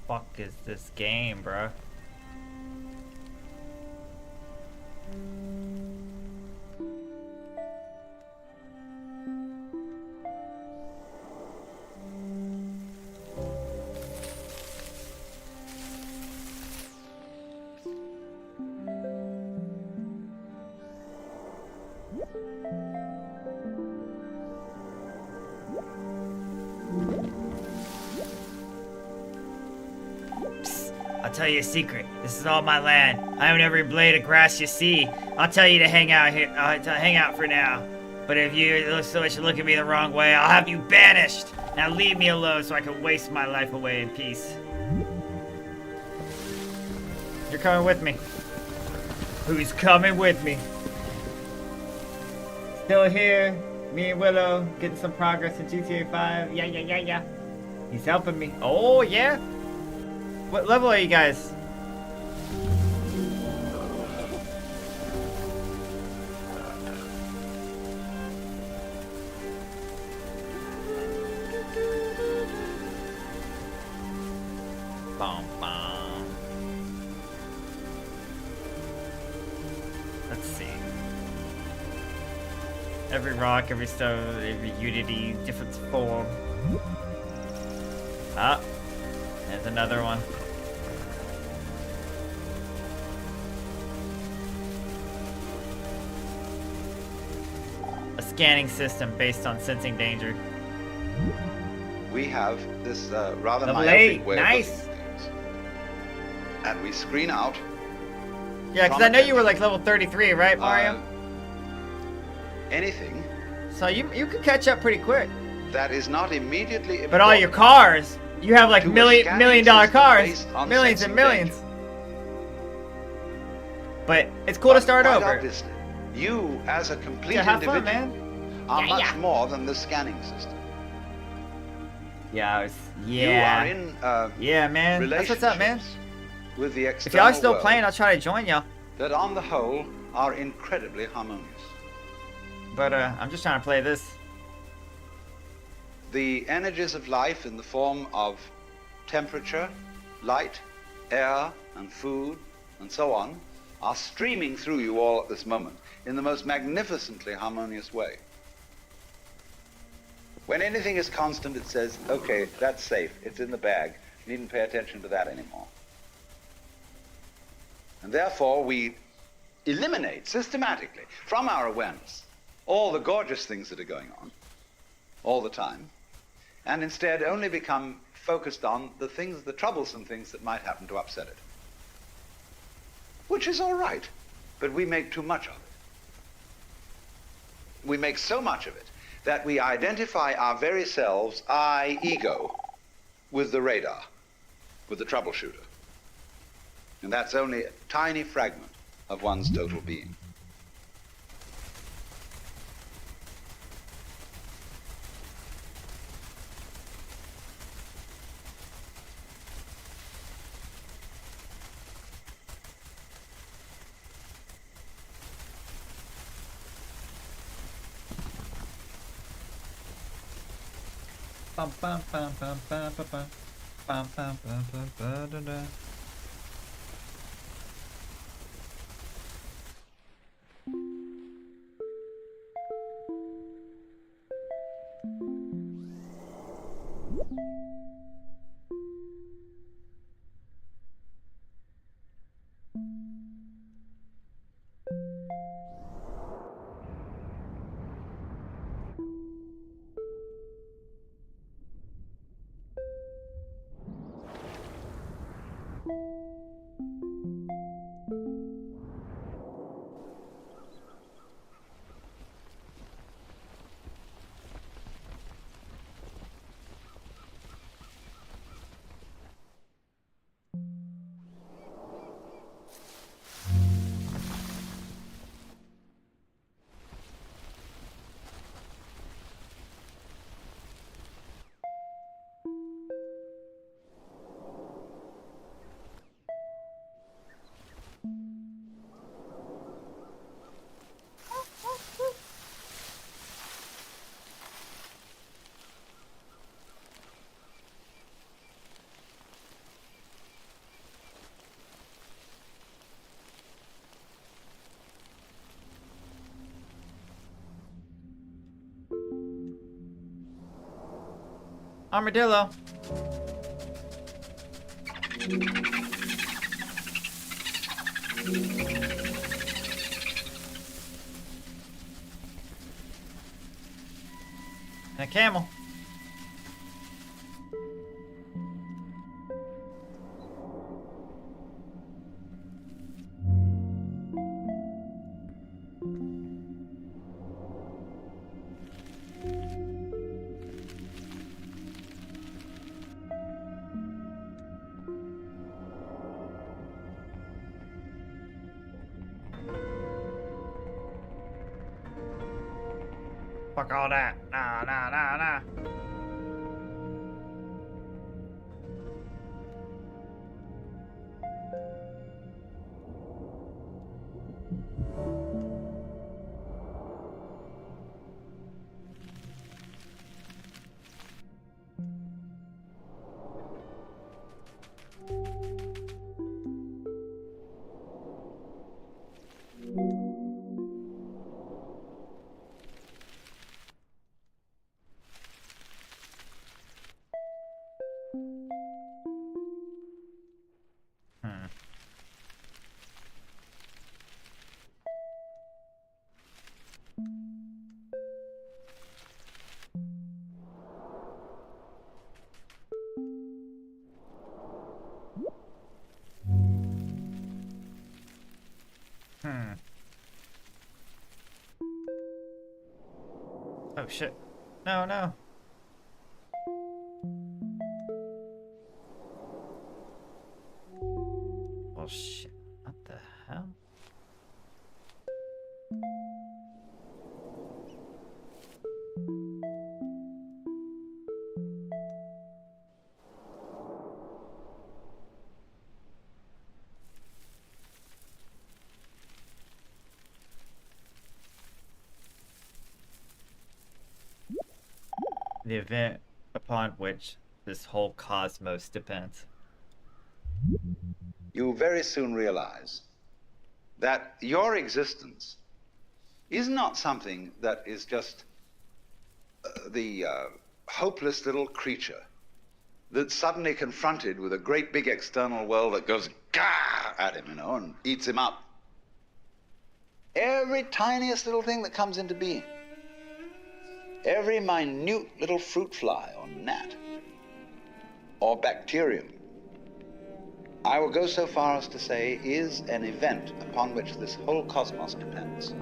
A: Fuck is this game, bro? I'll tell you a secret. This is all my land. I own every blade of grass you see. I'll tell you to hang out here. Hang out for now. But if you so much look at me the wrong way, I'll have you banished. Now leave me alone so I can waste my life away in peace. You're coming with me. Who's coming with me? Still here. Me and Willow getting some progress in GTA 5. Yeah. He's helping me. Oh, yeah? What level are you guys? Bum, bum. Let's see. Every rock, every stone, every unity, different form. Ah, there's another one. A scanning system based on sensing danger.
B: We have this rather
A: Level
B: myopic
A: 8,
B: way
A: nice.
B: of looking at things. And we screen out.
A: Yeah, because I know you were like level 33, right, Mario?
B: Anything
A: So you could catch up pretty quick.
B: that is not immediately
A: But all your
B: important
A: cars, you have like
B: to a
A: $1
B: scanning
A: million
B: system
A: cars,
B: based on
A: millions and
B: sensing
A: millions.
B: danger.
A: But it's cool to start
B: Quite
A: over.
B: obviously, you as a complete
A: Yeah, have
B: individual
A: fun, man.
B: are
A: Yeah,
B: much
A: yeah.
B: more than the scanning system.
A: Yeah,
B: You are in
A: yeah, man. That's what's up, man.
B: relationships with the
A: If
B: external
A: y'all are still
B: world
A: playing, I'll try to join y'all.
B: that on the whole are incredibly harmonious.
A: But I'm just trying to play this.
B: The energies of life in the form of temperature, light, air, and food, and so on, are streaming through you all at this moment in the most magnificently harmonious way. When anything is constant, it says, okay, that's safe, it's in the bag, you needn't pay attention to that anymore. And therefore, we eliminate systematically from our awareness all the gorgeous things that are going on all the time, and instead only become focused on the things, the troublesome things that might happen to upset it. Which is all right, but we make too much of it. We make so much of it that we identify our very selves, I, ego, with the radar, with the troubleshooter. And that's only a tiny fragment of one's total being.
A: Bum, bum, bum, bum, bum, bum, bum. Bum, bum, bum, bum, bum, da, da. Armadillo. And a camel. Fuck all that. Nah, nah, nah, nah. Hmm. Hmm. Oh shit. No, no. Well, shit. What the hell? The event upon which this whole cosmos depends.
B: You very soon realize that your existence is not something that is just the hopeless little creature that's suddenly confronted with a great big external world that goes gah at him, and eats him up. Every tiniest little thing that comes into being, every minute little fruit fly or gnat or bacterium, I will go so far as to say, is an event upon which this whole cosmos depends.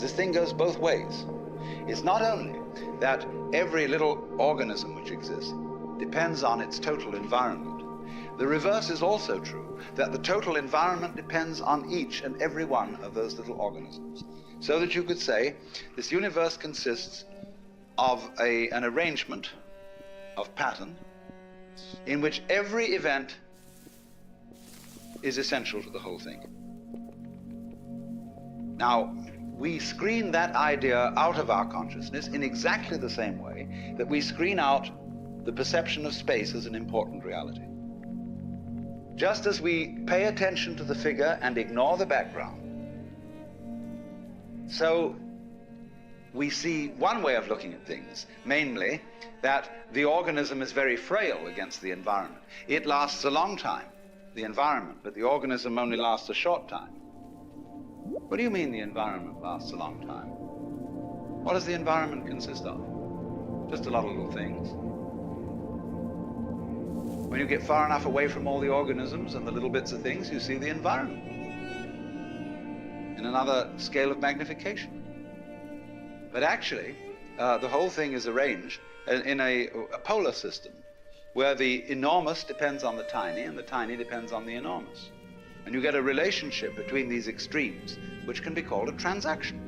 B: This thing goes both ways. It's not only that every little organism which exists depends on its total environment. The reverse is also true, that the total environment depends on each and every one of those little organisms. So that you could say this universe consists of an arrangement of pattern in which every event is essential to the whole thing. Now, we screen that idea out of our consciousness in exactly the same way that we screen out the perception of space as an important reality. Just as we pay attention to the figure and ignore the background, so we see one way of looking at things, namely that the organism is very frail against the environment. It lasts a long time, the environment, but the organism only lasts a short time. What do you mean the environment lasts a long time? What does the environment consist of? Just a lot of little things. When you get far enough away from all the organisms and the little bits of things, you see the environment in another scale of magnification. But actually, the whole thing is arranged in a polar system where the enormous depends on the tiny and the tiny depends on the enormous. And you get a relationship between these extremes, which can be called a transaction.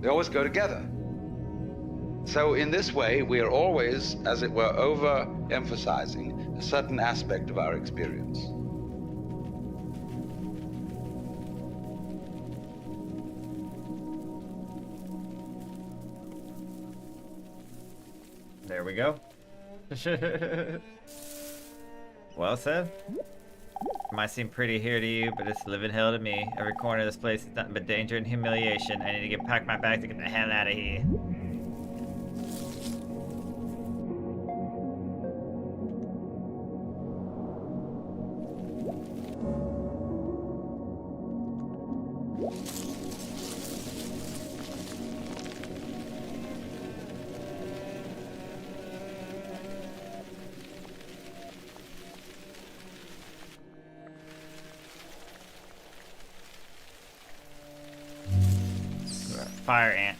B: They always go together. So in this way, we are always, as it were, overemphasizing a certain aspect of our experience.
A: There we go. Well said. It might seem pretty here to you, but it's living hell to me. Every corner of this place is nothing but danger and humiliation. I need to pack my bag to get the hell out of here. Fire ant.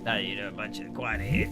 A: Now you know a bunch of quiet here.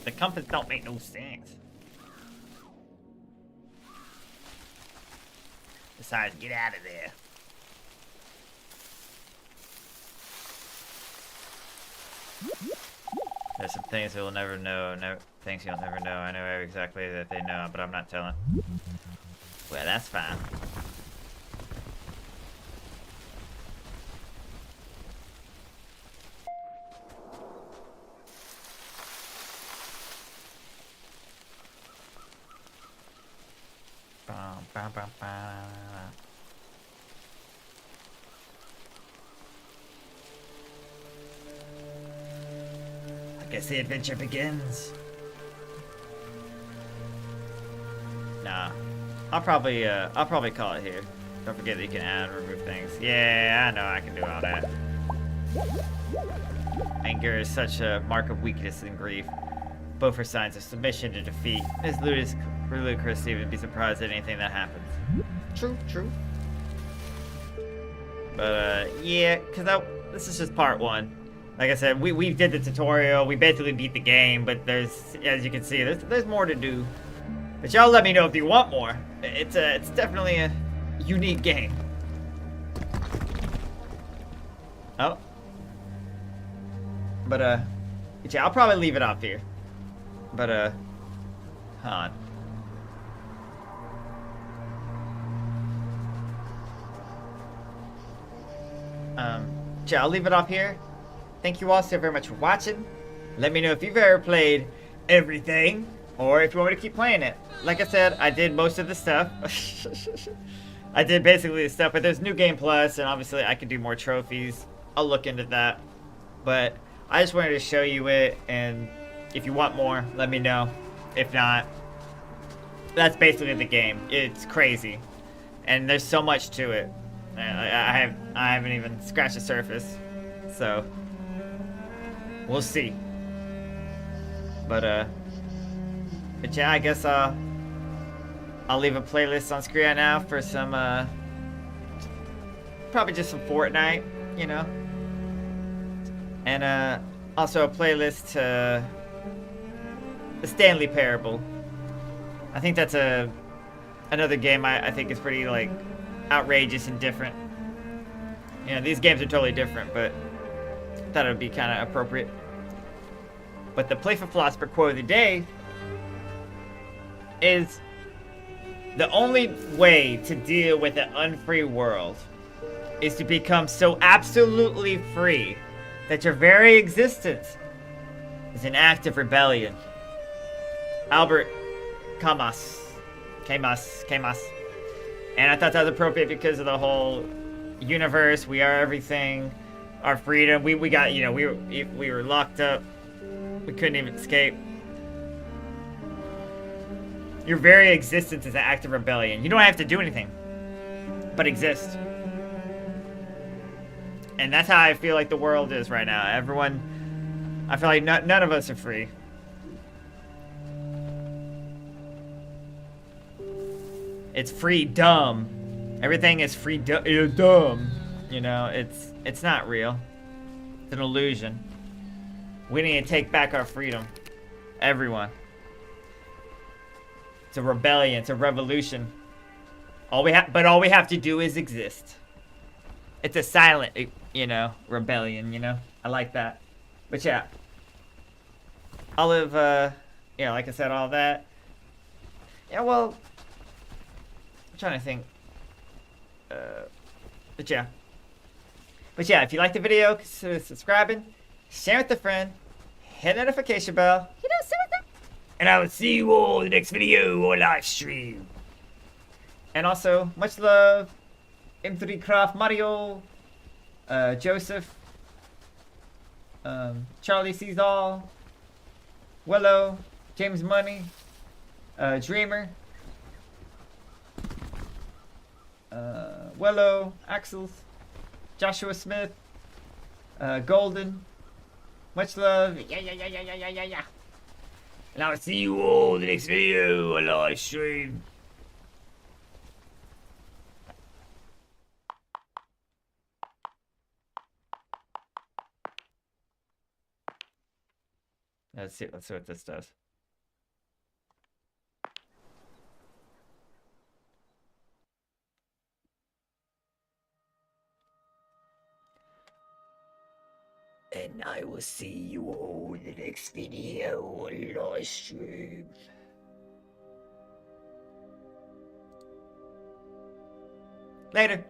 A: The compass don't make no sense. Besides, get out of there. There's some things you'll never know. Things you'll never know. I know exactly that they know, but I'm not telling. Well, that's fine. I guess the adventure begins. Nah, I'll probably call it here. Don't forget that you can add and remove things. Yeah, I know I can do all that. Anger is such a mark of weakness and grief. Both are signs of submission to defeat. It's ludicrous to even be surprised at anything that happens. True. But yeah, cause this is just part one. Like I said, we did the tutorial. We basically beat the game, but there's, as you can see, there's more to do. But y'all let me know if you want more. It's definitely a unique game. Oh. But yeah, I'll probably leave it off here. But hold on. Yeah, I'll leave it off here. Thank you all so very much for watching. Let me know if you've ever played everything or if you want me to keep playing it. Like I said, I did most of the stuff. I did basically the stuff, but there's New Game Plus, and obviously I can do more trophies. I'll look into that. But I just wanted to show you it, and if you want more, let me know. If not, that's basically the game. It's crazy, and there's so much to it. I haven't even scratched the surface, so we'll see. But yeah, I guess I'll leave a playlist on screen right now for some probably just some Fortnite, you know, and also a playlist to the Stanley Parable. I think that's another game I think is pretty like outrageous and different. You know, these games are totally different, but I thought it would be kind of appropriate. But the Playful Philosopher quote of the day is, the only way to deal with an unfree world is to become so absolutely free that your very existence is an act of rebellion. Albert Camus. And I thought that was appropriate because of the whole universe. We are everything. Our freedom. We got, you know, we were locked up. We couldn't even escape. Your very existence is an act of rebellion. You don't have to do anything but exist. And that's how I feel like the world is right now. Everyone, I feel like none of us are free. It's free dumb. Everything is free dumb. You know, it's not real. It's an illusion. We need to take back our freedom. Everyone. It's a rebellion. It's a revolution. All we have to do is exist. It's a silent, you know, rebellion. You know, I like that. But yeah, I'll live. Yeah, like I said, all that. Yeah, well, I'm trying to think. But yeah, if you like the video, consider subscribing, share with a friend, hit the notification bell. You know, so and I will see you all in the next video or live stream. And also, much love, M3 Craft Mario, Joseph, Charlie Sees All, Willow, James Money, Dreamer, Willow, Axel, Joshua Smith, Golden. Much love. Yeah. And I'll see you all in the next video or live stream. Let's see what this does. And I will see you all in the next video or live stream. Later.